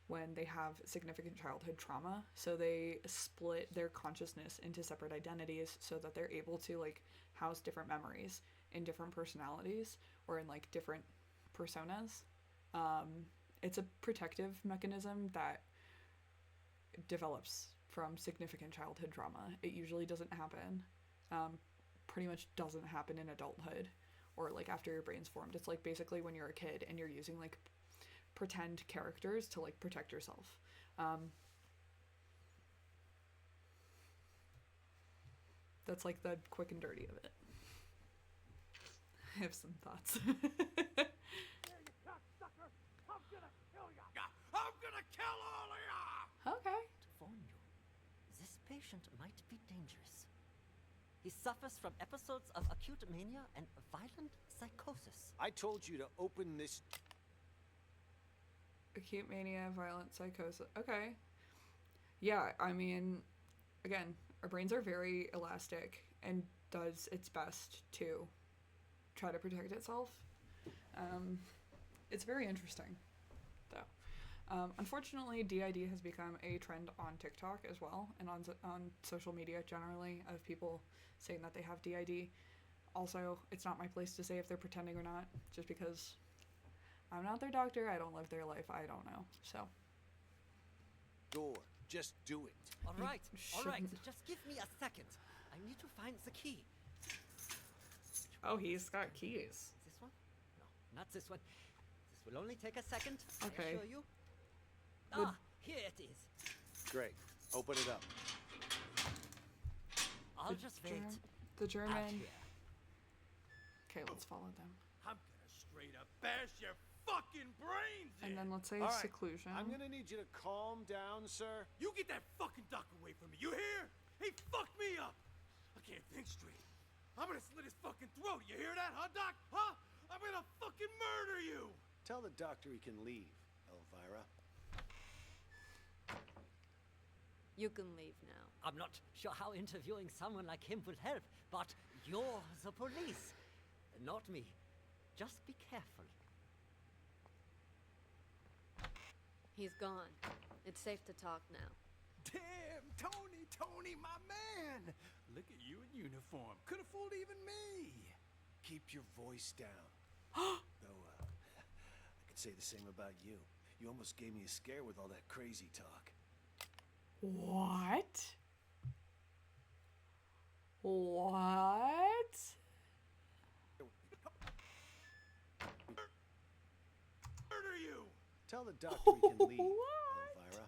when they have significant childhood trauma. So they split their consciousness into separate identities so that they're able to like house different memories in different personalities or in like different personas. It's a protective mechanism that develops from significant childhood trauma. It usually doesn't happen. Pretty much doesn't happen in adulthood or like after your brain's formed. It's like basically when you're a kid and you're using like pretend characters to like protect yourself. That's like the quick and dirty of it. I have some thoughts. I'm gonna kill all of ya! Okay. To warn you, this patient might be dangerous. He suffers from episodes of acute mania and violent psychosis. I told you to open this. Acute mania, violent psychosis. Okay. Yeah, I mean, again, our brains are very elastic and does its best to try to protect itself. It's very interesting, though. Unfortunately, DID has become a trend on TikTok as well, and on social media generally, of people saying that they have DID. Also, it's not my place to say if they're pretending or not, just because I'm not their doctor, I don't live their life, I don't know, so. Door, just do it. All right, just give me a second. I need to find the key. Oh, he's got keys. This one? No, not this one. This will only take a second. Okay. I assure you. Here it is. Great. Open it up. I'll just wait. The German. Out here. Okay, let's follow them. I'm gonna straight up bash your fucking brains in. And then let's say All right, seclusion. I'm gonna need you to calm down, sir. You get that fucking duck away from me, you hear? He fucked me up. I can't think straight. I'm gonna slit his fucking throat. You hear that, huh, Doc? Huh? I'm gonna fucking murder you. Tell the doctor he can leave, Elvira. You can leave now. I'm not sure how interviewing someone like him will help, but you're the police, not me. Just be careful. He's gone. It's safe to talk now. Damn, Tony, my man. Look at you in uniform. Could have fooled even me. Keep your voice down. Though, I could say the same about you. You almost gave me a scare with all that crazy talk. What? Murder you. Tell the doctor he can leave, Elvira.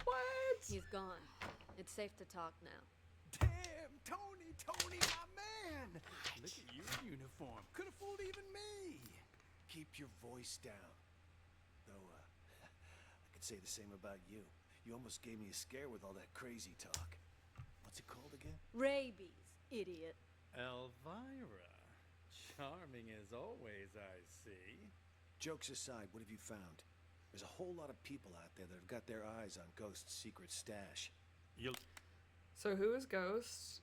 What? He's gone. It's safe to talk now. Damn, Tony, my man. Look at you in uniform. Could have fooled even me. Keep your voice down. Though, I could say the same about you. You almost gave me a scare with all that crazy talk. What's it called again? Rabies, idiot. Elvira. Charming as always, I see. Jokes aside, what have you found? There's a whole lot of people out there that have got their eyes on Ghost's secret stash. So who is Ghost?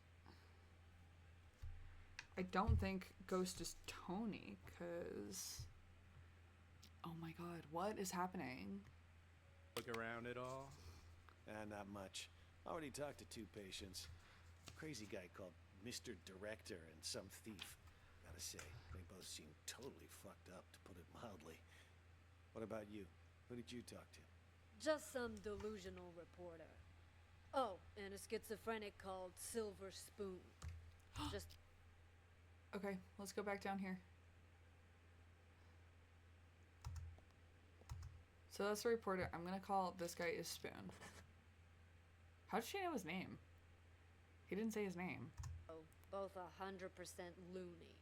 I don't think Ghost is Tony, because... Oh my god, what is happening? Look around at all? Not much. Already talked to 2 patients. A crazy guy called Mr. Director and some thief. Gotta say, they both seem totally fucked up, to put it mildly. What about you? Who did you talk to? Just some delusional reporter. Oh, and a schizophrenic called Silver Spoon. Just... Okay, let's go back down here. So that's the reporter. I'm gonna call this guy is Spoon. How did she know his name? He didn't say his name. Oh, both 100% loony.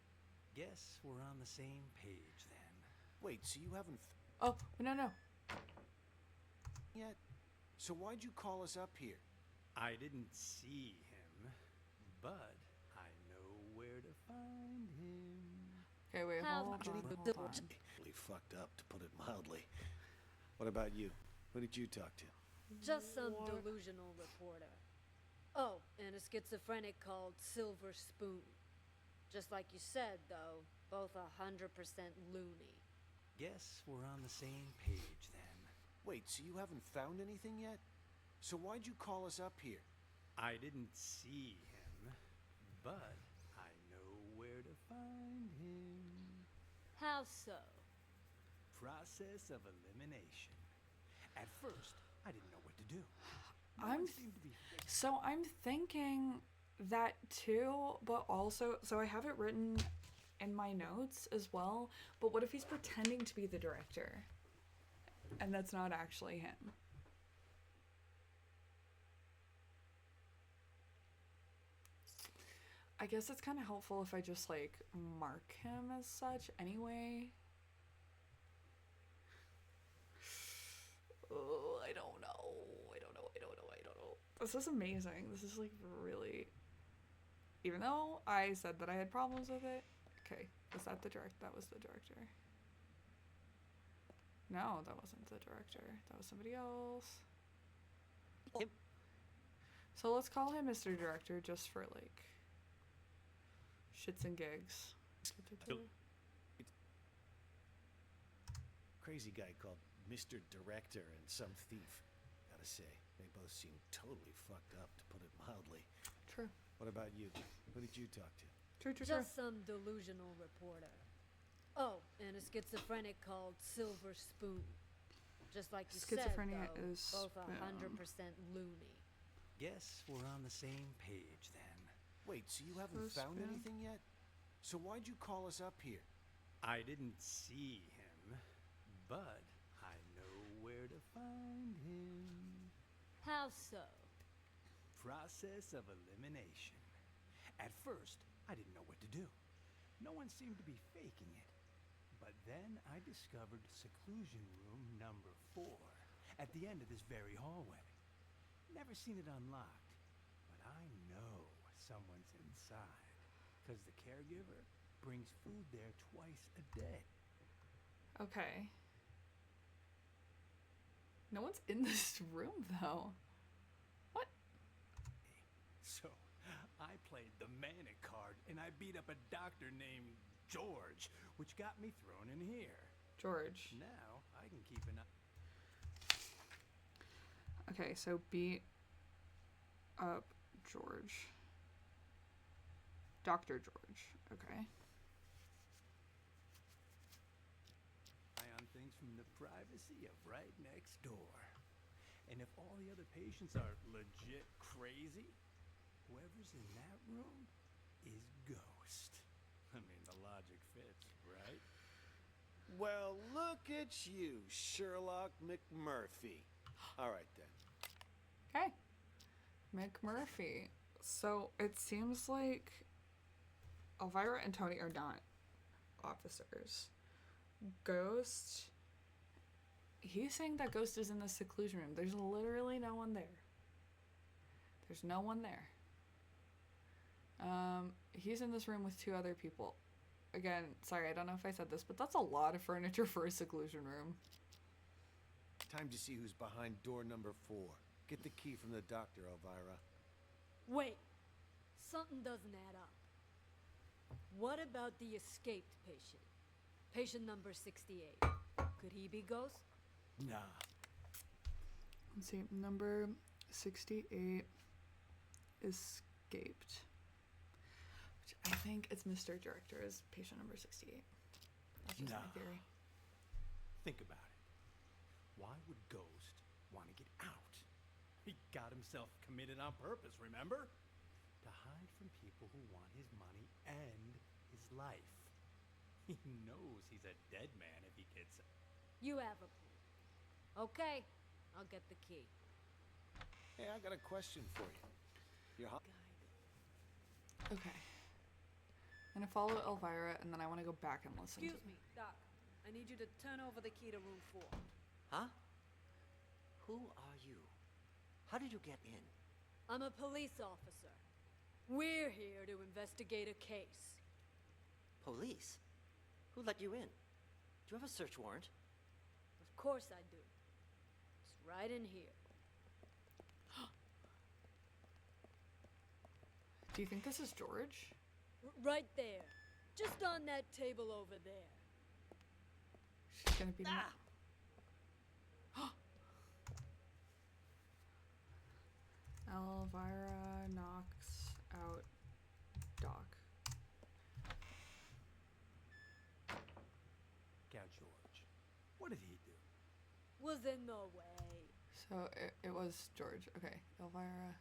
Guess we're on the same page then. Wait, so you haven't... Oh, no. Yet? So why'd you call us up here? I didn't see him, but I know where to find him. Okay, wait, hold on. Totally fucked up, to put it mildly. What about you? Who did you talk to? Just some delusional reporter. Oh, and a schizophrenic called Silver Spoon. Just like you said, though, both 100% loony. Guess we're on the same page then. Wait, so you haven't found anything yet? So why'd you call us up here? I didn't see him, but I know where to find him. How so? Process of elimination. At first, I didn't know what to do. I'm thinking that too, but also, so I have it written in my notes as well, but what if he's pretending to be the director? And that's not actually him. I guess it's kind of helpful if I just, like, mark him as such anyway. Oh, I don't know. This is amazing. This is, like, really... Even though I said that I had problems with it. Okay, was that the director? That was the director. No, that wasn't the director. That was somebody else. So let's call him Mr. Director just for like shits and gigs. Crazy guy called Mr. Director and some thief. Gotta say, they both seem totally fucked up, to put it mildly. True. What about you? Who did you talk to? True. Just some delusional reporter. Oh, and a schizophrenic called Silver Spoon. Just like you Schizophrenia said, though, is both Spoon. 100% loony. Guess we're on the same page then. Wait, so you haven't So found Spoon? anything yet? So why'd you call us up here? I didn't see him, but I know where to find him. How so? Process of elimination. At first, I didn't know what to do. No one seemed to be faking it. But then I discovered seclusion room number 4 at the end of this very hallway. Never seen it unlocked, but I know someone's inside because the caregiver brings food there twice a day. Okay. No one's in this room though. What? So I played the manic card and I beat up a doctor named George, which got me thrown in here. George. Now I can keep an eye. Okay, so beat up George. Dr. George. Okay. On things from the privacy of right next door. And if all the other patients are legit crazy, whoever's in that room is Ghost. I mean, the logic fits, right? Well, look at you, Sherlock McMurphy. All right, then. Okay. McMurphy. So it seems like Elvira and Tony are not officers. Ghost. He's saying that Ghost is in the seclusion room. There's literally no one there. There's no one there. He's in this room with 2 other people. Again, sorry, I don't know if I said this, but that's a lot of furniture for a seclusion room. Time to see who's behind door number 4. Get the key from the doctor, Elvira. Wait, something doesn't add up. What about the escaped patient? Patient number 68. Could he be Ghost? Nah. Let's see, number 68 escaped. Which I think it's Mr. Director is patient number 68. That's just my theory. Think about it. Why would Ghost want to get out? He got himself committed on purpose, remember? To hide from people who want his money and his life. He knows he's a dead man if he gets it. You have a point. Okay, I'll get the key. Hey, I got a question for you. Your Okay. I'm gonna follow Elvira and then I want to go back and listen Excuse to me, Doc. I need you to turn over the key to room 4. Huh? Who are you? How did you get in? I'm a police officer. We're here to investigate a case. Police? Who let you in? Do you have a search warrant? Of course I do. It's right in here. Do you think this is George? Right there. Just on that table over there. She's gonna be Elvira knocks out Doc. Now, George, what did he do? Was in the way. So it was George. Okay, Elvira.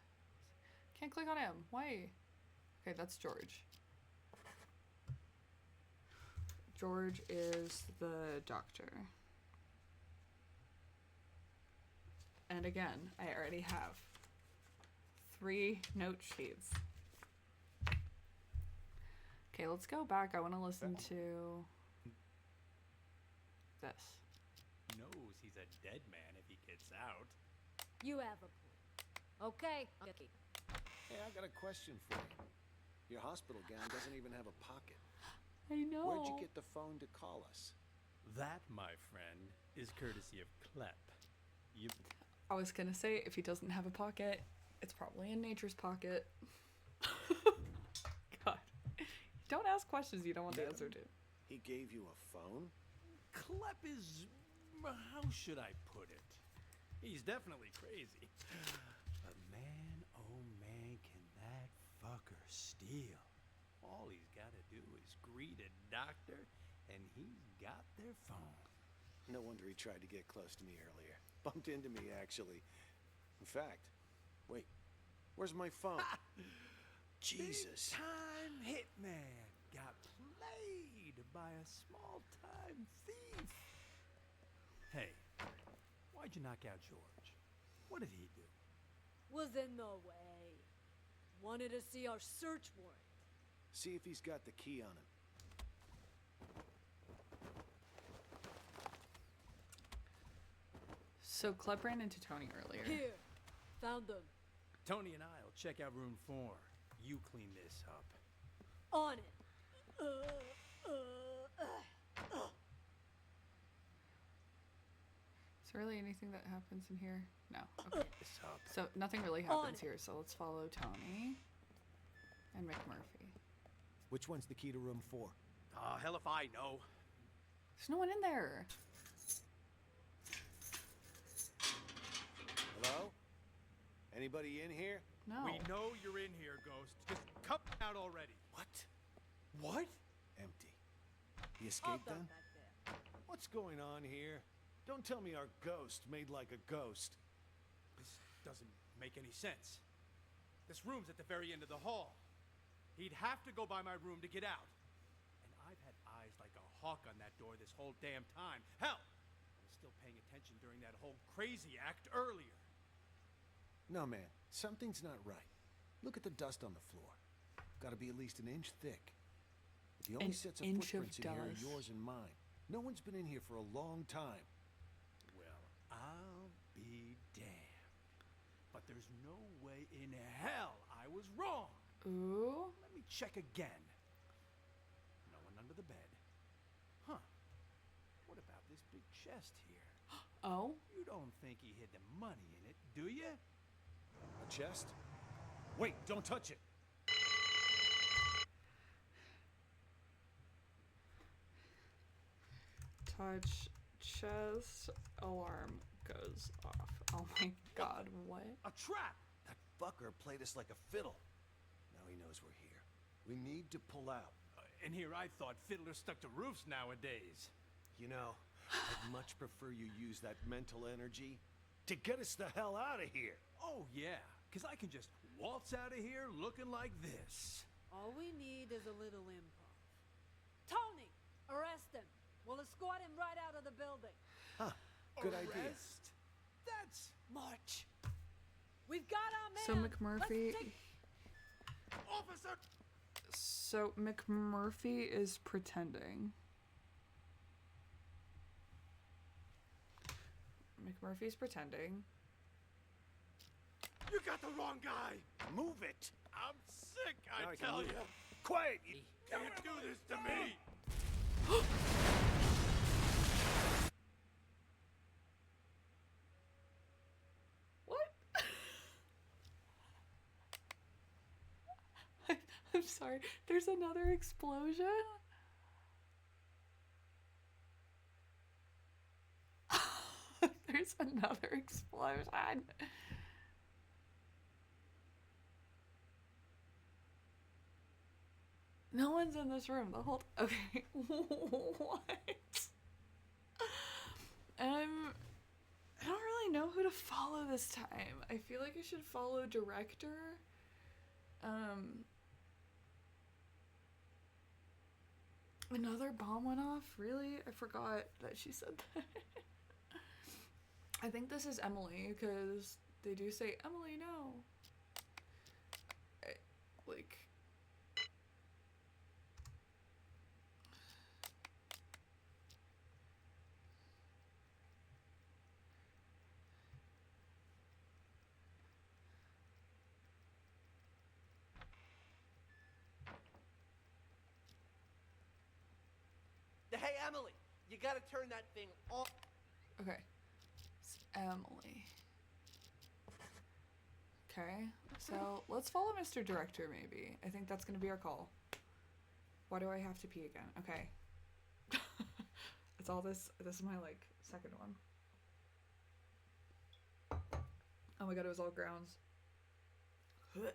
Can't click on him. Why? Okay, that's George. George is the doctor. And again, I already have 3 note sheets. Okay, let's go back. I want to listen to this. Knows he's a dead man if he gets out. You have a point. Okay, I'll get the key. Hey, I got a question for you. Your hospital gown doesn't even have a pocket. I know. Where'd you get the phone to call us? That, my friend, is courtesy of Clep. You... I was gonna say, if he doesn't have a pocket, it's probably in Nature's pocket. God. Don't ask questions you don't want the answer to. He gave you a phone? Clep is... how should I put it? He's definitely crazy. But man, oh man, can that fucker steal. All he's got to do is greet a doctor, and he's got their phone. No wonder he tried to get close to me earlier. Bumped into me, actually. In fact, wait, where's my phone? Jesus. Big-time hitman got played by a small-time thief. Hey, why'd you knock out George? What did he do? Was in the way. Wanted to see our search warrant. See if he's got the key on him. So Clep ran into Tony earlier. Here. Found them. Tony and I'll check out room 4. You clean this up. On it. Is there really anything that happens in here? No. Okay. So nothing really happens here, so let's follow Tony and McMurphy. Which one's the key to room 4? Hell if I know. There's no one in there. Hello? Anybody in here? No. We know you're in here, Ghost. Just come out already. What? What? Empty. He escaped then? What's going on here? Don't tell me our ghost made like a ghost. This doesn't make any sense. This room's at the very end of the hall. He'd have to go by my room to get out. And I've had eyes like a hawk on that door this whole damn time. Hell, I was still paying attention during that whole crazy act earlier. No, man. Something's not right. Look at the dust on the floor. Gotta be at least an inch thick. The only sets of footprints in here are yours and mine. No one's been in here for a long time. Well, I'll be damned. But there's no way in hell I was wrong. Ooh. Let me check again. No one under the bed. Huh. What about this big chest here? Oh? You don't think he hid the money in it, do you? A chest? Wait, don't touch it. Touch chest, alarm goes off. Oh my god, what? A trap! That fucker played us like a fiddle. Now he knows we're here. We need to pull out. And here I thought fiddlers stuck to roofs nowadays. You know, I'd much prefer you use that mental energy to get us the hell out of here. Oh yeah, because I can just waltz out of here looking like this. All we need is a little improv. Tony, arrest him. We'll escort him right out of the building. Huh, good idea. Arrest? That's... March. We've got our man. So McMurphy... Officer! So McMurphy is pretending. McMurphy's pretending. You got the wrong guy! Move it! I'm sick, Now I can tell move you! it. Quiet! You can't do this to me! What? I'm sorry. There's another explosion? There's another explosion. No one's in this room the whole okay. What? I don't really know who to follow this time. I feel like I should follow director. Another bomb went off? Really? I forgot that she said that. I think this is Emily, because they do say, Emily, no. Like... Hey, Emily, you gotta turn that thing off. Okay. It's Emily. Okay, so let's follow Mr. Director, maybe. I think that's gonna be our call. Why do I have to pee again? Okay. It's all this. This is my, like, second one. Oh my god, it was all grounds. Okay.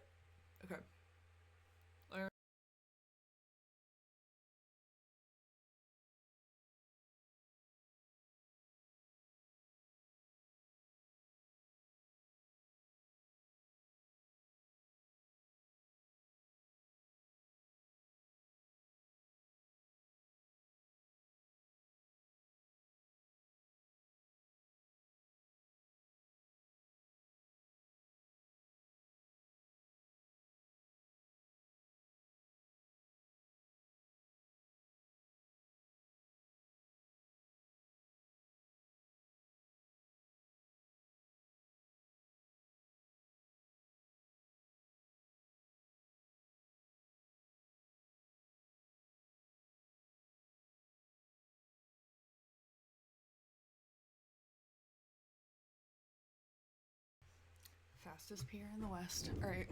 Fastest pier in the West. Alright.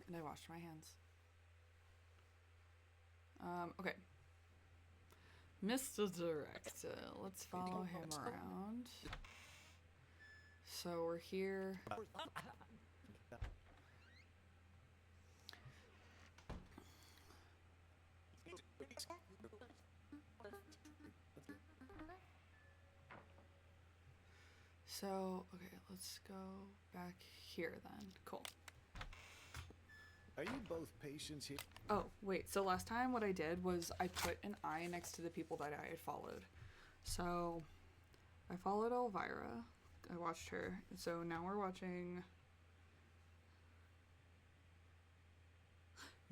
And I washed my hands. Okay. Mr. Director. Let's follow him around. So we're here. So, okay, let's go back here then. Cool. Are you both patients here? Oh, wait. So last time what I did was I put an eye next to the people that I had followed. So I followed Elvira. I watched her. So now we're watching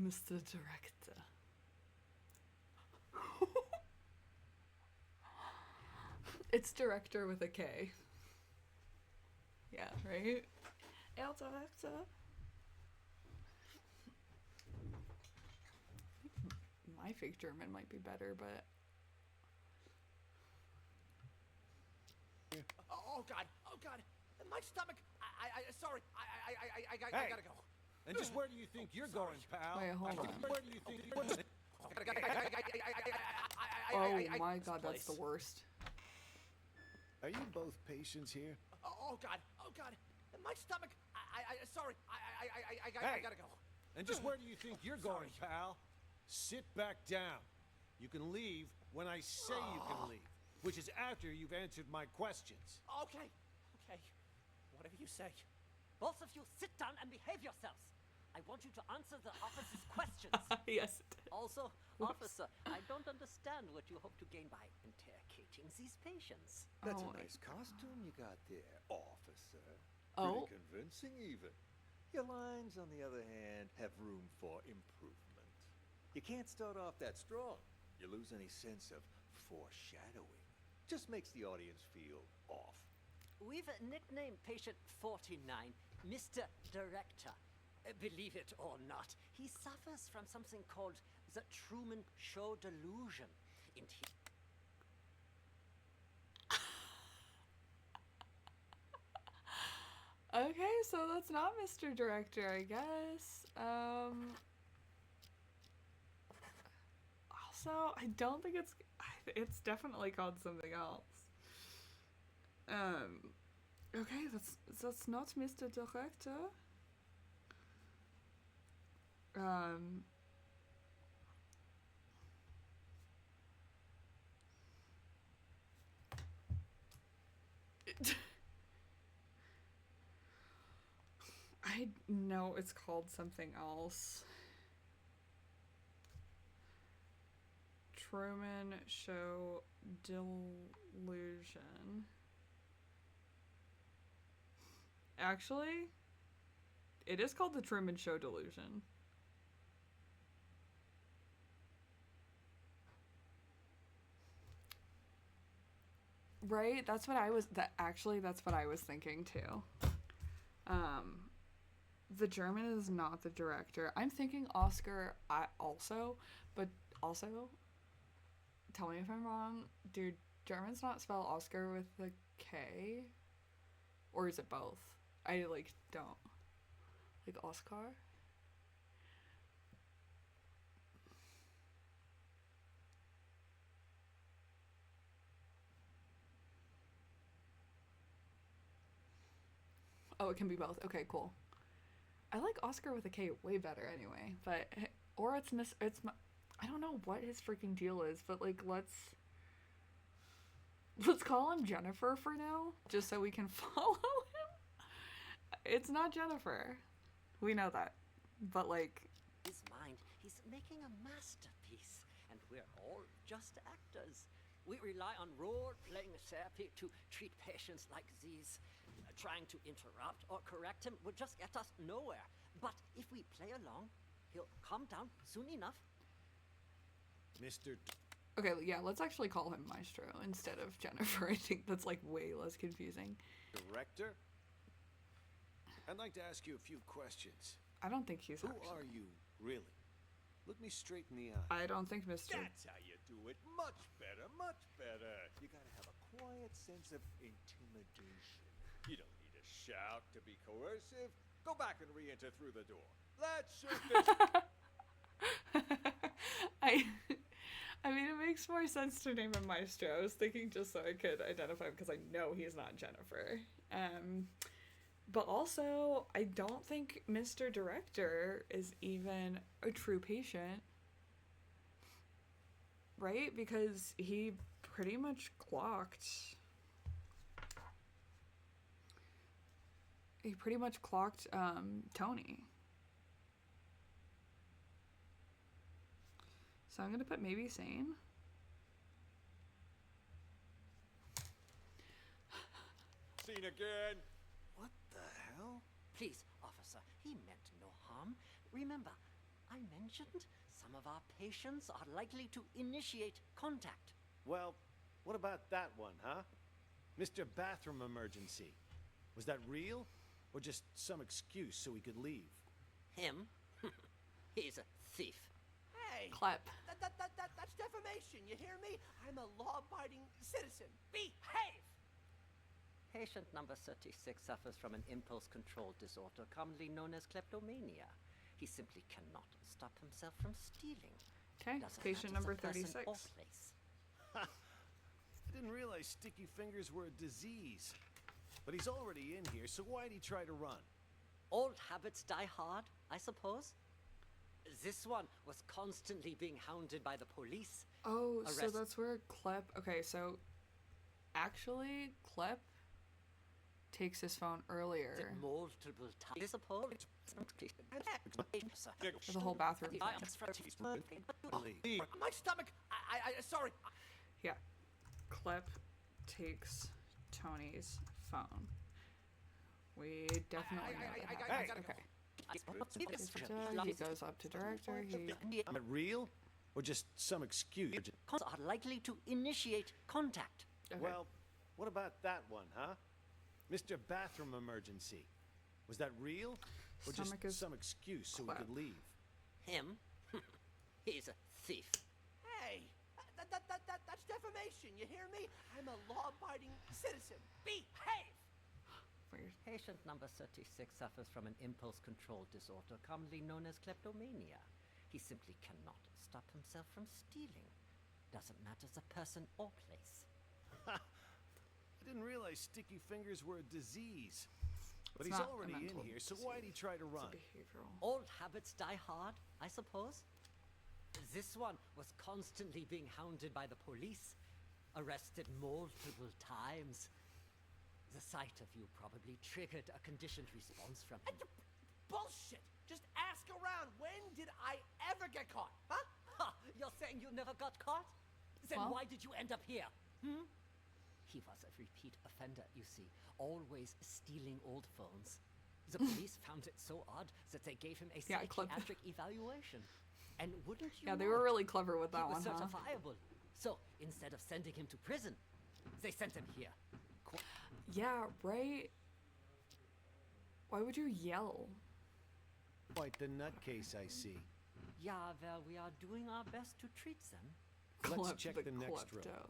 Mr. Director. It's director with a K. Yeah, right? El Director. My fake German might be better, but... Oh god, my stomach. Sorry, I Hey. gotta go. And just where do you think you're going, pal? Wait, hold on. Where do you think you're going? Oh my god, that's the worst. Are you both patients here? Oh god, my stomach. Sorry, I Hey. gotta go. And just where do you think you're going, pal? Sit back down. You can leave when I say you can leave, which is after you've answered my questions. Okay, whatever you say. Both of you sit down and behave yourselves. I want you to answer the officer's questions. Yes. Also, Whoops. officer, I don't understand what you hope to gain by interrogating these patients. That's Oh. a nice costume you got there, officer. Oh. Pretty convincing, even. Your lines, on the other hand, have room for improvement. You can't start off that strong. You lose any sense of foreshadowing. Just makes the audience feel off. We've nicknamed patient 49 Mr. Director. Believe it or not, he suffers from something called the Truman Show delusion. And he... Okay, so that's not Mr. Director, I guess. Also, I don't think it's definitely called something else. Okay, that's not Mr. Director. I know it's called something else. Truman Show delusion. Actually, it is called the Truman Show delusion. Right? That's what I was thinking too. The German is not the director. I'm thinking Oscar also, but also, tell me if I'm wrong, do Germans not spell Oscar with a K? Or is it both? I like don't. Like Oscar? Oh, it can be both. Okay, cool. I like Oscar with a K way better anyway, but or it's I don't know what his freaking deal is, but like let's call him Jennifer for now, just so we can follow him. It's not Jennifer. We know that. But like His mind, he's making a masterpiece, and we're all just actors. We rely on role-playing therapy to treat patients like these. Trying to interrupt or correct him would just get us nowhere. But if we play along, he'll calm down soon enough. Mr. okay, yeah, let's actually call him Maestro instead of Jennifer. I think that's like way less confusing. Director? I'd like to ask you a few questions. I don't think he's Who actually. are you, really? Look me straight in the eye. I don't think Mr. That's how you do it. Much better, much better. You gotta have a quiet sense of intimidation. You don't need to shout to be coercive. Go back and re-enter through the door. Let's shoot this. I mean, it makes more sense to name him Maestro. I was thinking just so I could identify him because I know he's not Jennifer. But also, I don't think Mr. Director is even a true patient. Right? Because he pretty much clocked. He pretty much clocked Tony. So I'm gonna put maybe sane. Scene again. What the hell? Please, officer, he meant no harm. Remember, I mentioned some of our patients are likely to initiate contact. Well, what about that one, huh? Mr. Bathroom Emergency. Was that real? Or just some excuse so he could leave? Him? He's a thief. Hey! Clap. That's defamation, you hear me? I'm a law-abiding citizen. Behave! Patient number 36 suffers from an impulse control disorder commonly known as kleptomania. He simply cannot stop himself from stealing. Okay, Doesn't patient matter number the person 36. or place. I didn't realize sticky fingers were a disease. But he's already in here, so why'd he try to run? Old habits die hard, I suppose. This one was constantly being hounded by the police. Oh, so Arrest- that's where Klep. Okay, so actually, Klep takes his phone earlier. Multiple times, I suppose. For the whole bathroom thing. My stomach! Sorry. Yeah. Klep takes Tony's phone. We definitely know that happens. Okay. He goes up to director. Am it real? Or just some excuse? Are likely to initiate contact. Okay. Well, what about that one, huh? Mr. Bathroom Emergency. Was that real? Or Stomach just is some excuse so he clap. could leave? Him? He's a thief. Hey! That's defamation, you hear me? I'm a law-abiding citizen. Behave! Weird. Patient number 36 suffers from an impulse control disorder commonly known as kleptomania. He simply cannot stop himself from stealing. Doesn't matter the person or place. I didn't realize sticky fingers were a disease. But It's he's not a already in mental here, so disease. why'd he try to It's a run? behavioral. Old habits die hard, I suppose. This one was constantly being hounded by the police, arrested multiple times. The sight of you probably triggered a conditioned response from him. Bullshit! Just ask around. When did I ever get caught? Huh? Ha! You're saying you never got caught? Then Well- why did you end up here? He was a repeat offender, you see, always stealing old phones. The police found it so odd that they gave him a Yeah, psychiatric evaluation. And wouldn't you Yeah, they know were it, really clever with that he was one, huh? certifiable. So instead of sending him to prison, they sent him here. Yeah, right? Why would you yell? Quite the nutcase, I see. Yeah, well, we are doing our best to treat them. Let's Klep check the next row. klepto.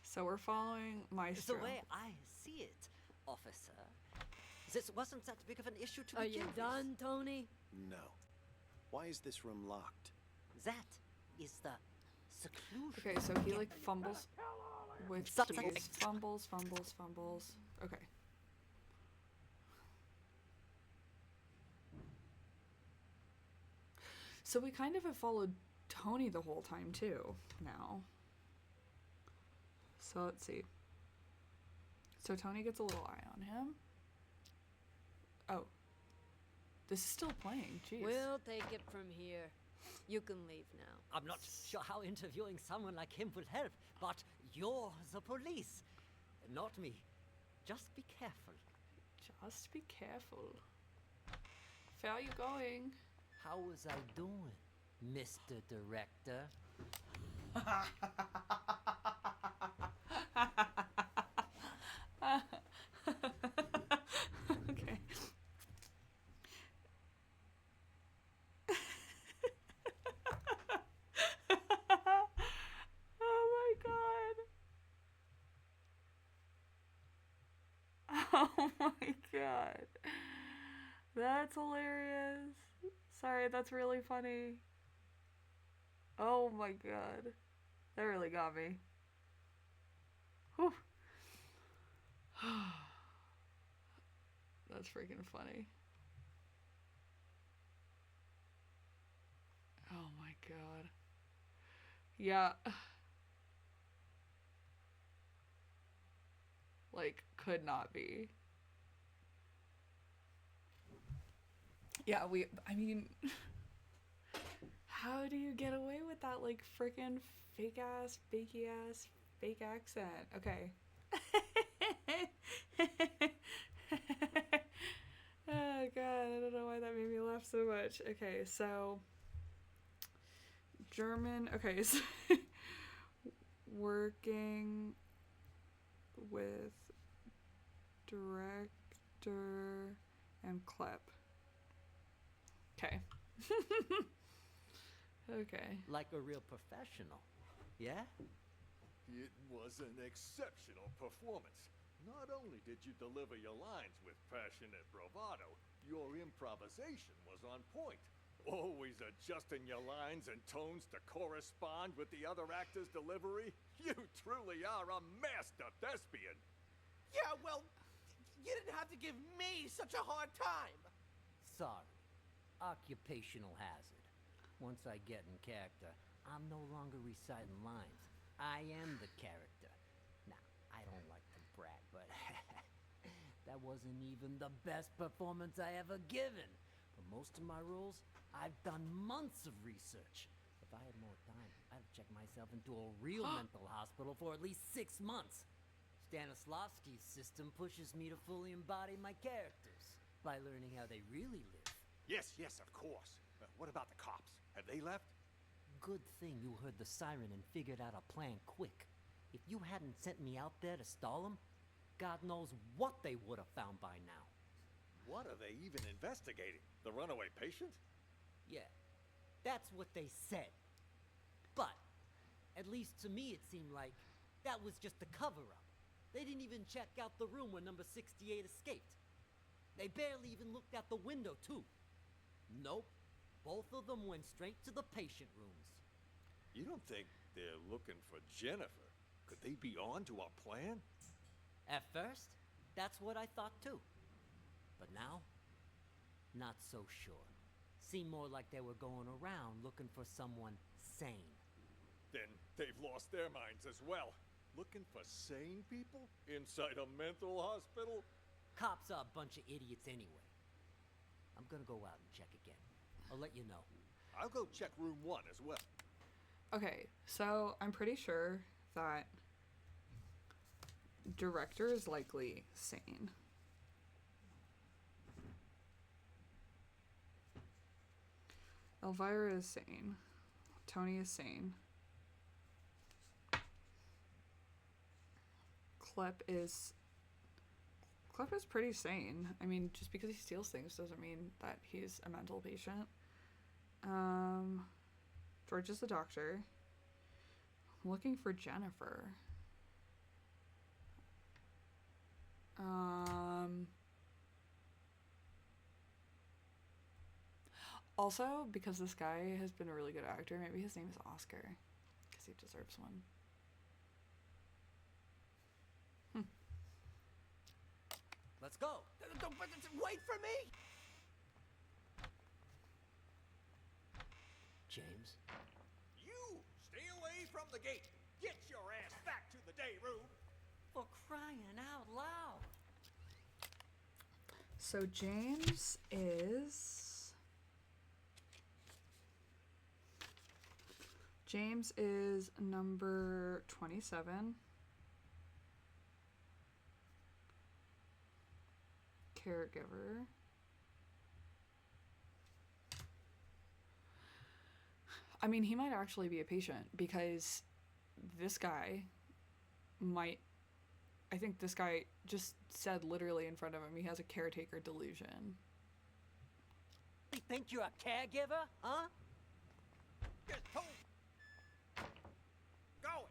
So we're following The Maestro. way I see it, officer. This wasn't that big of an issue to Are begin you with. done, Tony? No. Why is this room locked? That is the seclusion. Okay, so he like fumbles with keys. Fumbles. Okay. So we kind of have followed Tony the whole time too, now. So let's see. So Tony gets a little eye on him. Oh. This is still playing, jeez. We'll take it from here. You can leave now. I'm not sure how interviewing someone like him will help, but you're the police, not me. Just be careful. Just be careful. Where are you going? How was I doing, Mr. Director? Okay. Oh my god. Oh my god. That's hilarious. Sorry, that's really funny. Oh my god. That really got me. Whew. That's freaking funny. Oh my god. Yeah. Like, could not be. Yeah, I mean, how do you get away with that, like, freaking fake ass, fake accent? Okay. Oh god, I don't know why that made me laugh so much. Okay, so German, okay, so working with director and clip. Okay. Okay. Like a real professional, yeah? It was an exceptional performance. Not only did you deliver your lines with passionate bravado, your improvisation was on point. Always adjusting your lines and tones to correspond with the other actor's delivery. You truly are a master thespian. Yeah, well, you didn't have to give me such a hard time. Sorry. Occupational hazard. Once I get in character, I'm no longer reciting lines. I am the character. Now, I don't like to brag, but that wasn't even the best performance I ever given. For most of my roles, I've done months of research. If I had more time, I'd check myself into a real mental hospital for at least 6 months. Stanislavski's system pushes me to fully embody my characters by learning how they really live. Yes, of course. What about the cops? Have they left? Good thing you heard the siren and figured out a plan quick. If you hadn't sent me out there to stall them, God knows what they would have found by now. What are they even investigating? The runaway patient? Yeah, that's what they said. But, at least to me it seemed like that was just a cover-up. They didn't even check out the room where number 68 escaped. They barely even looked out the window, too. Nope. Both of them went straight to the patient rooms. You don't think they're looking for Jennifer? Could they be on to our plan? At first, that's what I thought too. But now, not so sure. Seemed more like they were going around looking for someone sane. Then they've lost their minds as well. Looking for sane people inside a mental hospital? Cops are a bunch of idiots anyway. I'm gonna go out and check again. I'll let you know. I'll go check room 1 as well. Okay, so I'm pretty sure that director is likely sane. Elvira is sane. Tony is sane. Clep is pretty sane. I mean, just because he steals things doesn't mean that he's a mental patient. George is the doctor. I'm looking for Jennifer. Also, because this guy has been a really good actor, maybe his name is Oscar. Because he deserves one. Let's go. Wait for me! James? You stay away from the gate. Get your ass back to the day room. For crying out loud. So James is number 27. Caregiver. I mean, he might actually be a patient because this guy I think this guy just said literally in front of him he has a caretaker delusion. You think you're a caregiver, huh? Just hold. Go.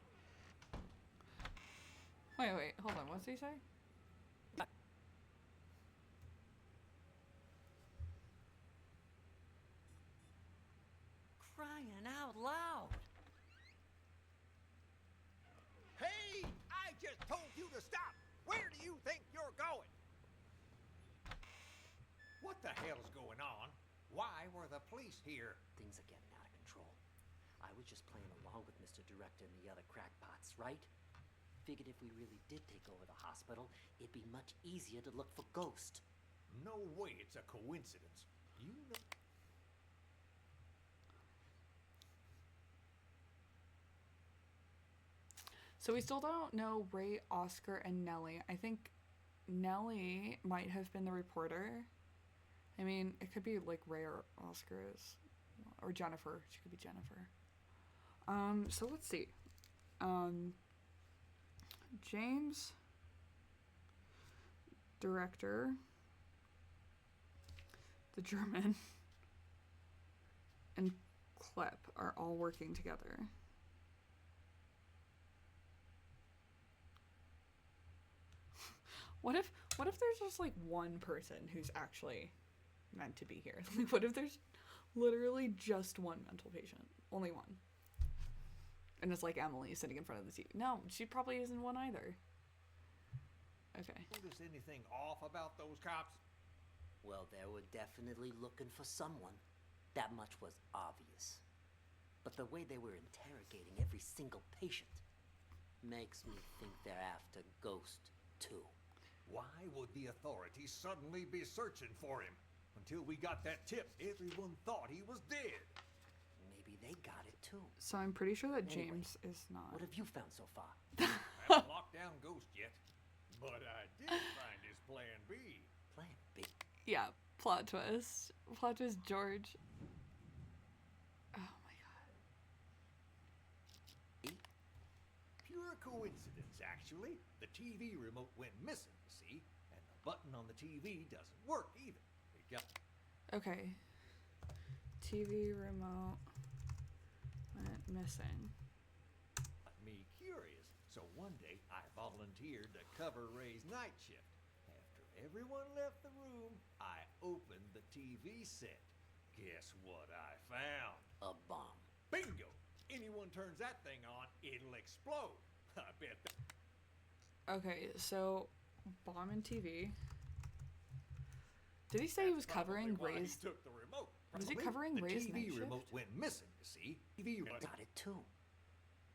Wait, hold on. What's he say? Crying out loud. Hey, I just told you to stop. Where do you think you're going? What the hell's going on? Why were the police here? Things are getting out of control. I was just playing along with Mr. Director and the other crackpots, right? Figured if we really did take over the hospital, it'd be much easier to look for Ghost. No way it's a coincidence. You know. So we still don't know Ray, Oscar, and Nellie. I think Nellie might have been the reporter. I mean, it could be like Ray or Oscar or Jennifer. She could be Jennifer. So let's see. James, director, the German, and Klepp are all working together. What if there's just like one person who's actually meant to be here? Like, what if there's literally just one mental patient? Only one. And it's like Emily sitting in front of the TV. No, she probably isn't one either. Okay. Notice anything off about those cops? Well, they were definitely looking for someone. That much was obvious. But the way they were interrogating every single patient makes me think they're after Ghost, too. Why would the authorities suddenly be searching for him? Until we got that tip, everyone thought he was dead. Maybe they got it too. So I'm pretty sure that Anyway, James is not. What have you found so far? I haven't locked down Ghost yet, but I did find his plan B. Plan B? Yeah, plot twist. Plot twist, George. Oh my god. Pure coincidence, actually. The TV remote went missing, you see, and the button on the TV doesn't work either. It got... Okay. TV remote went missing. Got me curious, so one day I volunteered to cover Ray's night shift. After everyone left the room, I opened the TV set. Guess what I found? A bomb. Bingo! Anyone turns that thing on, it'll explode. I bet that... Okay, so bomb and TV. Did he say he was covering Ray's? He took the remote. Was he covering Ray's night The TV shift? remote went missing, you see. TV remote... Got it too.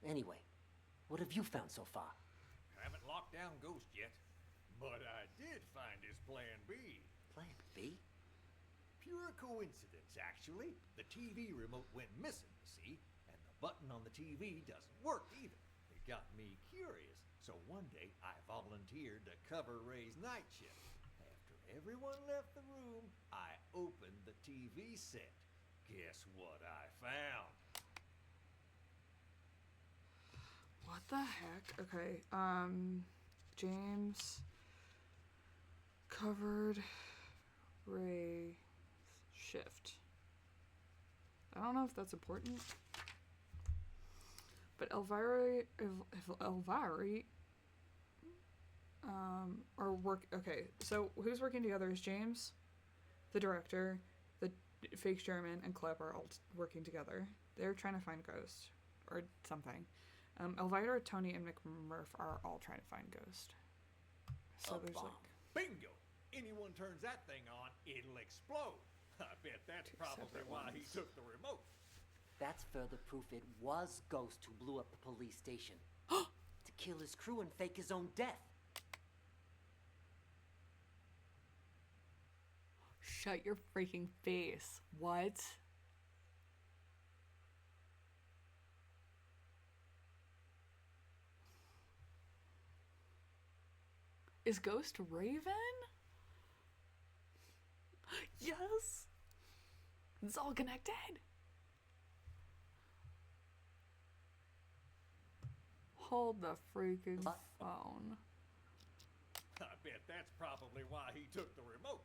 Anyway, what have you found so far? Haven't locked down Ghost yet, but I did find his plan B. Plan B? Pure coincidence, actually. The TV remote went missing, you see, and the button on the TV doesn't work either. It got me curious, so one day I volunteered to cover Ray's night shift. After everyone left the room, I opened the TV set. Guess what I found? What the heck? Okay, James covered Ray's shift. I don't know if that's important. But Elvira, okay, so who's working together is James, the director, the Fake German and Club are all working together. They're trying to find Ghost. Or something. Elvira, Tony, and McMurph are all trying to find Ghost. So there's like... Bingo! Anyone turns that thing on, it'll explode. I bet that's probably why he took the remote. That's further proof it was Ghost who blew up the police station. To kill his crew and fake his own death. Shut your freaking face. What? Is Ghost Raven? Yes! It's all connected. Hold the freaking phone. I bet that's probably why he took the remote.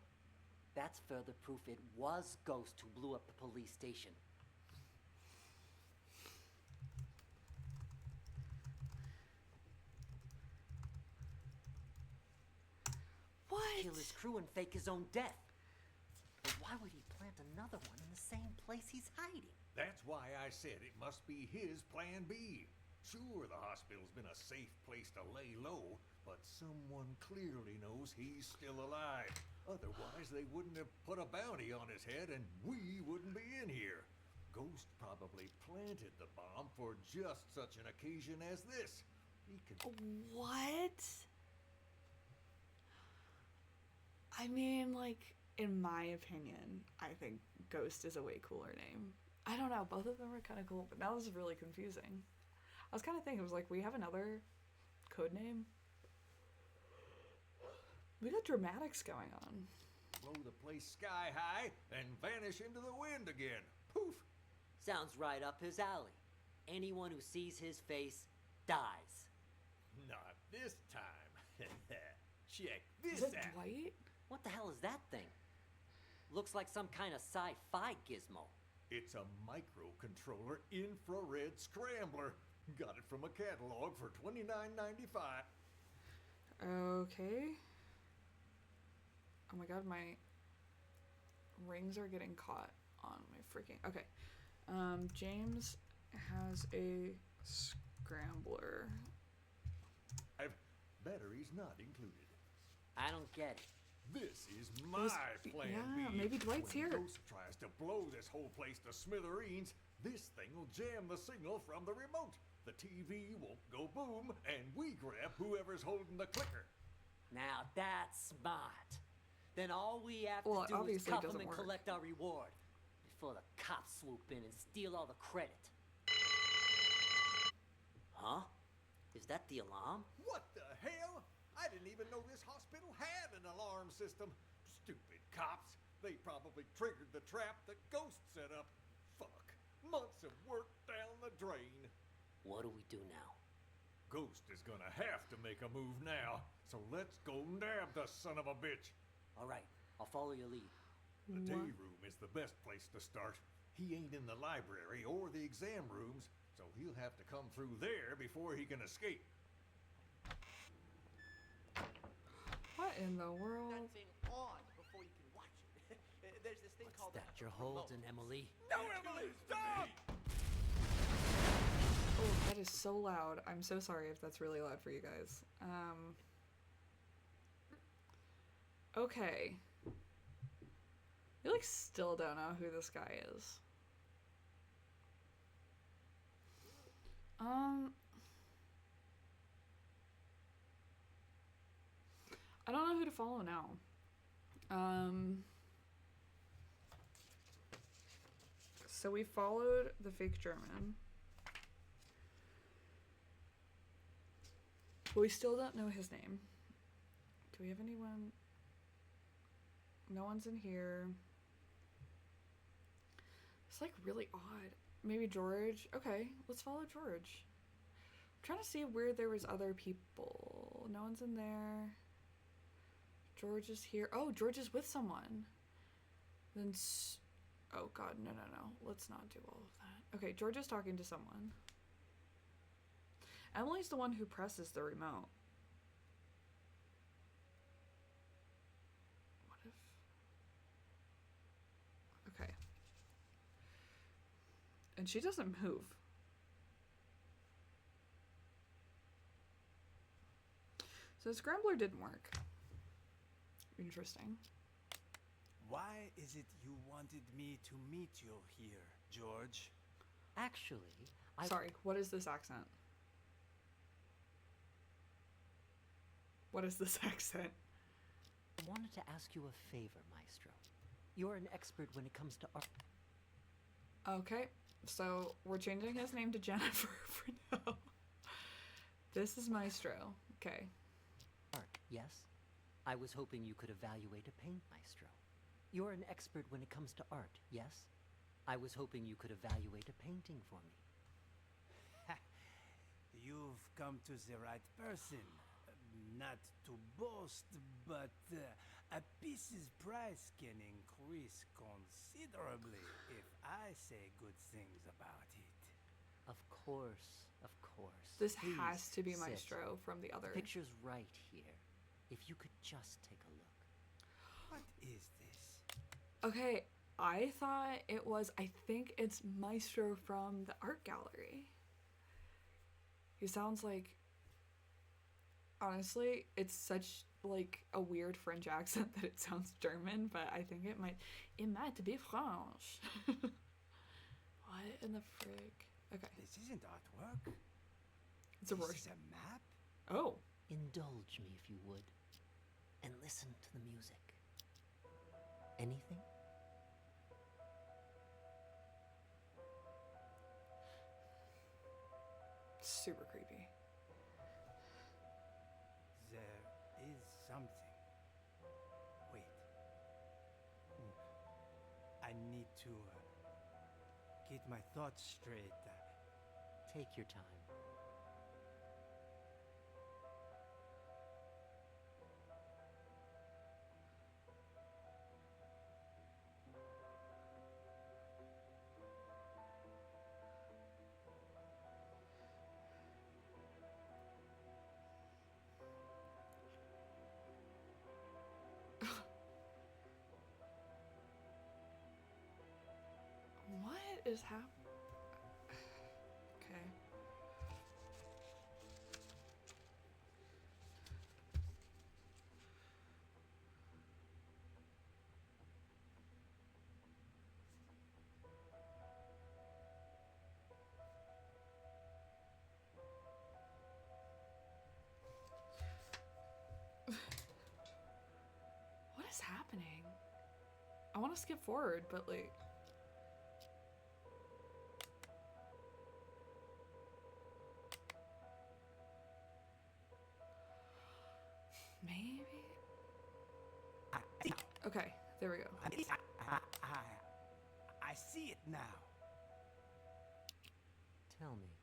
That's further proof it was Ghost who blew up the police station. What? Kill his crew and fake his own death. But why would he plant another one in the same place he's hiding? That's why I said it must be his plan B. Sure, the hospital's been a safe place to lay low, but someone clearly knows he's still alive. Otherwise, they wouldn't have put a bounty on his head and we wouldn't be in here. Ghost probably planted the bomb for just such an occasion as this. He could... What? I mean, like, in my opinion, I think Ghost is a way cooler name. I don't know, both of them are kind of cool, but that was really confusing. I was kind of thinking, it was like, we have another code name? We got dramatics going on. Blow the place sky high and vanish into the wind again. Poof! Sounds right up his alley. Anyone who sees his face dies. Not this time. Check this Is it out. Dwight? What the hell is that thing? Looks like some kind of sci-fi gizmo. It's a microcontroller infrared scrambler. Got it from a catalog for $29.95. Okay. Oh my god, my rings are getting caught on my freaking... Okay. James has a scrambler. Batteries not included. I don't get it. This is my plan yeah, B. maybe Dwight's when here. Ghost tries to blow this whole place to smithereens, this thing will jam the signal from the remote. The TV won't go boom, and we grab whoever's holding the clicker. Now that's smart. Then all we have Well, to do is obviously it cuff him doesn't and work. collect our reward before the cops swoop in and steal all the credit. Huh? Is that the alarm? What the hell? I didn't even know this hospital had an alarm system. Stupid cops. They probably triggered the trap that Ghost set up. Fuck. Months of work down the drain. What do we do now? Ghost is gonna have to make a move now. So let's go nab the son of a bitch. All right, I'll follow your lead. The day room is the best place to start. He ain't in the library or the exam rooms, so he'll have to come through there before he can escape. What in the world? That thing on before you can watch it. There's this thing called That you're holding, Emily. No, Emily, stop! Oh, that is so loud. I'm so sorry if that's really loud for you guys. Okay. You like still don't know who this guy is. I don't know who to follow now. So we followed the fake German. But we still don't know his name. Do we have anyone? No one's in here. It's like really odd. Maybe George? Okay, let's follow George. I'm trying to see where there was other people. No one's in there. George is here. Oh, George is with someone. Then, oh god, no. Let's not do all of that. Okay, George is talking to someone. Emily's the one who presses the remote. What if... Okay. And she doesn't move. So the scrambler didn't work. Interesting. Why is it you wanted me to meet you here, George? Actually, Sorry, what is this accent? What is this accent? I wanted to ask you a favor, Maestro. You're an expert when it comes to art. Okay, so we're changing his name to Jennifer for now. This is Maestro. Okay. Art, yes? I was hoping you could evaluate a paint, Maestro. You're an expert when it comes to art, yes? I was hoping you could evaluate a painting for me. You've come to the right person. Not to boast, but a piece's price can increase considerably if I say good things about it. Of course, of course. This Please has to be sit. Maestro from the other. The picture's right here. If you could just take a look. What is this? Okay, I thought it was, I think it's Maestro from the art gallery. He sounds like, honestly, it's such like a weird French accent that it sounds German, but I think it might be French. What in the frick? Okay. This isn't artwork. It's a This Rorschach. is a map? Oh. Indulge me if you would, and listen to the music. Anything? Super creepy. There is something. Wait. I need to get my thoughts straight. Take your time. What is happening? Okay. What is happening? I want to skip forward, but like... Maybe? Okay, there we go. I see it now. Tell me.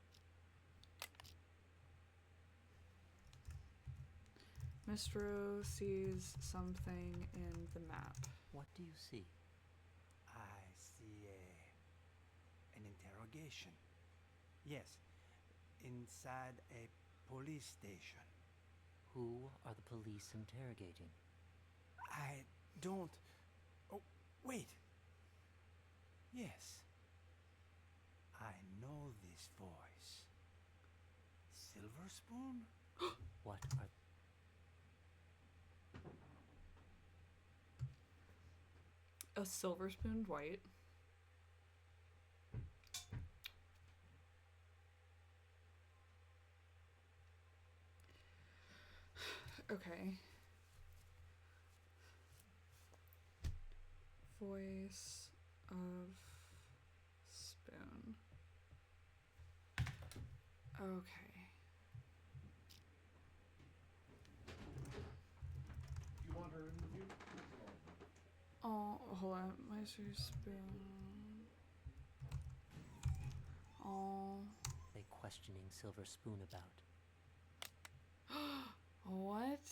Mistro sees something in the map. What do you see? I see an interrogation. Yes, inside a police station. Who are the police interrogating? I don't... Oh, wait. Yes. I know this voice. Silver Spoon? What are... A silver spoon white. Okay. Voice of spoon. Okay. You want her interview? Oh, hold on. My spoon. Oh. They questioning Silver Spoon about? What?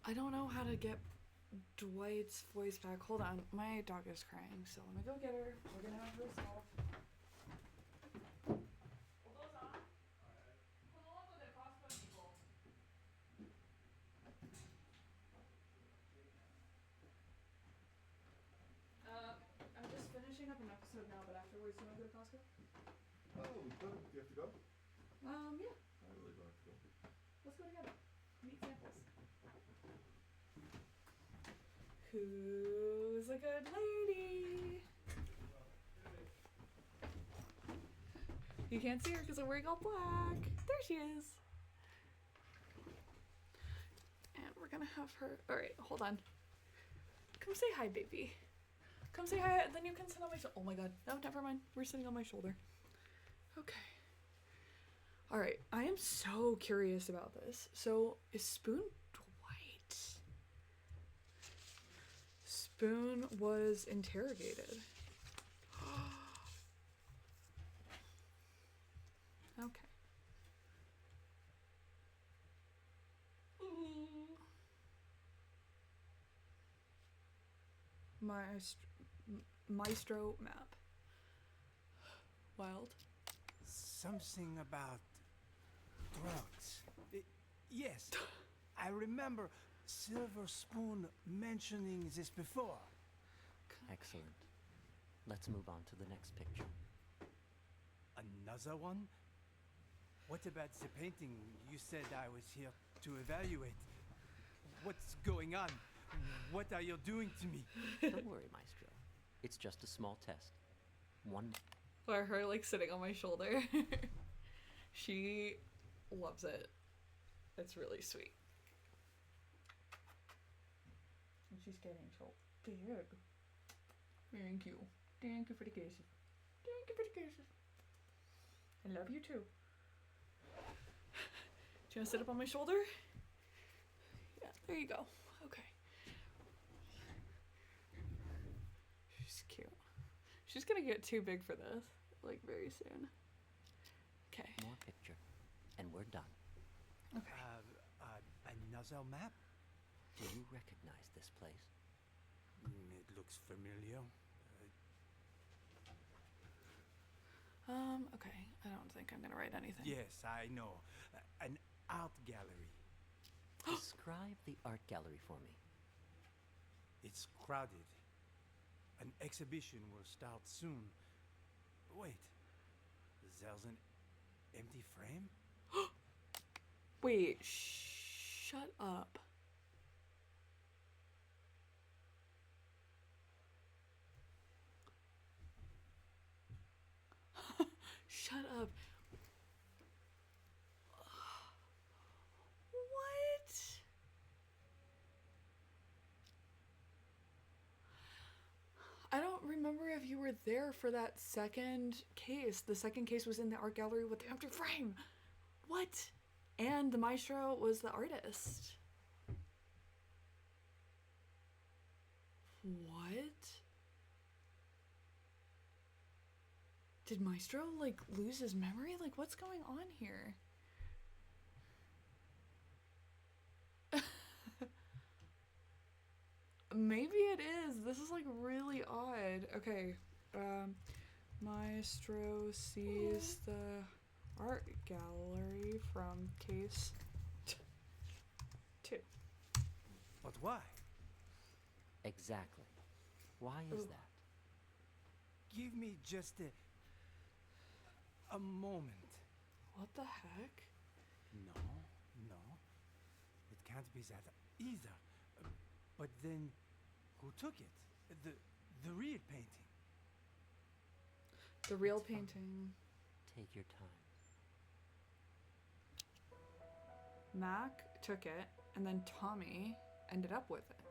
I don't know how to get Dwight's voice back. Hold on. My dog is crying, so let me go get her. We're gonna have her stuff. episode now, but afterwards, you want to go to Costco? Oh, we could. Do you have to go? Yeah. I really don't have to go. Let's go together. Meet samples. Who's a good lady? You can't see her because I'm wearing all black. There she is. And we're gonna have her. Alright, hold on. Come say hi, baby. Come say hi, then you can sit on my shoulder. Oh my god. No, never mind. We're sitting on my shoulder. Okay. Alright, I am so curious about this. So, is Spoon Dwight? Spoon was interrogated. Okay. Maestro map. Wild. Something about drugs. Yes, I remember Silver Spoon mentioning this before. Excellent. Let's move on to the next picture. Another one? What about the painting you said I was here to evaluate? What's going on? What are you doing to me? Don't worry, Maestro. It's just a small test. One. Or her like sitting on my shoulder. She loves it. It's really sweet. And she's getting so big. Thank you. Thank you for the kisses. Thank you for the kisses. I love you too. Do you want to sit up on my shoulder? Yeah, there you go. Okay. She's cute. She's gonna get too big for this, like very soon. Okay. More picture, and we're done. Okay. Another map? Do you recognize this place? It looks familiar. Okay. I don't think I'm gonna write anything. Yes, I know. An art gallery. Describe the art gallery for me. It's crowded. An exhibition will start soon. Wait, there's an empty frame? Wait, shut up. Shut up. What? I don't remember if you were there for that second case. The second case was in the art gallery with the empty frame. What? And the maestro was the artist. What? Did Maestro, like, lose his memory? Like, what's going on here? Maybe it is. This is, like, really odd. Okay. Maestro sees the art gallery from case 2. But why? Exactly. Why is that? Give me just a moment. What the heck? No. It can't be that either. But then, who took it? The real painting. The real painting. Take your time. Mac took it, and then Tommy ended up with it.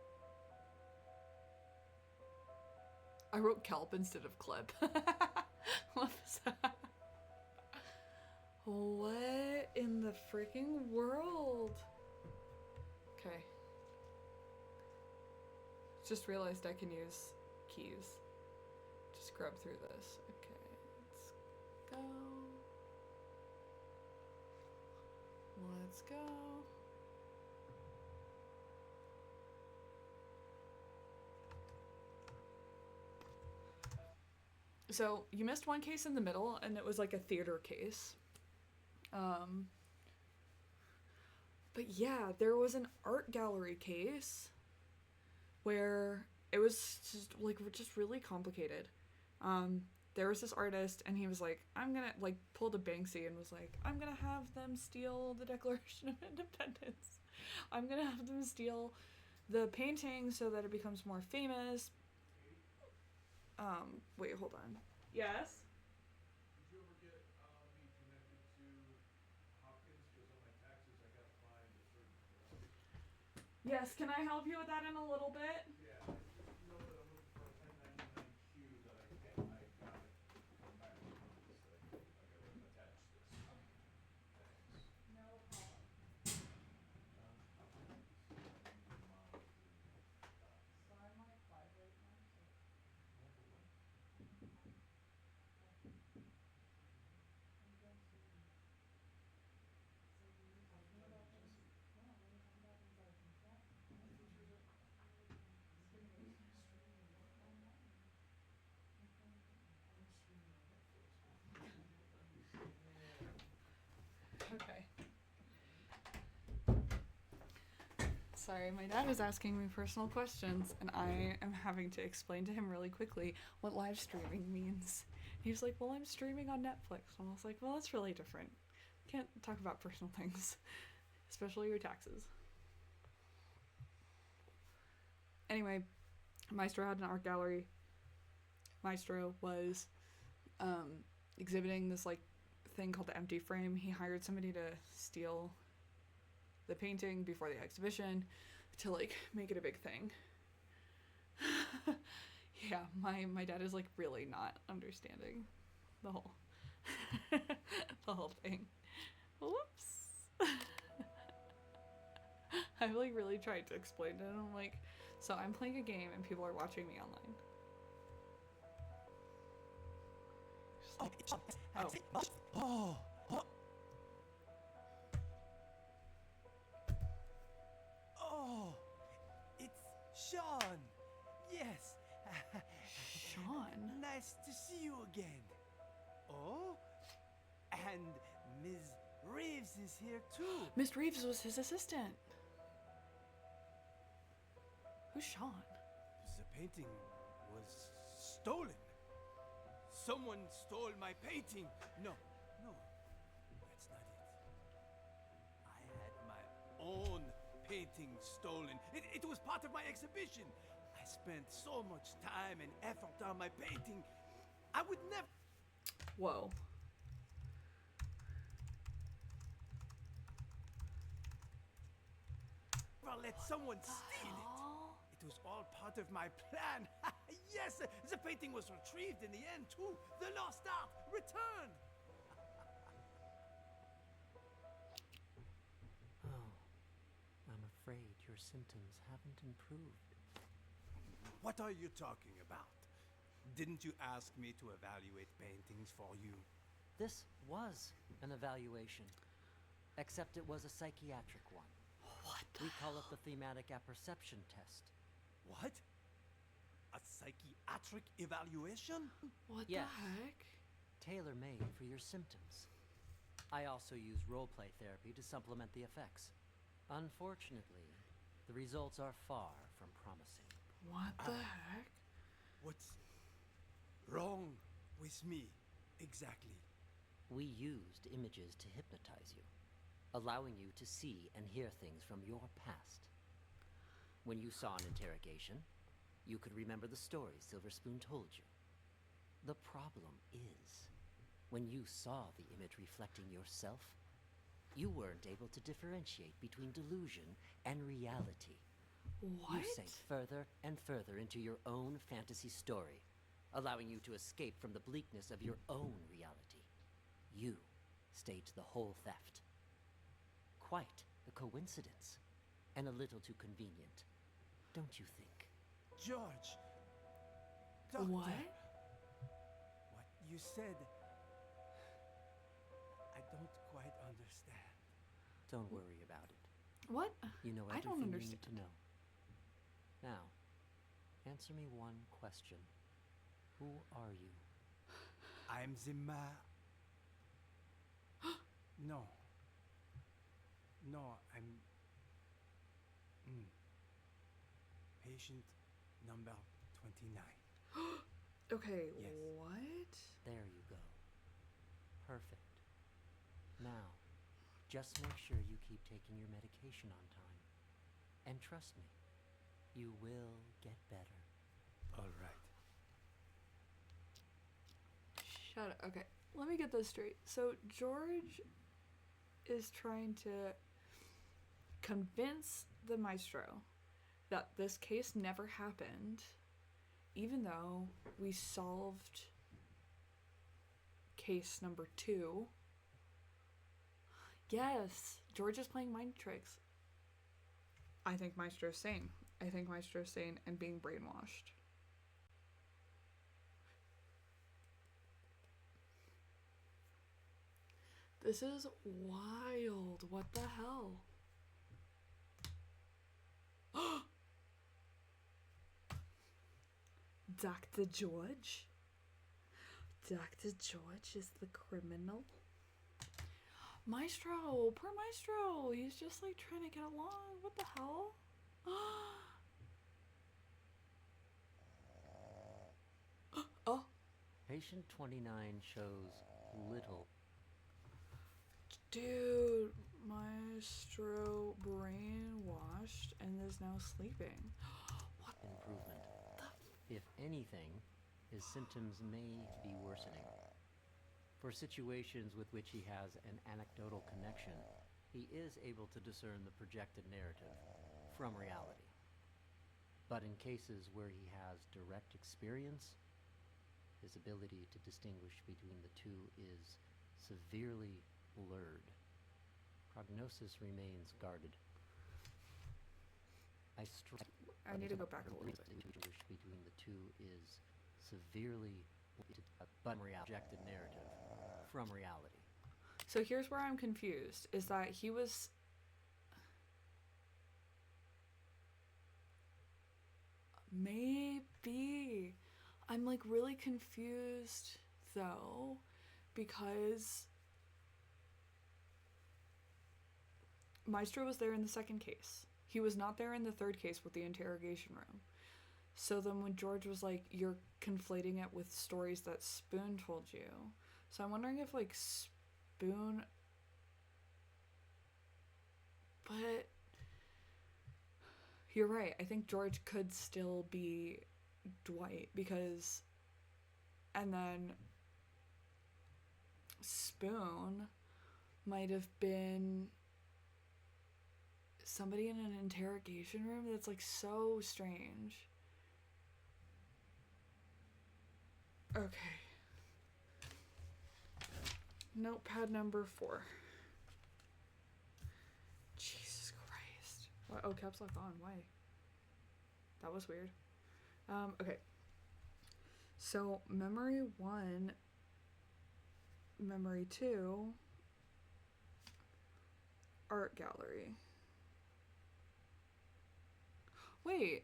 I wrote kelp instead of clip. What was that? What in the freaking world? Okay. Just realized I can use keys to scrub through this. Okay, let's go. Let's go. So you missed one case in the middle, and it was like a theater case. But yeah, there was an art gallery case where it was just like just really complicated. there was this artist, and he was like, I'm gonna, like, pulled a Banksy and was like, I'm gonna have them steal the Declaration of Independence. I'm gonna have them steal the painting so that it becomes more famous. Wait, hold on. Yes? Did you ever get me connected to Hopkins? Because on my taxes, I gotta find a certain address. Yes, can I help you with that in a little bit? Yeah, I just know that I'm looking for a 1099-Q that I can't. I got it from back in the office that I gotta attach this. Thanks. No problem. John Hopkins. So I'm like live right now, so. Okay. Sorry, my dad is asking me personal questions, and I am having to explain to him really quickly what live streaming means. He was like, well, I'm streaming on Netflix. And I was like, well, that's really different. Can't talk about personal things, especially your taxes. Anyway, Maestro had an art gallery. Maestro was exhibiting this like thing called the empty frame. He hired somebody to steal the painting before the exhibition to like make it a big thing. Yeah, my dad is like really not understanding the whole the whole thing. Whoops. I've like really tried to explain to him, like, so I'm playing a game and people are watching me online. Oh. Oh, it's Sean. Yes. Sean? Nice to see you again. Oh, and Ms. Reeves is here too. Miss Reeves was his assistant. Who's Sean? The painting was stolen. Someone stole my painting. No, that's not it. I had my own painting stolen. It was part of my exhibition. I spent so much time and effort on my painting. I would never... Whoa. Let someone steal it. It was all part of my plan. Yes, the painting was retrieved in the end too. The lost art returned. Oh, I'm afraid your symptoms haven't improved. What are you talking about? Didn't you ask me to evaluate paintings for you? This was an evaluation, except it was a psychiatric one. What? We call it the thematic apperception test. What? A psychiatric evaluation? What Yes. the heck? Tailor-made for your symptoms. I also use role-play therapy to supplement the effects. Unfortunately, the results are far from promising. What the heck? What's wrong with me, exactly? We used images to hypnotize you, allowing you to see and hear things from your past. When you saw an interrogation, you could remember the stories Silver Spoon told you. The problem is, when you saw the image reflecting yourself, you weren't able to differentiate between delusion and reality. What? You sank further and further into your own fantasy story, allowing you to escape from the bleakness of your own reality. You staged the whole theft. Quite a coincidence, and a little too convenient, don't you think? George! Doctor! What? What you said... I don't quite understand. Don't worry about it. What? You know I everything don't you understand. need to know. Now, answer me one question. Who are you? I'm the No. No, I'm... Patient number 29. Okay, Yes. what? There you go. Perfect. Now, just make sure you keep taking your medication on time. And trust me, you will get better. All right. Shut up. Okay, let me get this straight. So George is trying to convince the maestro that this case never happened, even though we solved case number 2. Yes, George is playing mind tricks. I think Maestro's sane. I think Maestro's sane and being brainwashed. This is wild. What the hell? Dr. George? Dr. George is the criminal? Maestro! Poor Maestro! He's just like trying to get along. What the hell? Oh. Patient 29 shows little. Dude, Maestro brainwashed and is now sleeping. What improvement. If anything, his symptoms may be worsening. For situations with which he has an anecdotal connection, he is able to discern the projected narrative from reality. But in cases where he has direct experience, his ability to distinguish between the two is severely blurred. Prognosis remains guarded. I need to go back a little bit. Distinguish between the two is severely but projected narrative from reality. So here's where I'm confused, is that he was... Maybe. I'm like really confused though, because Maestro was there in the second case. He was not there in the third case with the interrogation room. So then when George was like, you're conflating it with stories that Spoon told you. So I'm wondering if like Spoon... But you're right. I think George could still be Dwight because... And then Spoon might have been somebody in an interrogation room. That's like so strange. Okay. Notepad number 4. Jesus Christ. What? Oh, caps lock on. Why? That was weird. Okay. So, memory 1, memory 2, art gallery. Wait.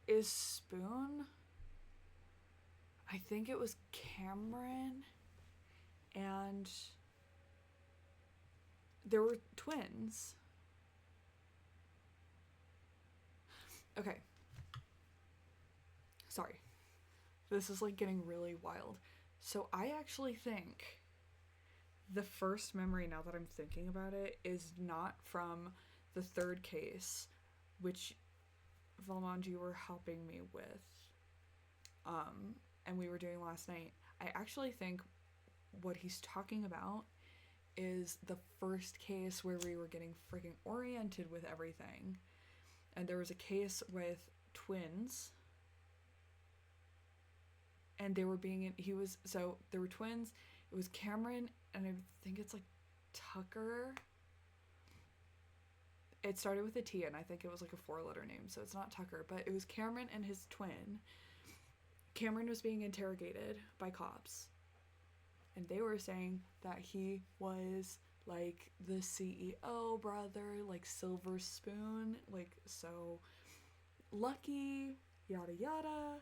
Is Spoon? I think it was Cameron, and there were twins. Okay. Sorry. This is like getting really wild. So I actually think the first memory, now that I'm thinking about it, is not from the third case, which Valmond, you were helping me with, and we were doing last night. I actually think what he's talking about is the first case where we were getting freaking oriented with everything. And there was a case with twins. And they were being so there were twins. It was Cameron, and I think it's like Tucker. It started with a T, and I think it was like a 4-letter name, so it's not Tucker, but it was Cameron and his twin. Cameron was being interrogated by cops, and they were saying that he was like the CEO brother, like Silver Spoon, like so lucky, yada yada.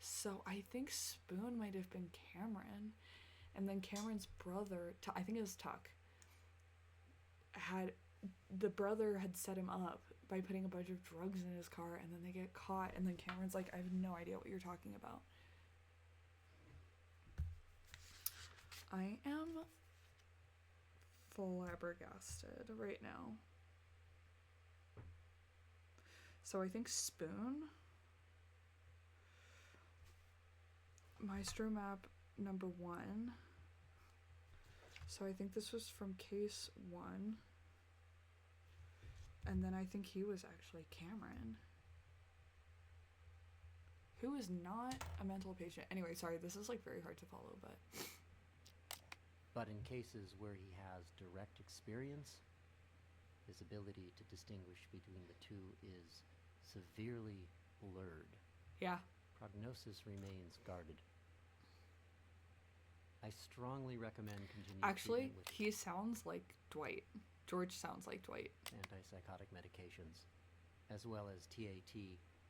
So I think Spoon might have been Cameron. And then Cameron's brother, I think it was Tuck, the brother had set him up by putting a bunch of drugs in his car, and then they get caught, and then Cameron's like, I have no idea what you're talking about. I am flabbergasted right now. So I think Spoon, Maestro map number 1. So I think this was from case 1. And then I think he was actually Cameron, who is not a mental patient. Anyway, sorry, this is like very hard to follow, but... But in cases where he has direct experience, his ability to distinguish between the two is severely blurred. Yeah. Prognosis remains guarded. I strongly recommend continuing Actually, treatment with he sounds like Dwight. George sounds like Dwight. antipsychotic medications, as well as TAT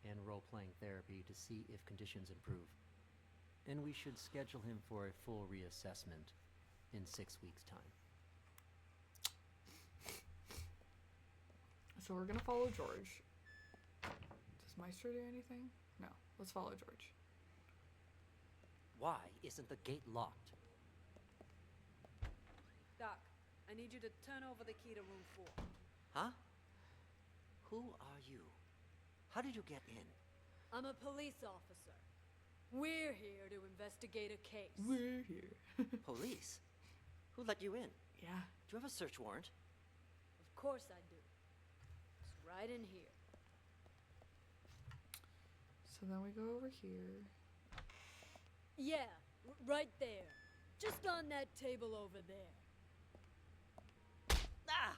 and role-playing therapy to see if conditions improve. And we should schedule him for a full reassessment in 6 weeks' time. So we're gonna follow George. Does Maestro do anything? No. Let's follow George. Why isn't the gate locked? Doc, I need you to turn over the key to room 4. Huh? Who are you? How did you get in? I'm a police officer. We're here to investigate a case. We're here. Police? Who let you in? Yeah. Do you have a search warrant? Of course I do. It's right in here. So then we go over here. Yeah, right there. Just on that table over there. Ah!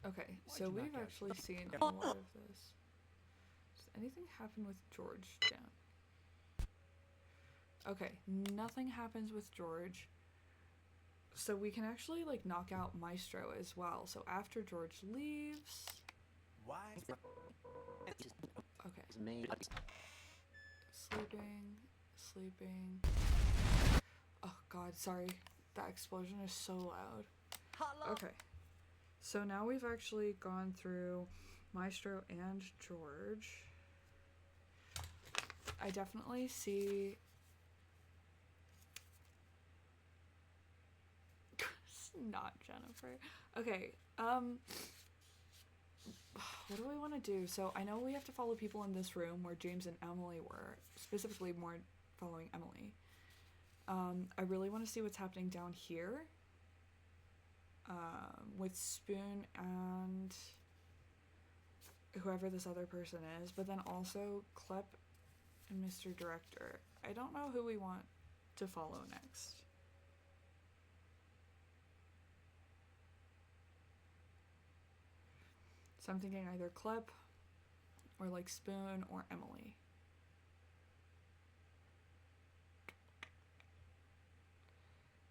Okay, Why'd so you knock we've out- actually seen a lot of this. Does anything happen with George down? Okay, nothing happens with George. So we can actually like knock out Maestro as well. So after George leaves... Why? Okay. Sleeping. Oh god, sorry. That explosion is so loud. Okay. So now we've actually gone through Maestro and George. I definitely see... Not Jennifer. Okay, what do we want to do? So I know we have to follow people in this room where James and Emily were, specifically more following Emily. I really want to see what's happening down here with Spoon and whoever this other person is, but then also Klep and Mr. Director. I don't know who we want to follow next. So I'm thinking either Klep or like Spoon or Emily.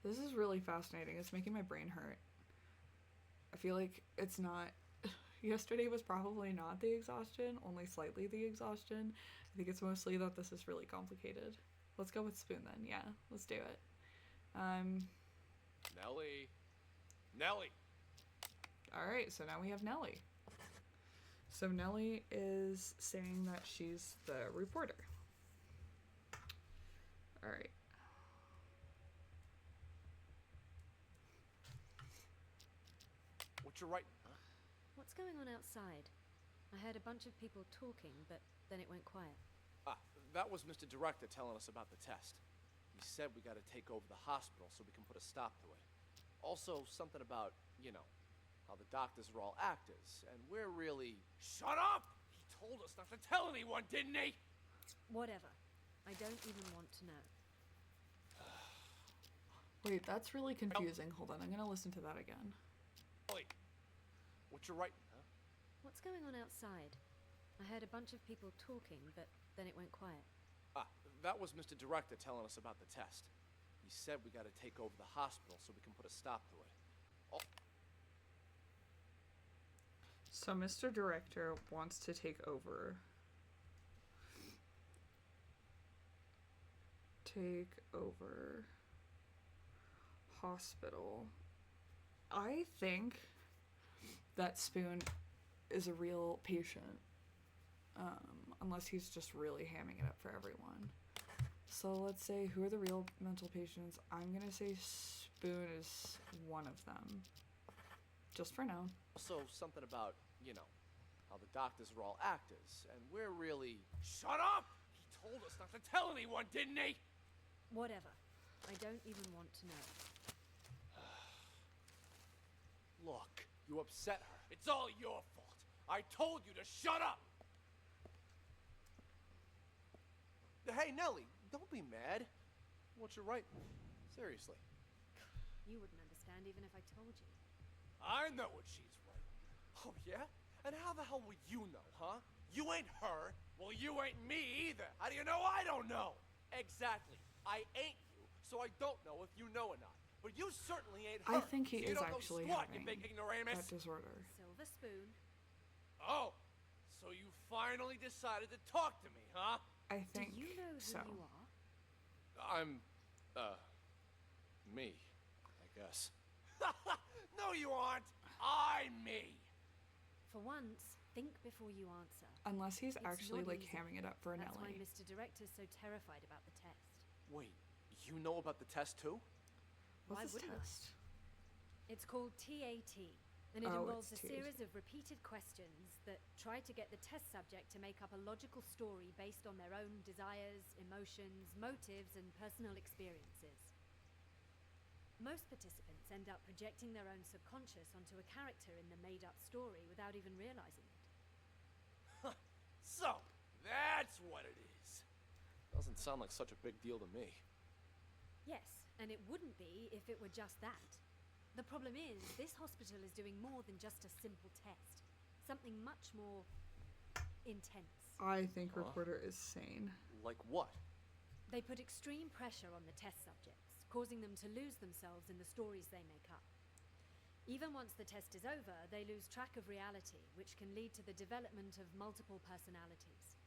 This is really fascinating. It's making my brain hurt. I feel like it's not... Yesterday was probably not the exhaustion, only slightly the exhaustion. I think it's mostly that this is really complicated. Let's go with Spoon then. Yeah, let's do it. Nellie! Alright, so now we have Nellie. So Nellie is saying that she's the reporter. Alright. What you writing, huh? What's going on outside? I heard a bunch of people talking, but then it went quiet. That was Mr. Director telling us about the test. He said we gotta take over the hospital so we can put a stop to it. Also, something about, you know, how the doctors are all actors, and we're really... Shut up! He told us not to tell anyone, didn't he? Whatever. I don't even want to know. Wait, that's really confusing. Hold on, I'm gonna listen to that again. Wait, what you writing, huh? What's going on outside? I heard a bunch of people talking, but then it went quiet. That was Mr. Director telling us about the test. He said we gotta take over the hospital so we can put a stop to it. Oh. So Mr. Director wants to take over. take over hospital. I think that Spoon is a real patient. Unless he's just really hamming it up for everyone. So let's say, who are the real mental patients? I'm gonna say Spoon is one of them. Just for now. Also, something about, you know, how the doctors are all actors, and we're really... Shut up! He told us not to tell anyone, didn't he? Whatever. I don't even want to know. Look, you upset her. It's all your fault. I told you to shut up! Hey, Nellie, don't be mad. What you writing? Seriously. You wouldn't understand even if I told you. I know what she's writing. Oh, yeah? And how the hell would you know, huh? You ain't her. Well, you ain't me either. How do you know I don't know? Exactly. I ain't you, so I don't know if you know or not. But you certainly ain't her. I think he so you is don't actually know squat, having you big ignoramus. that disorder. Silver Spoon. Oh, so you finally decided to talk to me, huh? I think Do you know who so. you are? I'm, me, I guess. No, you aren't. I'm me. For once, think before you answer. Unless he's It's actually not like easy. hamming it up for That's why Nellie. Mr. Director's so terrified about the test. Wait, you know about the test too? Why What's this wouldn't test? It's called TAT, and it Oh, involves a it's TAT. series of repeated questions that try to get the test subject to make up a logical story based on their own desires, emotions, motives, and personal experiences. Most participants end up projecting their own subconscious onto a character in the made-up story without even realizing it. So, that's what it is. Doesn't sound like such a big deal to me. Yes, and it wouldn't be if it were just that. The problem is, this hospital is doing more than just a simple test. Something much more intense. I think Reporter is sane. Like what? They put extreme pressure on the test subjects, causing them to lose themselves in the stories they make up. Even once the test is over, they lose track of reality, which can lead to the development of multiple personalities.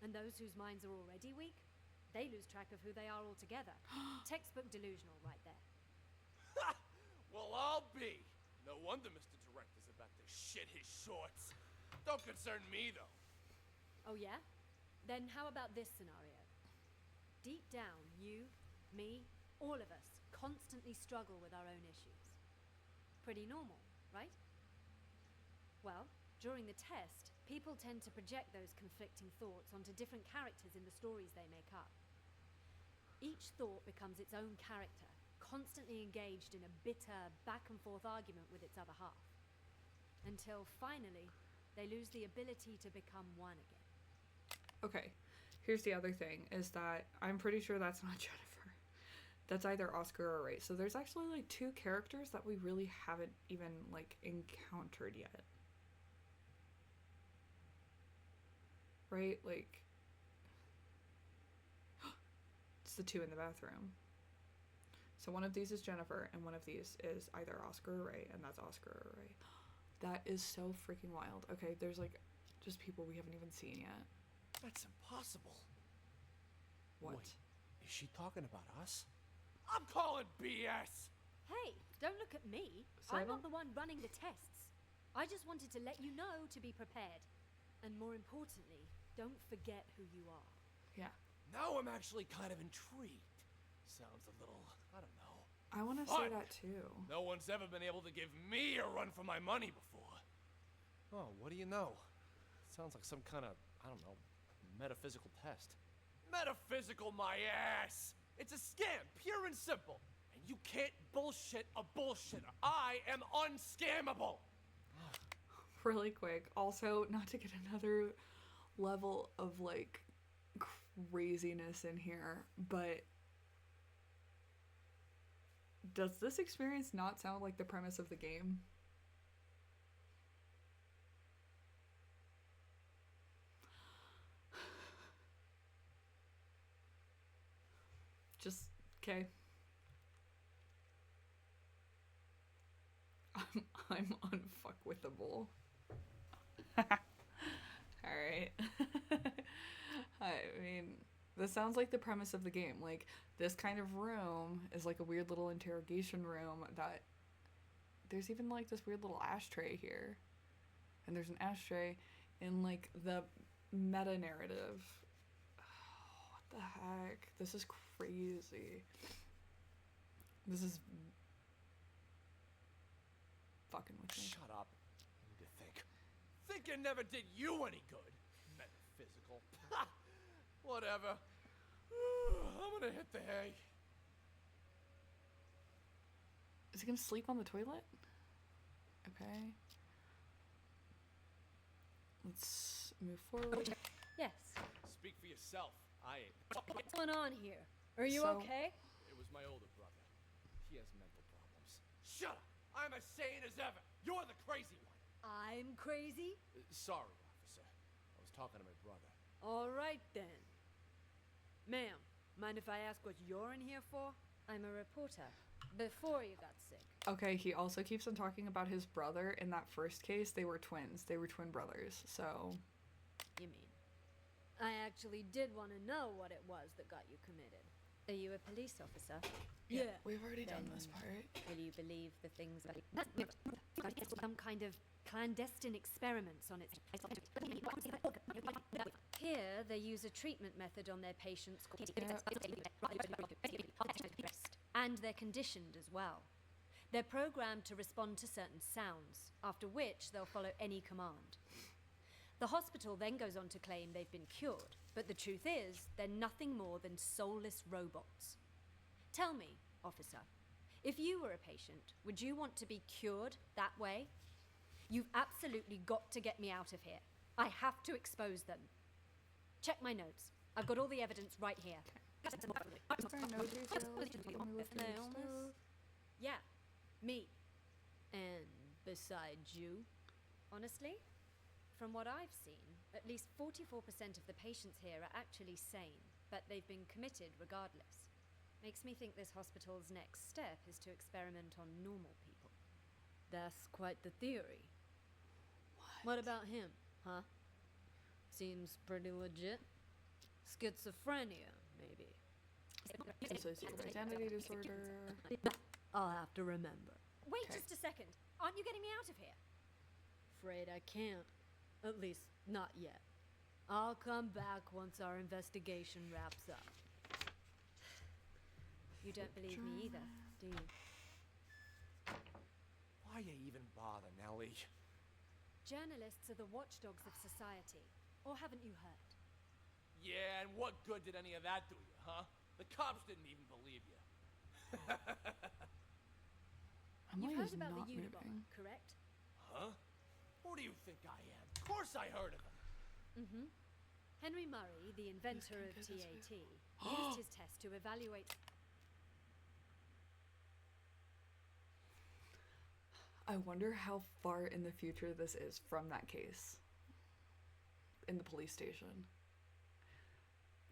And those whose minds are already weak, they lose track of who they are altogether. Textbook delusional right there. Well, I'll be. No wonder Mr. Director's about to shit his shorts. Don't concern me, though. Oh yeah? Then how about this scenario? Deep down, you, me, all of us constantly struggle with our own issues. Pretty normal, right? Well, during the test, people tend to project those conflicting thoughts onto different characters in the stories they make up. Each thought becomes its own character, constantly engaged in a bitter, back-and-forth argument with its other half. Until, finally, they lose the ability to become one again. Okay, here's the other thing, is that I'm pretty sure that's not Jennifer. That's either Oscar or Ray. So there's actually, like, two characters that we really haven't even, like, encountered yet. Right? Like... it's the two in the bathroom. So one of these is Jennifer, and one of these is either Oscar or Ray, and that's Oscar or Ray. That is so freaking wild. Okay, there's, like, just people we haven't even seen yet. That's impossible. What? Wait, is she talking about us? I'm calling BS! Hey, don't look at me. I'm not the one running the tests. I just wanted to let you know to be prepared. And more importantly, don't forget who you are. Yeah. Now I'm actually kind of intrigued. Sounds a little, I don't know. I want to say that too. No one's ever been able to give me a run for my money before. Oh, what do you know? Sounds like some kind of, I don't know, metaphysical test. Metaphysical my ass! It's a scam, pure and simple. And you can't bullshit a bullshitter. I am unscammable. Really quick. Also, not to get another level of, like, craziness in here, but does this experience not sound like the premise of the game? Just, okay. I'm unfuckwithable. Alright. I mean, This sounds like the premise of the game. Like, this kind of room is like a weird little interrogation room that there's even like this weird little ashtray here. And there's an ashtray in like the meta narrative. Oh, what the heck? This is crazy. This is fucking with me. Shut up. I need to think. Thinking never did you any good. Metaphysical. Whatever. I'm gonna hit the hay. Is he gonna sleep on the toilet? Okay. Let's move forward. Yes. Speak for yourself. I ain't. What's going on here? Are you okay? It was my older brother. He has mental problems. Shut up! I'm as sane as ever. You're the crazy one. I'm crazy? Sorry, officer. I was talking to my brother. All right then. Ma'am, mind if I ask what you're in here for? I'm a reporter. Before you got sick. Okay, he also keeps on talking about his brother. In that first case, they were twins. They were twin brothers, so... You mean? I actually did want to know what it was that got you committed. Are you a police officer? Yeah. We've already done Then this part. Will you believe the things that... Some kind of clandestine experiments on its... Here, they use a treatment method on their patients called... And they're conditioned as well. They're programmed to respond to certain sounds, after which they'll follow any command. The hospital then goes on to claim they've been cured, but the truth is, they're nothing more than soulless robots. Tell me, officer, if you were a patient, would you want to be cured that way? You've absolutely got to get me out of here. I have to expose them. Check my notes. I've got all the evidence right here. Yeah, me. And besides you? Honestly, from what I've seen, at least 44% of the patients here are actually sane, but they've been committed regardless. Makes me think this hospital's next step is to experiment on normal people. That's quite the theory. What about him, huh? Seems pretty legit. Schizophrenia, maybe. Dissociative identity disorder. I'll have to remember. Wait just a second. Aren't you getting me out of here? Afraid I can't. At least, not yet. I'll come back once our investigation wraps up. You don't believe me either, do you? Why you even bother, Nellie? Journalists are the watchdogs of society. Or haven't you heard? Yeah, and what good did any of that do you, huh? The cops didn't even believe you. You've Emily heard is about not the Unabomber, moving. correct? Huh? Who do you think I am? Of course I heard of him. Mm-hmm. Henry Murray, the inventor of TAT, used his test to evaluate... I wonder how far in the future this is from that case. In the police station.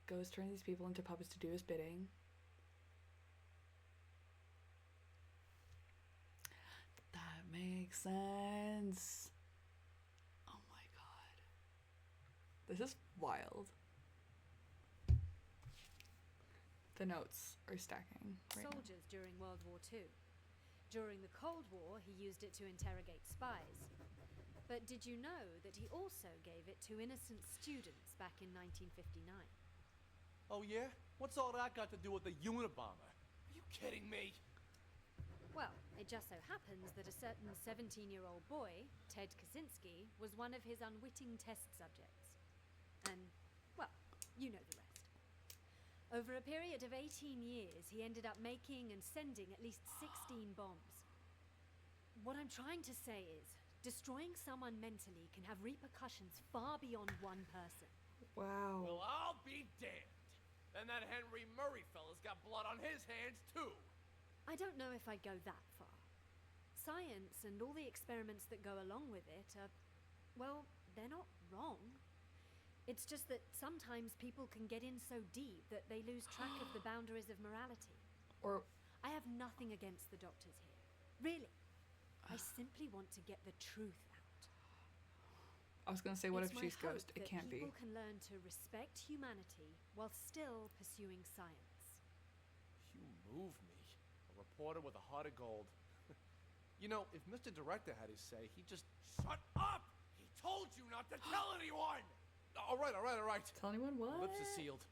Goes turn these people into puppets to do his bidding. That makes sense. Oh my god. This is wild. The notes are stacking right now. soldiers during World War II. During the Cold War, he used it to interrogate spies. But did you know that he also gave it to innocent students back in 1959? Oh yeah? What's all that got to do with the Unabomber? Are you kidding me? Well, it just so happens that a certain 17-year-old boy, Ted Kaczynski, was one of his unwitting test subjects. And, well, you know the rest. Over a period of 18 years, he ended up making and sending at least 16 bombs. What I'm trying to say is, destroying someone mentally can have repercussions far beyond one person. Wow. Well, I'll be damned. And that Henry Murray fella's got blood on his hands, too. I don't know if I'd go that far. Science and all the experiments that go along with it are, well, they're not wrong. It's just that sometimes people can get in so deep that they lose track of the boundaries of morality. Or I have nothing against the doctors here. Really. I simply want to get the truth out. I was gonna say, what It's if my she's hope ghost? It that can't be. people can learn to respect humanity while still pursuing science. You move me. A reporter with a heart of gold. You know, if Mr. Director had his say, he'd just shut up! He told you not to tell anyone! All right. Tell anyone what? Lips are sealed.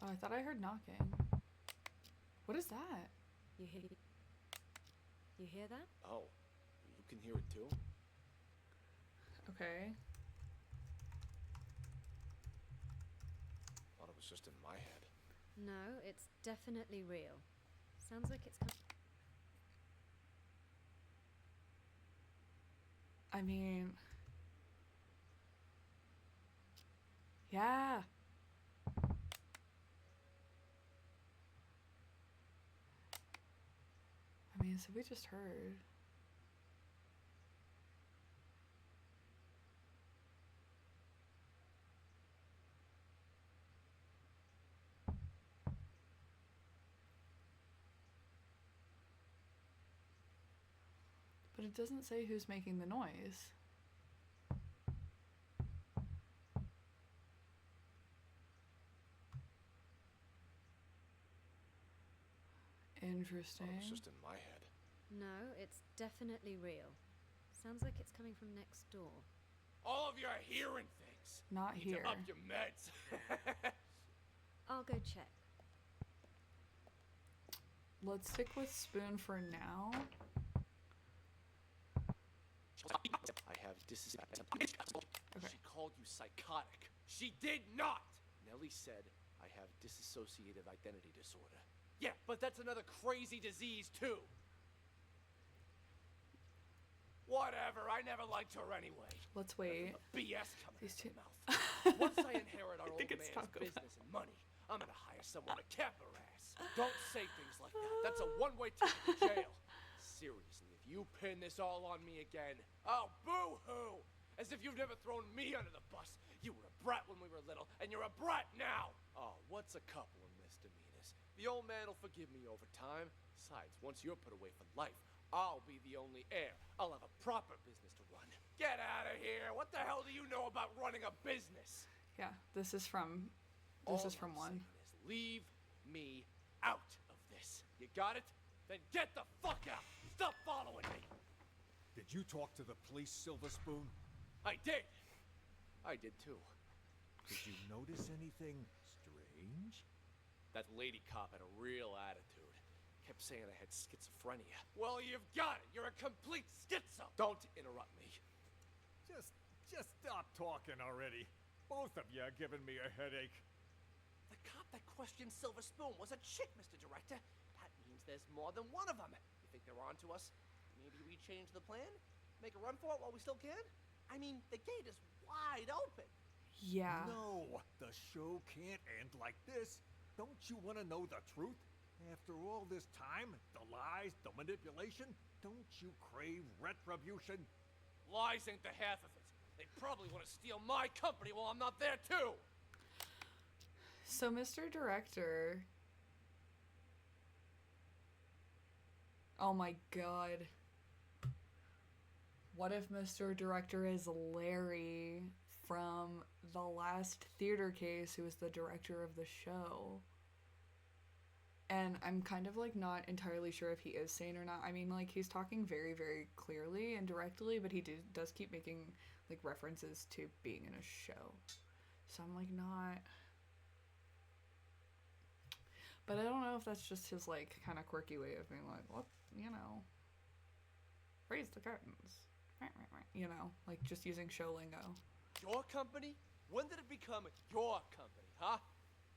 Oh, I thought I heard knocking. What is that? You hear that? Oh, you can hear it too? Okay. Thought it was just in my head. No, it's definitely real. Sounds like it's I mean, yeah. I mean, so we just heard. But it doesn't say who's making the noise. Interesting. Thought it was just in my head. No, it's definitely real. Sounds like it's coming from next door. All of you are hearing things. Not Need here. to up your meds. I'll go check. Let's stick with Spoon for now. I have She called you psychotic. She did not! Nellie said I have dissociative identity disorder. Yeah, but that's another crazy disease too. Whatever, I never liked her anyway. Let's wait. BS coming These two. out of her mouth. Once I inherit our old think it's man's Taco Bell. business and money, I'm gonna hire someone to cap her ass. Don't say things like that. That's a one-way ticket to jail. Seriously, if you pin this all on me again, oh, boo-hoo! As if you've never thrown me under the bus. You were a brat when we were little, and you're a brat now! Oh, what's a couple of misdemeanors? The old man will forgive me over time. Besides, once you're put away for life, I'll be the only heir. I'll have a proper business to run. Get out of here! What the hell do you know about running a business? Yeah, this is from All one. I'm saying is leave me out of this. You got it? Then get the fuck out! Stop following me! Did you talk to the police, Silver Spoon? I did! I did too. Did you notice anything strange? That lady cop had a real attitude. Kept saying I had schizophrenia. Well, you've got it! You're a complete schizo! Don't interrupt me. Just stop talking already. Both of you are giving me a headache. The cop that questioned Silver Spoon was a chick, Mr. Director. That means there's more than one of them. You think they're on to us? Maybe we change the plan? Make a run for it while we still can? I mean, the gate is wide open. Yeah. No, the show can't end like this. Don't you want to know the truth? After all this time, the lies, the manipulation, don't you crave retribution? Lies ain't the half of it. They probably want to steal my company while I'm not there, too. So, Mr. Director. Oh my god. What if Mr. Director is Larry from the last theater case, who was the director of the show? And I'm kind of like not entirely sure if he is sane or not. I mean, like, he's talking very, very clearly and directly, but he does keep making like references to being in a show. So I'm like not. But I don't know if that's just his like kind of quirky way of being like, what, you know, raise the curtains, you know, like just using show lingo. Your company? When did it become your company, huh?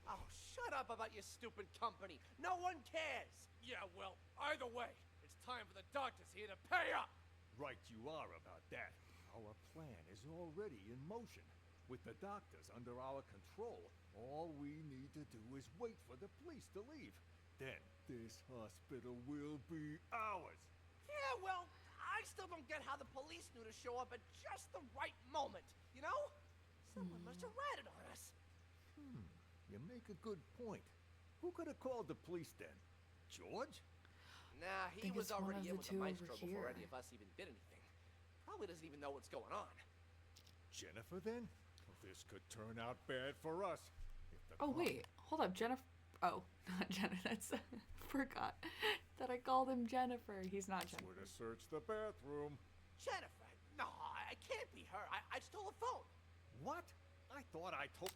Oh, shut up about your stupid company. No one cares. Yeah, well, either way, it's time for the doctors here to pay up. Right you are about that. Our plan is already in motion. With the doctors under our control, all we need to do is wait for the police to leave. Then this hospital will be ours. Yeah, well, I still don't get how the police knew to show up at just the right moment, you know? Someone must have ratted on us. You make a good point. Who could have called the police then? George? Nah, he think was it's one already of in the with two the over maestro before here. any of us even did anything. Probably doesn't even know what's going on. Jennifer then? This could turn out bad for us. If the Oh crime- wait, hold up, Jennifer. Oh, not Jennifer. That's forgot that I called him Jennifer. He's not Jennifer. Would have searched the bathroom. Jennifer? No, I can't be her. I stole a phone. What? I thought I told...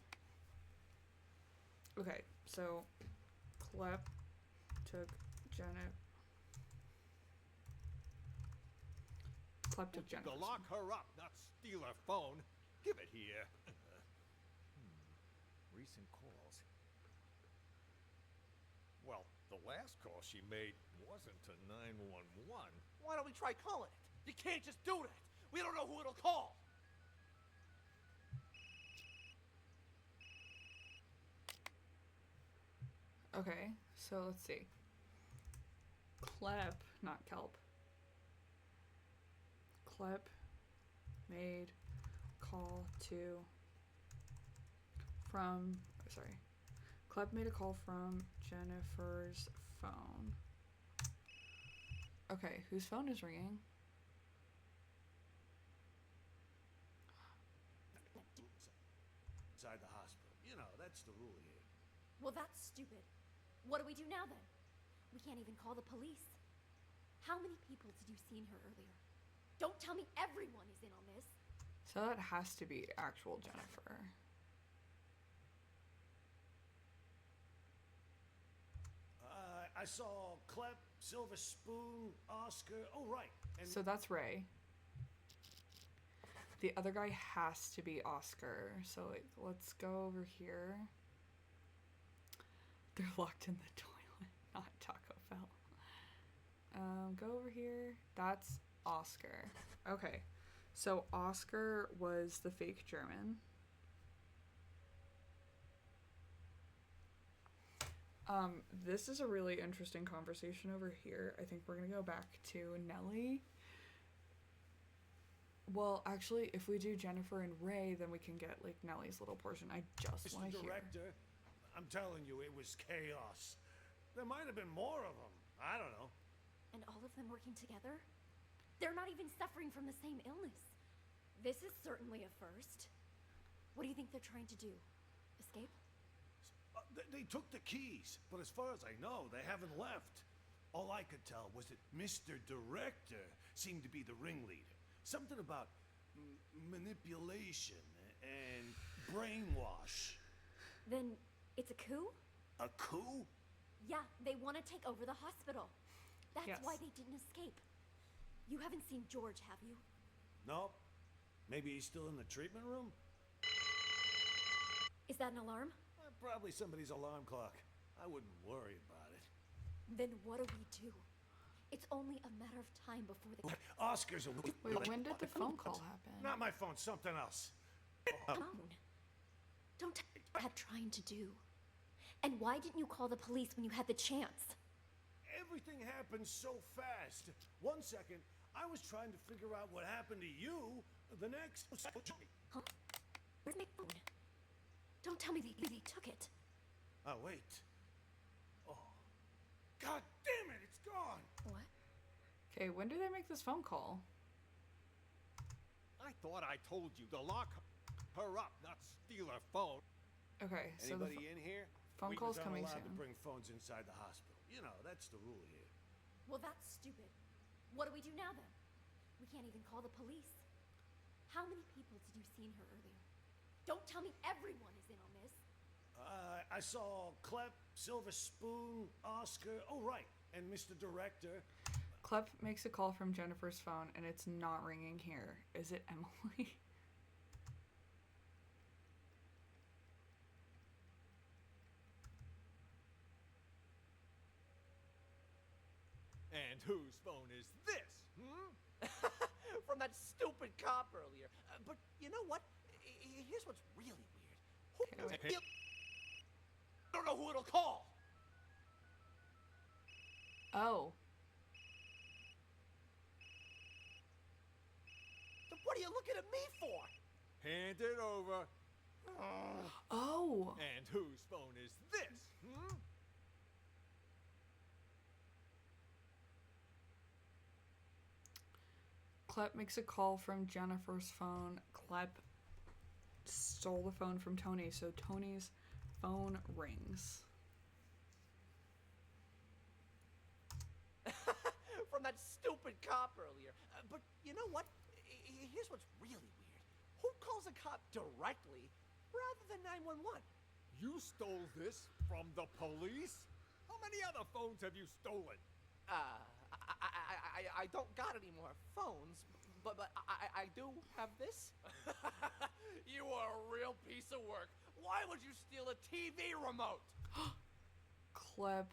Okay, so Clep took Jennifer. Clep took Jennifer. To lock her up, not steal her phone. Give it here. Recent calls. Well, the last call she made wasn't to 911. Why don't we try calling it? You can't just do that. We don't know who it'll call. Okay, so let's see. Clep, not Kelp. Clep made call to from sorry. Clep made a call from Jennifer's phone. Okay, whose phone is ringing? Inside the hospital. You know, that's the rule here. Well, that's stupid. What do we do now then? We can't even call the police. How many people did you see in here earlier? Don't tell me everyone is in on this. So that has to be actual Jennifer. I saw Clep, Silver Spoon, Oscar. Oh, right. And So that's Ray. The other guy has to be Oscar. So let's go over here. They're locked in the toilet, not Taco Bell. Go over here. That's Oscar. Okay. So Oscar was the fake German. This is a really interesting conversation over here. I think we're gonna go back to Nellie. Well, actually, if we do Jennifer and Ray, then we can get like Nellie's little portion. I just want Mr. to hear. Director, I'm telling you, it was chaos. There might have been more of them. I don't know. And all of them working together? They're not even suffering from the same illness. This is certainly a first. What do you think they're trying to do? Escape? They took the keys, but as far as I know, they haven't left. All I could tell was that Mr. Director seemed to be the ringleader. Something about manipulation and brainwash. Then it's a coup? A coup? Yeah, they want to take over the hospital. That's Yes. why they didn't escape. You haven't seen George, have you? No. Maybe he's still in the treatment room? Is that an alarm? Probably somebody's alarm clock. I wouldn't worry about it. Then what do we do? It's only a matter of time before they... Oscar's a... Wait, when did the phone call happen? Not my phone, something else. Phone. Don't tell me what you're trying to do. And why didn't you call the police when you had the chance? Everything happened so fast. 1 second, I was trying to figure out what happened to you. The next... Huh? Where's my phone? Don't tell me they took it. Oh, wait. Oh. God damn it, it's gone! What? Okay, when did they make this phone call? I thought I told you to lock her up, not steal her phone. Okay, so the Anybody in here? phone call's We're coming not allowed to soon. bring phones inside the hospital. You know, that's the rule here. Well, that's stupid. What do we do now then? We can't even call the police. How many people did you see in here earlier? Don't tell me everyone is in on this. I saw Clep, Silver Spoon, Oscar. Oh, right. And Mr. Director. Clep makes a call from Jennifer's phone and it's not ringing here. Is it Emily? And whose phone is this? From that stupid cop earlier. But you know what? Here's what's really weird. Okay, I don't know who it'll call. Oh. Then what are you looking at me for? Hand it over. Oh. And whose phone is this? Klep makes a call from Jennifer's phone. Klep stole the phone from Tony, so Tony's phone rings. From that stupid cop earlier. But you know what? Here's what's really weird. Who calls a cop directly rather than 911? You stole this from the police? How many other phones have you stolen? I don't got any more phones, but I do have this. You are a real piece of work. Why would you steal a TV remote? Klep.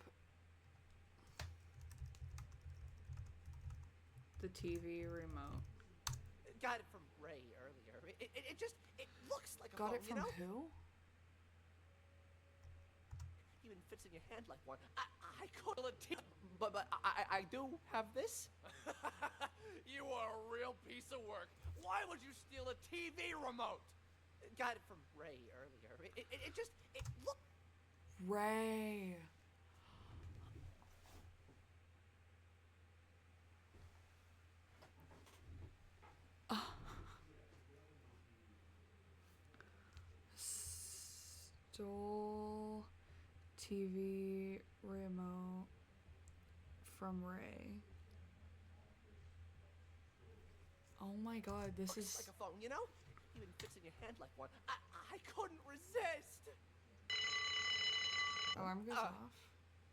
The TV remote. Got it from Ray earlier. It looks like a Got phone, it from you know? who? Even fits in your hand like one. I call it a TV, but I do have this. You are a real piece of work. Why would you steal a TV remote? Got it from Ray earlier. It looked. Ray. Stole TV remote from Ray. Oh my god, this Looks is like a phone, you know? Even fits in your hand like one. I couldn't resist. Alarm goes off.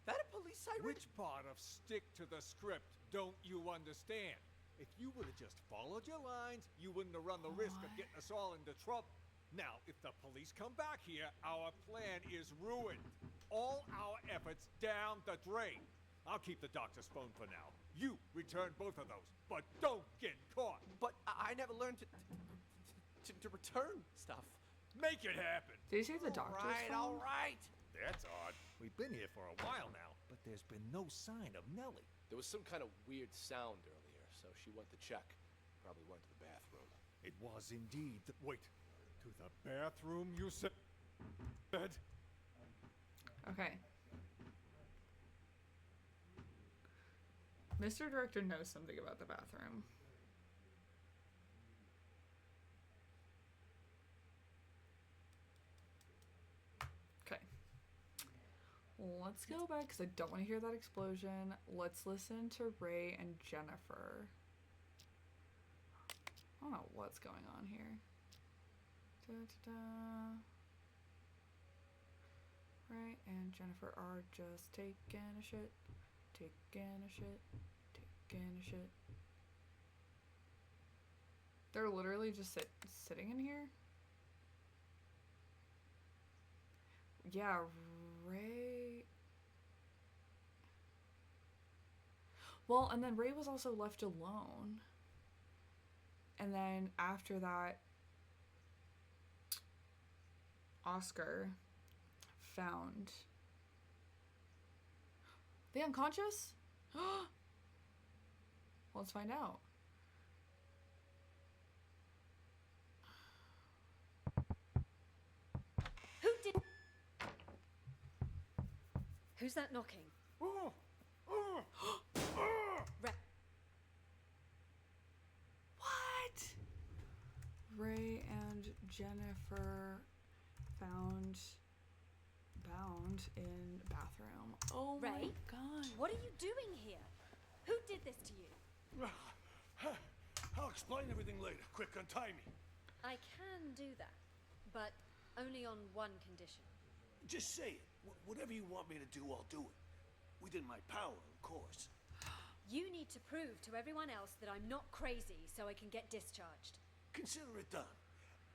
That a police siren? Which part of stick to the script don't you understand? If you would have just followed your lines, you wouldn't have run the risk of getting us all into trouble. Now, if the police come back here, our plan is ruined. All our efforts down the drain. I'll keep the doctor's phone for now. You return both of those, but don't get caught. But I never learned to return stuff. Make it happen. Did you say the doctor's phone? All right. That's odd. We've been here for a while now, but there's been no sign of Nellie. There was some kind of weird sound earlier, so she went to check. Probably went to the bathroom. It was indeed. Wait, to the bathroom, you said? Okay. Mr. Director knows something about the bathroom. Okay. Let's go back because I don't want to hear that explosion. Let's listen to Ray and Jennifer. I don't know what's going on here. Da-da-da. Ray and Jennifer are just taking a shit. Taking a shit. Taking a shit. They're literally just sitting in here? Yeah, Ray... Well, and then Ray was also left alone. And then after that, Oscar found... They unconscious? Let's find out. Who did... Who's that knocking? What? Ray and Jennifer found bound in bathroom. Oh Ray? my god. What are you doing here? Who did this to you? I'll explain everything later. Quick, untie me. I can do that, but only on one condition. Just say it. Whatever you want me to do, I'll do it. Within my power, of course. You need to prove to everyone else that I'm not crazy so I can get discharged. Consider it done.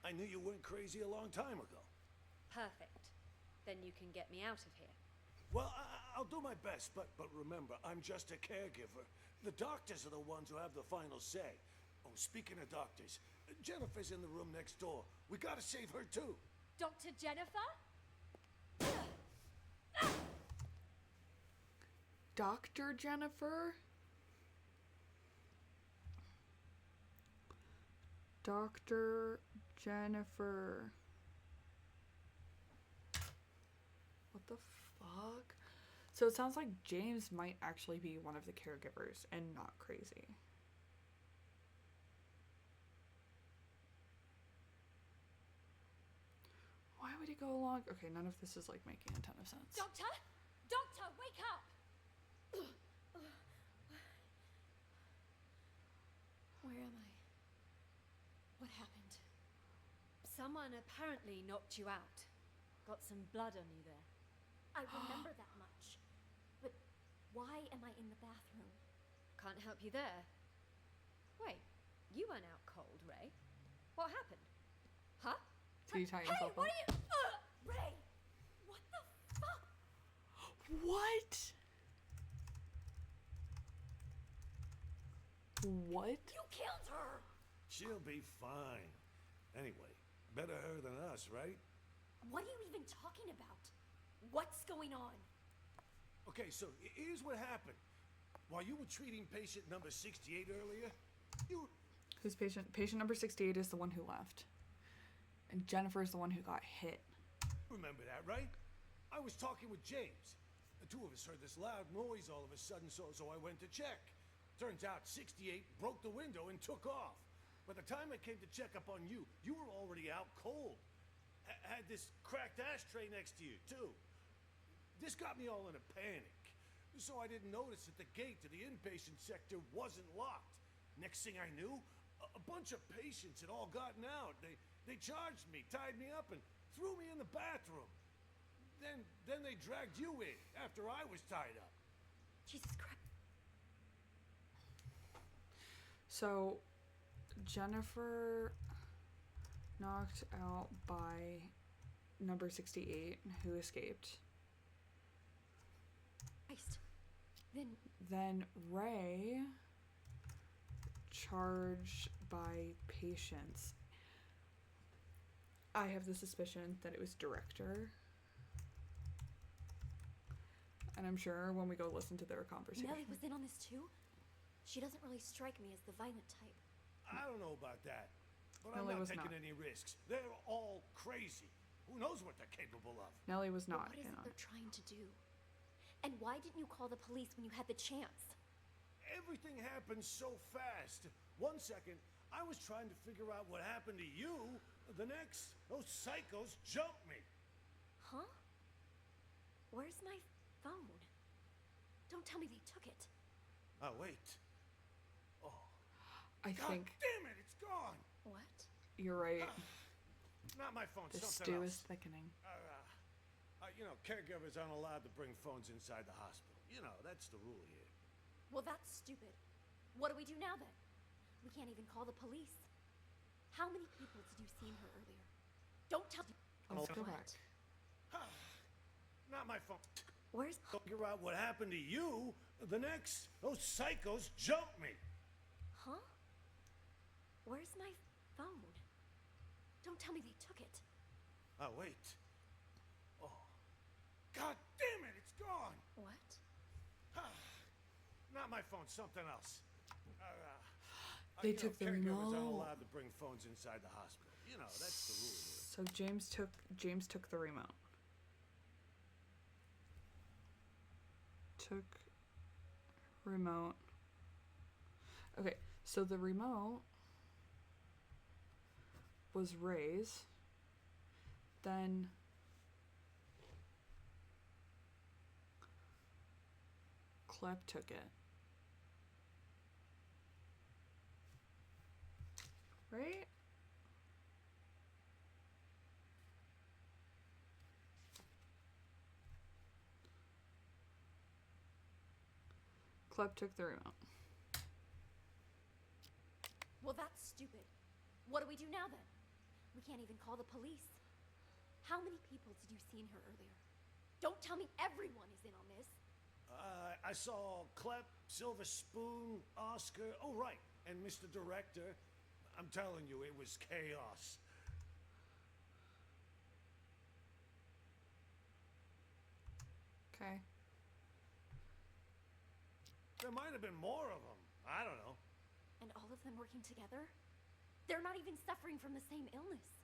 I knew you weren't crazy a long time ago. Perfect. Then you can get me out of here. Well, I'll do my best, but remember, I'm just a caregiver. The doctors are the ones who have the final say. Oh, speaking of doctors, Jennifer's in the room next door. We gotta save her too. Dr. Jennifer? Dr. Jennifer? Dr. Jennifer. What the fuck? So it sounds like James might actually be one of the caregivers and not crazy. go along. Okay, none of this is like making a ton of sense. Doctor? Doctor, wake up! Where am I? What happened? Someone apparently knocked you out. Got some blood on you there. I remember that much. But why am I in the bathroom? Can't help you there. Wait, you weren't out cold, Ray. What happened? Huh? Did you tie Hey, yourself what up? are you... Ray! What the fuck? What? What? You killed her! She'll be fine. Anyway, better her than us, right? What are you even talking about? What's going on? Okay, so here's what happened. While you were treating patient number 68 earlier, you... Who's patient? Patient number 68 is the one who left. And Jennifer is the one who got hit. Remember that, right? I was talking with James. The two of us heard this loud noise all of a sudden, so I went to check. Turns out 68 broke the window and took off. By the time I came to check up on you, you were already out cold. Had this cracked ashtray next to you, too. This got me all in a panic. So I didn't notice that the gate to the inpatient sector wasn't locked. Next thing I knew, a bunch of patients had all gotten out. They charged me, tied me up, and threw me in the bathroom. Then they dragged you in after I was tied up. Jesus Christ. So, Jennifer knocked out by number 68, who escaped. Christ. Then Ray charged by patients. I have the suspicion that it was Director. And I'm sure when we go listen to their conversation. Nellie was in on this too? She doesn't really strike me as the violent type. I don't know about that, but Nellie I'm was not taking not. any risks. They're all crazy. Who knows what they're capable of? Nellie was But not what is in it on they're trying to do? And why didn't you call the police when you had the chance? Everything happened so fast. 1 second, I was trying to figure out what happened to you. The next, those psychos jumped me. Huh? Where's my phone? Don't tell me they took it. Oh, wait. I God think damn it, it's gone. What? you're right. Not my phone, The something stew else. is thickening. You know, caregivers aren't allowed to bring phones inside the hospital. You know, that's the rule here. Well, that's stupid. What do we do now then? We can't even call the police. How many people did you see her earlier? Don't tell me. Let's go What? back. Not my phone. Where's... Figure out what happened to you. The next, those psychos jumped me. Huh? Where's my phone? Don't tell me they took it. Oh, wait. Oh. God damn it, it's gone. What? Not my phone, something else. They you know, took the caregivers aren't remote. allowed to bring phones inside the hospital. You know, that's the rule here. So James took the remote. Took remote. Okay, so the remote was Ray's. Then Clep took it. Right? Clep took the remote. Well, that's stupid. What do we do now then? We can't even call the police. How many people did you see in her earlier? Don't tell me everyone is in on this. I saw Clep, Silver Spoon, Oscar. Oh, right. And Mr. Director. I'm telling you, it was chaos. Okay. There might have been more of them. I don't know. And all of them working together? They're not even suffering from the same illness.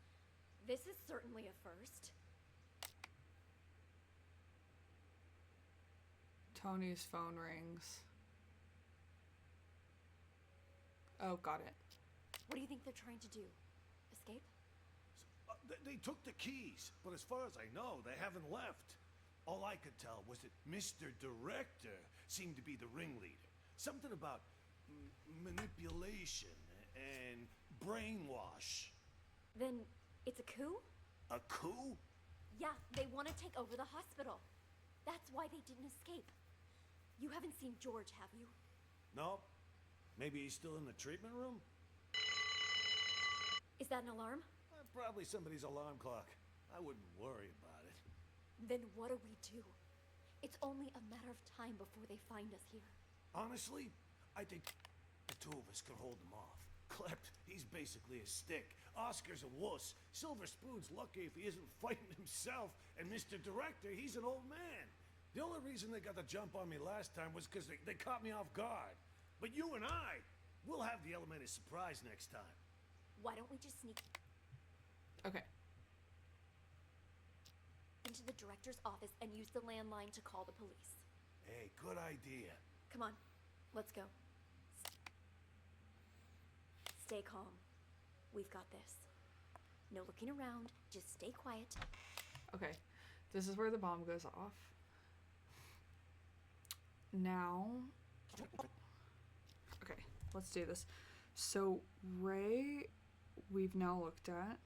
This is certainly a first. Tony's phone rings. Oh, got it. What do you think they're trying to do? Escape? They took the keys, but as far as I know, they haven't left. All I could tell was that Mr. Director seemed to be the ringleader. Something about manipulation and brainwash. Then it's a coup? A coup? Yeah, they want to take over the hospital. That's why they didn't escape. You haven't seen George, have you? No. Maybe he's still in the treatment room? Is that an alarm? Probably somebody's alarm clock. I wouldn't worry about it. Then what do we do? It's only a matter of time before they find us here. Honestly, I think the two of us could hold them off. Klept, he's basically a stick. Oscar's a wuss. Silver Spoon's lucky if he isn't fighting himself. And Mr. Director, he's an old man. The only reason they got the jump on me last time was because they caught me off guard. But you and I, we'll have the element of surprise next time. Why don't we just sneak Okay. into the director's office and use the landline to call the police? Hey, good idea. Come on, let's go. Stay calm. We've got this. No looking around, just stay quiet. Okay. This is where the bomb goes off. Now... Okay, let's do this. So, Ray, we've now looked at.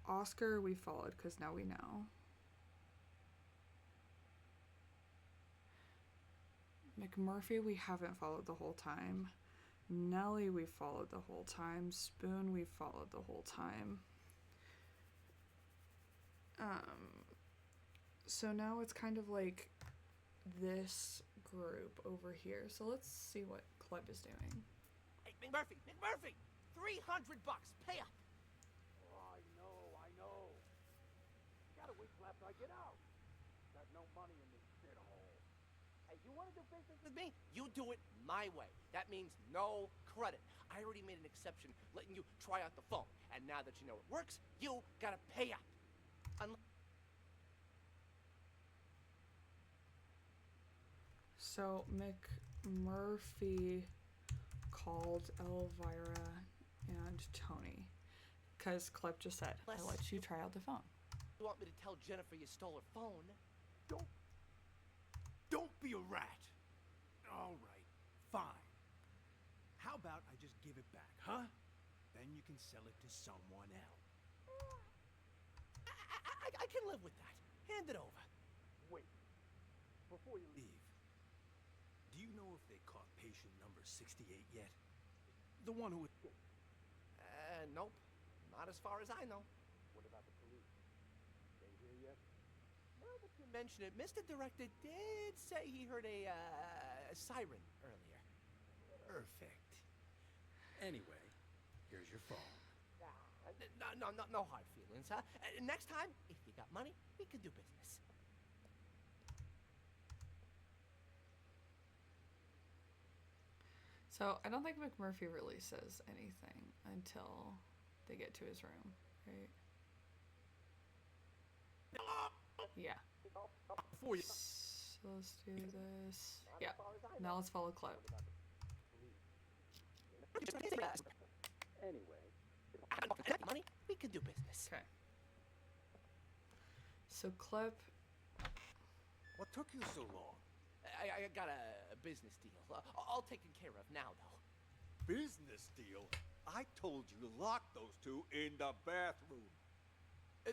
Oscar, we followed, because now we know. McMurphy, we haven't followed the whole time. Nellie, we followed the whole time. Spoon, we followed the whole time. So now it's kind of like this group over here. So let's see what Kleb is doing. Hey, McMurphy! 300 bucks! Pay up! Oh, I know. You gotta wait till after I get out. Got no money in this shithole. Hey, you want to do business with me? You do it my way. That means no credit. I already made an exception letting you try out the phone. And now that you know it works, you gotta pay up. So McMurphy called Elvira and Tony. Because Kleb just said, I let you try out the phone. You want me to tell Jennifer you stole her phone? Don't be a rat. All right, fine. How about I just give it back, huh? Then you can sell it to someone else. I can live with that. Hand it over. Wait. Before you leave. Do you know if they caught patient number 68 yet? The one who... Nope. Not as far as I know. What about the police? They here yet? Now that you mention it, Mr. Director did say he heard a siren earlier. Perfect. Anyway, here's your phone. No hard feelings, huh? Next time, if you got money, we can do business. So I don't think McMurphy really says anything until they get to his room, right? Yeah. Before you... So let's do this. Yeah. Now let's follow Kleb. Anyway. Money, we can do business. Okay. So Kleb... What took you so long? I got a business deal. All taken care of now, though. Business deal? I told you to lock those two in the bathroom.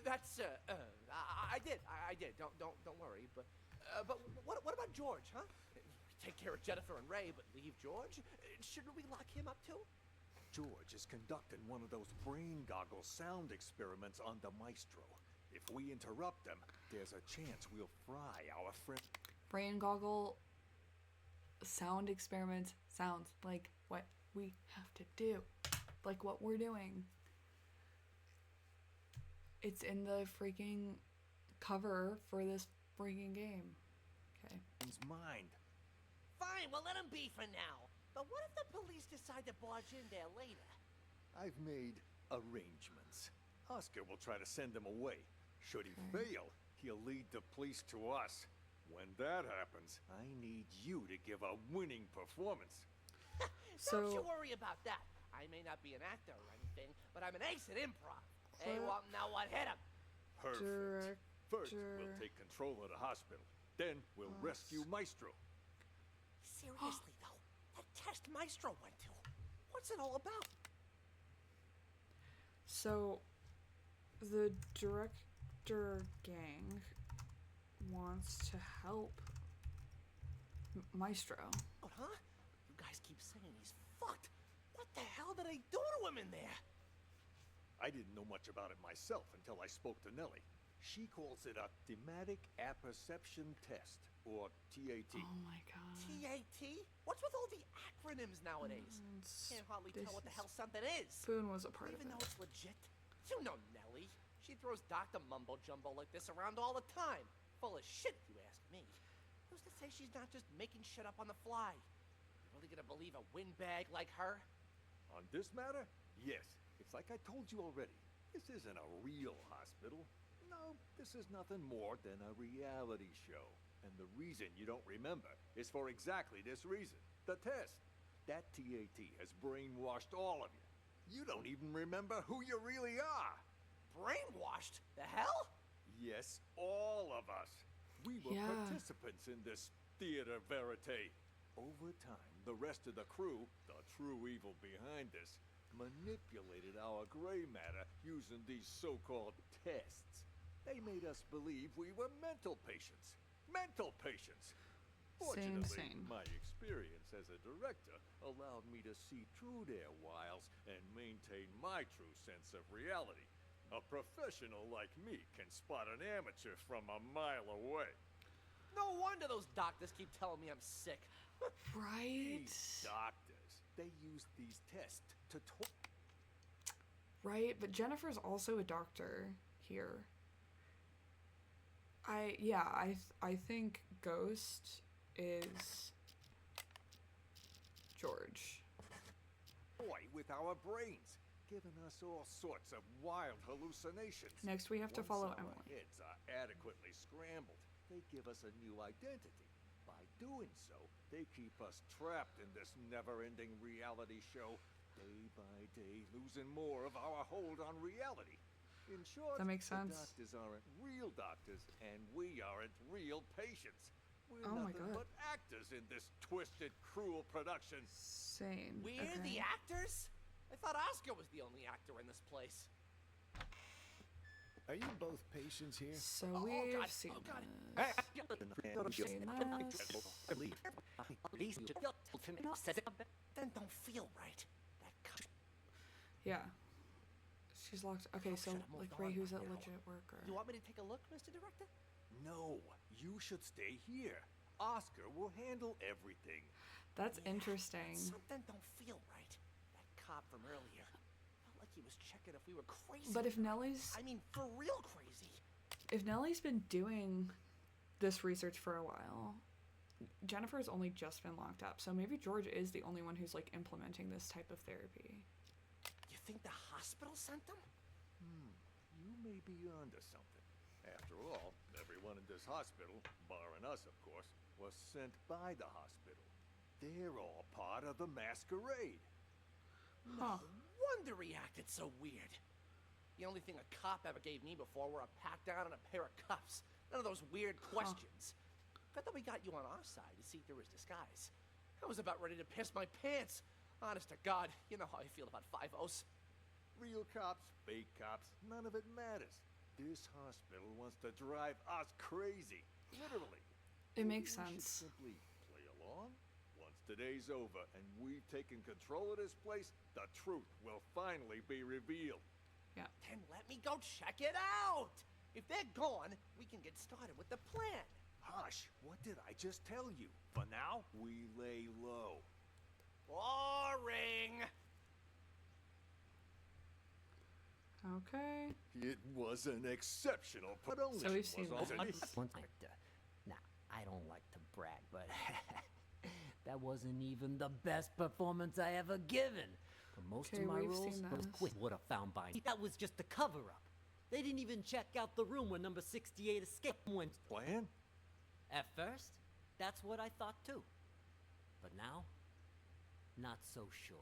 That's I did. Don't worry. But what about George, huh? We take care of Jennifer and Ray, but leave George? Shouldn't we lock him up too? George is conducting one of those brain goggle sound experiments on the Maestro. If we interrupt them, there's a chance we'll fry our friend. Brain goggle sound experiments sounds like what we have to do. Like what we're doing. It's in the freaking cover for this freaking game. Okay. His mind. Fine, we'll let him be for now. But what if the police decide to barge in there later? I've made arrangements. Oscar will try to send them away. Should he fail, he'll lead the police to us. When that happens, I need you to give a winning performance. Don't you worry about that. I may not be an actor or anything, but I'm an ace at improv. Hey, well, now what hit him? Perfect. First, we'll take control of the hospital. Then, we'll rescue Maestro. Seriously, though, that test Maestro went to, what's it all about? So, the director gang wants to help Maestro. Oh, huh? You guys keep saying he's fucked. What the hell did they do to him in there? I didn't know much about it myself until I spoke to Nellie. She calls it a thematic apperception test, or TAT. Oh my god. TAT? What's with all the acronyms nowadays? Can't hardly tell what the hell something is. Spoon was a part of Even it. though it's legit. You know Nellie. She throws Dr. Mumbo Jumbo like this around all the time. Full of shit, if you ask me. Who's to say she's not just making shit up on the fly? You really gonna believe a windbag like her? On this matter, yes. It's like I told you already. This isn't a real hospital. No, this is nothing more than a reality show. And the reason you don't remember is for exactly this reason. The test. That TAT has brainwashed all of you. You don't even remember who you really are. Brainwashed? The hell? Yes, all of us. We were Yeah. participants in this theater verite. Over time, the rest of the crew, the true evil behind this, manipulated our gray matter using these so-called tests. They made us believe we were mental patients. Mental patients! Fortunately, Insane. my experience as a director allowed me to see through their wiles and maintain my true sense of reality. A professional like me can spot an amateur from a mile away. No wonder those doctors keep telling me I'm sick. Right? These doctors, they use these tests to talk. Right, but Jennifer's also a doctor here. I think Ghost is George. Boy with our brains, giving us all sorts of wild hallucinations. Next, we have to Once follow our Emily. heads are adequately scrambled, they give us a new identity. By doing so, they keep us trapped in this never-ending reality show, day by day, losing more of our hold on reality. In short, That makes the sense. doctors aren't real doctors, and we aren't real patients. We're Oh my nothing God. but actors in this twisted, cruel production. Sane. We're okay. the actors? I thought Oscar was the only actor in this place. Are you both patients here? So Oh, we've God. seen Oh, God. this. Seen this. Then don't feel right. That cunt. Yeah. She's locked. Okay, so should've moved like Ray, on who's by at now. legit work or You want me to take a look, Mr. Director? No, you should stay here. Oscar will handle everything. That's interesting. Something don't feel right. That cop from earlier felt like he was checking if we were crazy. But if Nellie's I mean, for real crazy. if Nellie's been doing this research for a while, Jennifer's only just been locked up, so maybe George is the only one who's like implementing this type of therapy. You think the hospital sent them? You may be onto something. After all, everyone in this hospital, barring us of course, was sent by the hospital. They're all part of the masquerade. Huh. Wonder he acted so weird. The only thing a cop ever gave me before were a pat down and a pair of cuffs. None of those weird questions. Good that we got you on our side to see through his disguise. I was about ready to piss my pants. Honest to God, you know how I feel about 5-0s. Real cops, fake cops, none of it matters. This hospital wants to drive us crazy. Literally. It makes Maybe we should sense. simply play along. Once today's over and we've taken control of this place, the truth will finally be revealed. Yeah. Then let me go check it out. If they're gone, we can get started with the plan. Hush, what did I just tell you? For now, we lay low. Boring. Okay. It was an exceptional production. So we've seen that. Now, I don't like to brag, but that wasn't even the best performance I ever given. For most Okay, of my we've roles, seen those this. quit would have found by now. That was just a cover-up. They didn't even check out the room where number 68 escaped went. Plan? At first, that's what I thought too. But now, not so sure.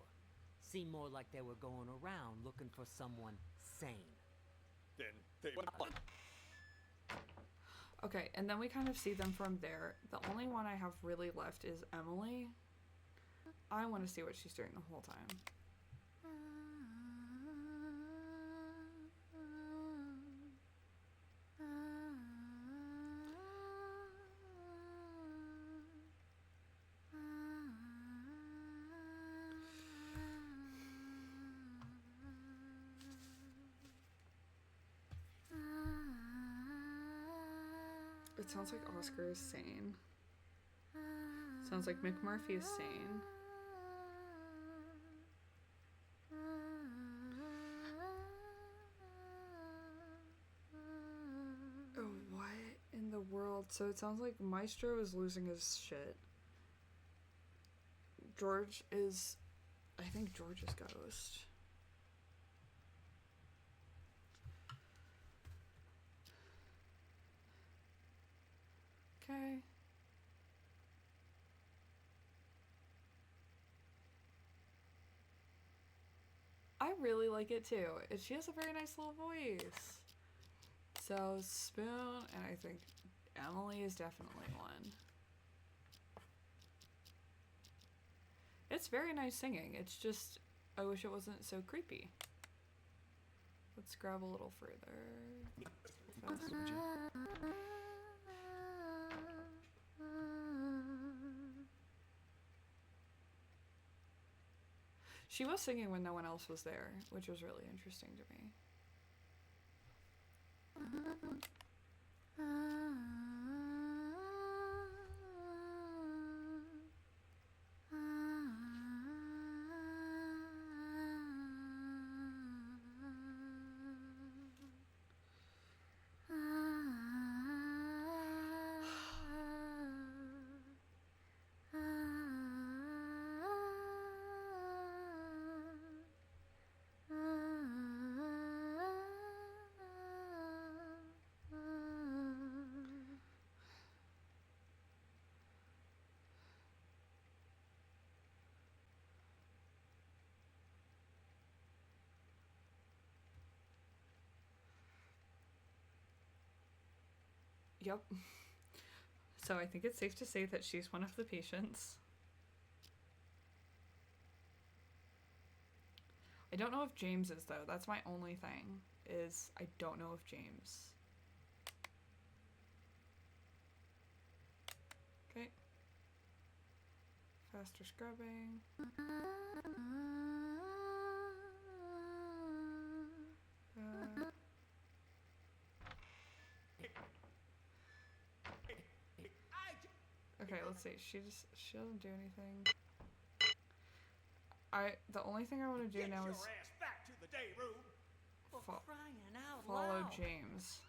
Seemed more like they were going around looking for someone sane. Then they... Okay, and then we kind of see them from there. The only one I have really left is Emily. I want to see what she's doing the whole time. It sounds like Oscar is sane. Sounds like McMurphy is sane. Oh, what in the world? So it sounds like Maestro is losing his shit. George is... I think George is Ghost. Okay. I really like it too. She has a very nice little voice. So Spoon, and I think Emily is definitely one. It's very nice singing. It's just, I wish it wasn't so creepy. Let's grab a little further. Faster. She was singing when no one else was there, which was really interesting to me. Yep. So I think it's safe to say that she's one of the patients. I don't know if James is, though. That's my only thing, is I don't know if James... Okay. Faster scrubbing. Okay, let's see. She doesn't do anything. The only thing I want to do now is Get your ass back to the day room. Crying out follow loud. James.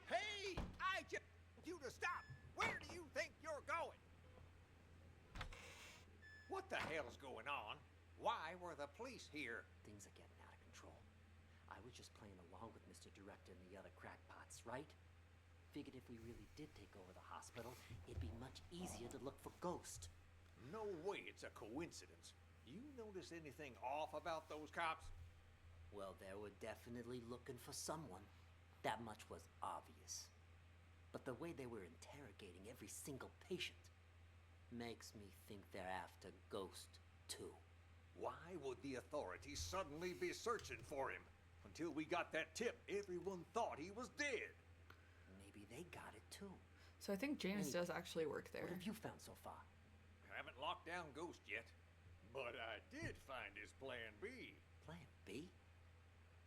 Hey, I just want you to stop. Where do you think you're going? What the hell's going on? Why were the police here? Things are getting out of control. I was just playing along with Mr. Director and the other crackpots, right? Figured if we really did take over the hospital, it'd be much easier to look for Ghost. No way it's a coincidence. You notice anything off about those cops? Well, they were definitely looking for someone. That much was obvious. But the way they were interrogating every single patient makes me think they're after Ghost, too. Why would the authorities suddenly be searching for him? Until we got that tip, everyone thought he was dead. Maybe they got it, too. So I think James does actually work there. What have you found so far? Haven't locked down Ghost yet, but I did find his plan B. Plan B?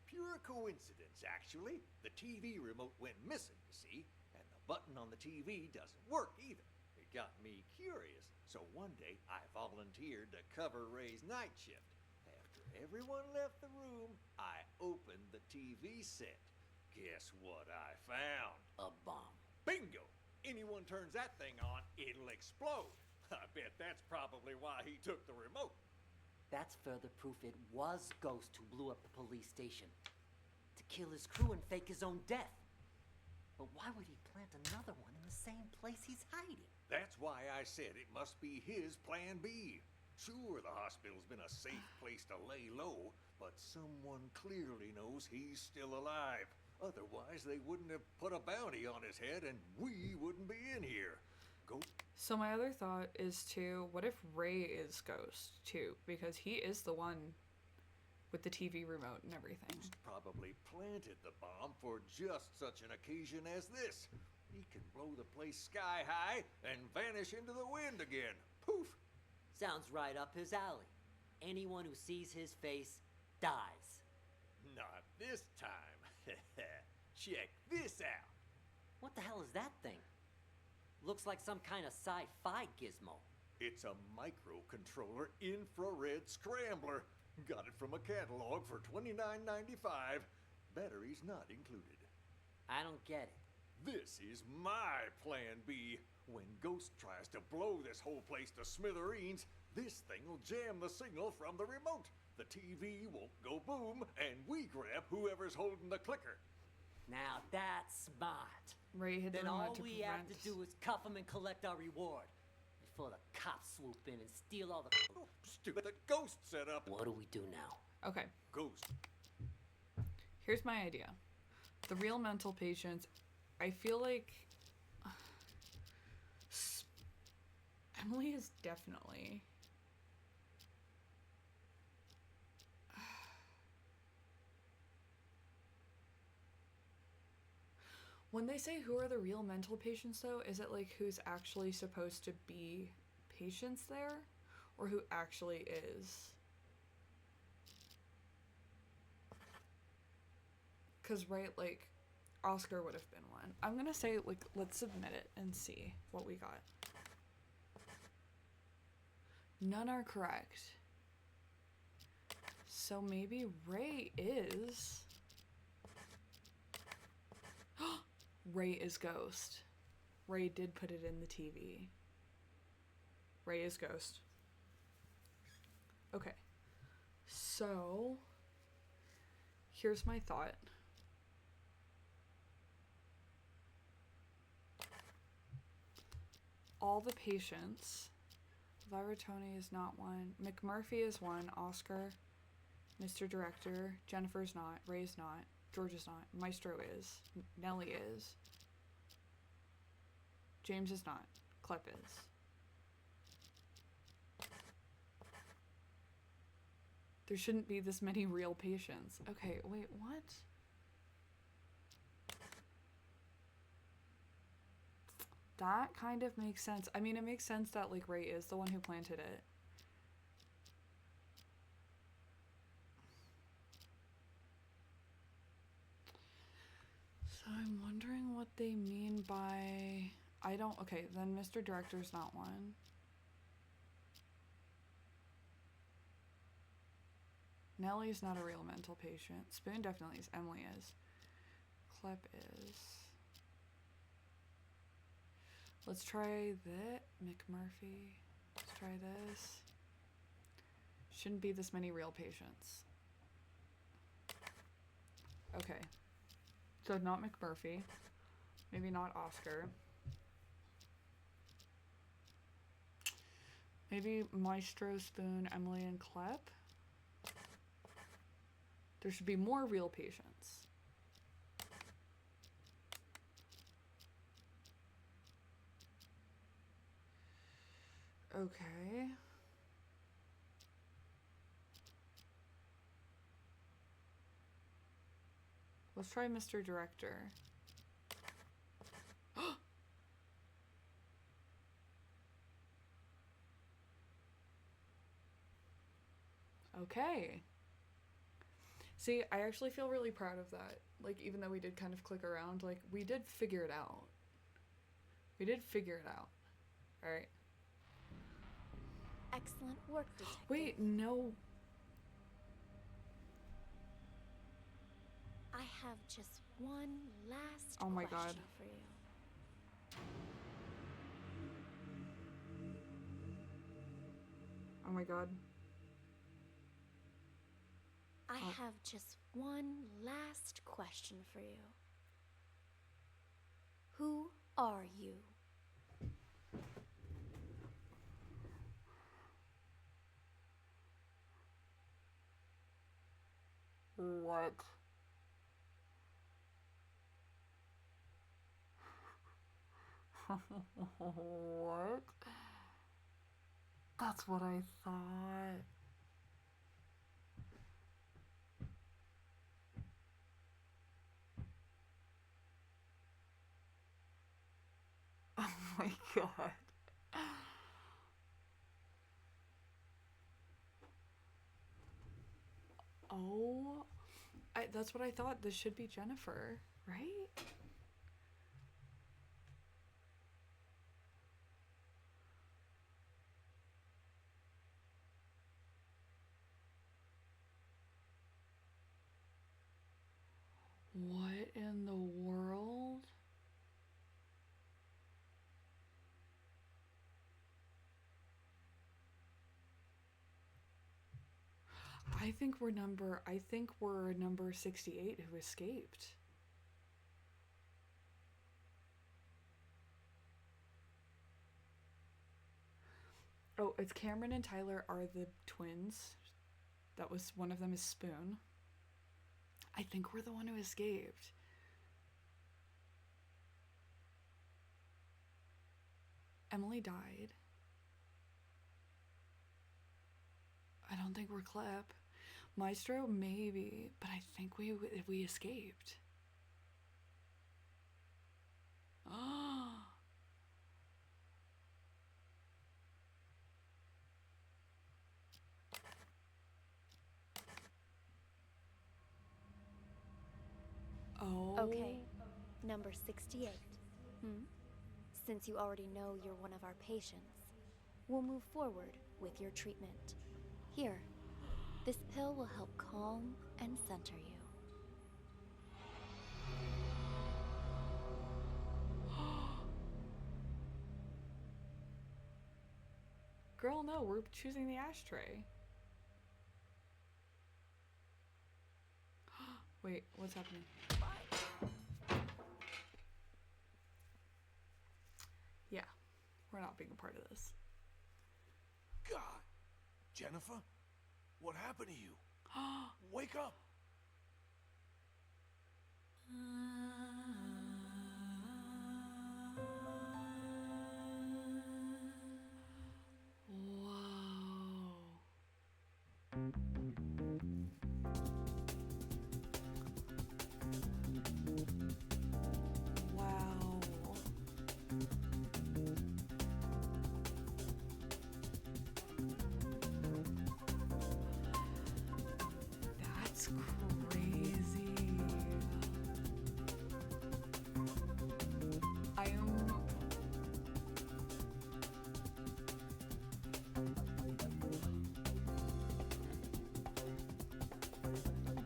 Pure coincidence, actually. The TV remote went missing, you see, and the button on the TV doesn't work either. It got me curious, so one day I volunteered to cover Ray's night shift. After everyone left the room, I opened the TV set. Guess what I found? A bomb. Bingo! Anyone turns that thing on, it'll explode. I bet that's probably why he took the remote. That's further proof it was Ghost who blew up the police station. To kill his crew and fake his own death. But why would he plant another one in the same place he's hiding? That's why I said it must be his plan B. Sure, the hospital's been a safe place to lay low, but someone clearly knows he's still alive. Otherwise, they wouldn't have put a bounty on his head and we wouldn't be in here. Go. So my other thought is too, what if Ray is Ghost too? Because he is the one with the TV remote and everything. Probably planted the bomb for just such an occasion as this. He can blow the place sky high and vanish into the wind again. Poof! Sounds right up his alley. Anyone who sees his face dies. Not this time. Check this out. What the hell is that thing? Looks like some kind of sci-fi gizmo. It's a microcontroller infrared scrambler. Got it from a catalog for $29.95. Batteries not included. I don't get it. This is my plan B. When Ghost tries to blow this whole place to smithereens, this thing will jam the signal from the remote. The TV won't go boom, and we grab whoever's holding the clicker. Now that's smart. Ray had Then the remote all to we have to do is cuff him and collect our reward. Before the cops swoop in and steal all the... Oh, stupid, the Ghost set up. What do we do now? Okay. Ghost. Here's my idea. The real mental patients, I feel like Emily is definitely when they say who are the real mental patients though, is it like who's actually supposed to be patients there or who actually is? Because right, like Oscar would have been one. I'm gonna say, like, let's submit it and see what we got. None are correct. So maybe Ray is... Ray is Ghost. Ray did put it in the TV. Ray is Ghost. Okay. So, here's my thought. All the patients, Viratoni is not one, McMurphy is one, Oscar, Mr. Director, Jennifer's not, Ray's not, George is not, Maestro is, Nellie is, James is not, Clep is. There shouldn't be this many real patients. Okay, wait, what? That kind of makes sense. I mean, it makes sense that, like, Ray is the one who planted it. So I'm wondering what they mean by... Okay, then Mr. Director's not one. Nellie's not a real mental patient. Spoon definitely is. Emily is. Clep is. Let's try that. McMurphy. Let's try this. Shouldn't be this many real patients. Okay. So not McMurphy. Maybe not Oscar. Maybe Maestro, Spoon, Emily, and Clep. There should be more real patients. Okay. Let's try Mr. Director. Okay. See, I actually feel really proud of that. Like, even though we did kind of click around, like, we did figure it out. We did figure it out. Alright. Excellent work, Detective. Wait, no. I have just one last Oh my question God. for you. Oh my god. I have just one last question for you. Who are you? What? What? That's what I thought. Oh my god. Oh, that's what I thought. This should be Jennifer, right? What in the world? I think we're number 68 who escaped. Oh, it's Cameron and Tyler are the twins. That was one of them is Spoon. I think we're the one who escaped. Emily died. I don't think we're Clip. Maestro, maybe, but I think we escaped. Oh. Oh. Okay, number 68. Since you already know you're one of our patients, we'll move forward with your treatment. Here, this pill will help calm and center you. Girl, no, we're choosing the ashtray. Wait, what's happening? Yeah, we're not being a part of this. God! Jennifer? What happened to you? Wake up! Wow. That's crazy.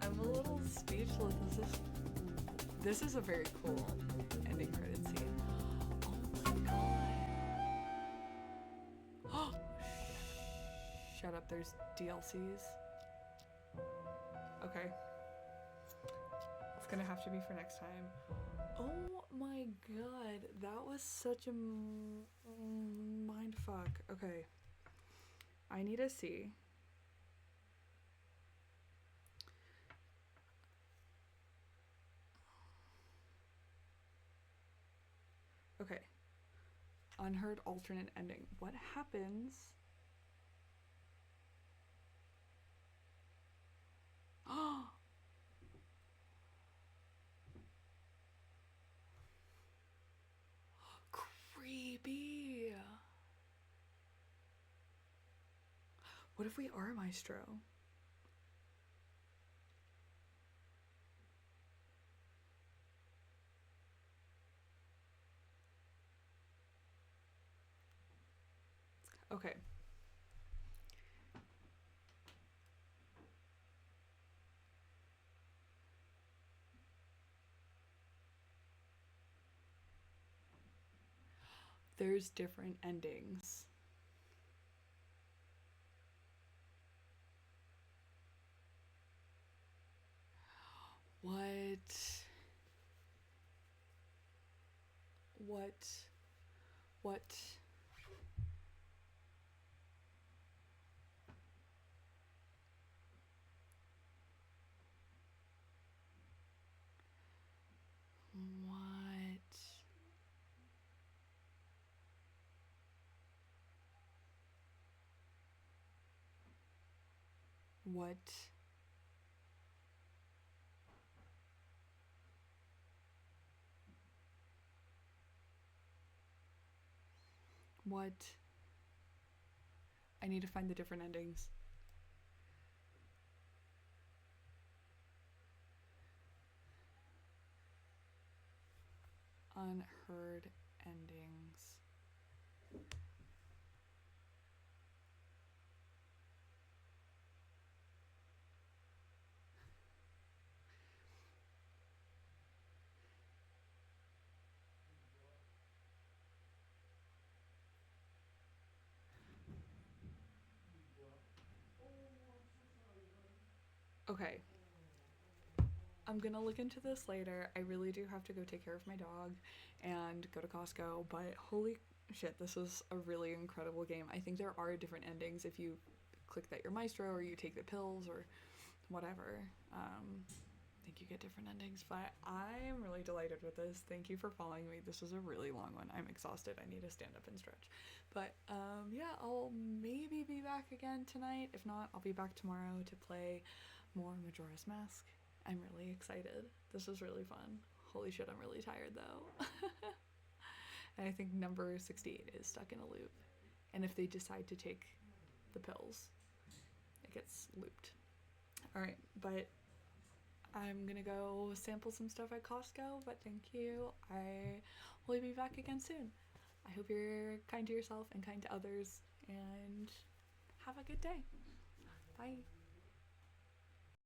I'm a little speechless. This is a very cool ending credit scene. Oh my god. Shut up, there's DLCs. Okay. It's gonna have to be for next time. Oh my god, that was such a mind fuck. Okay. I need to see. Okay. Unheard alternate ending. What happens? Oh. Creepy. What if we are Maestro? Okay. There's different endings. What? what I need to find the different endings. Unheard endings. Okay. I'm gonna look into this later. I really do have to go take care of my dog and go to Costco, but holy shit, this is a really incredible game. I think there are different endings if you click that your maestro or you take the pills or whatever. I think you get different endings, but I'm really delighted with this. Thank you for following me. This was a really long one. I'm exhausted. I need to stand up and stretch. But yeah, I'll maybe be back again tonight. If not, I'll be back tomorrow to play more Majora's Mask. I'm really excited. This was really fun. Holy shit, I'm really tired though. And I think number 68 is stuck in a loop. And if they decide to take the pills, it gets looped. Alright, but I'm gonna go sample some stuff at Costco, but thank you. I will be back again soon. I hope you're kind to yourself and kind to others, and have a good day. Bye.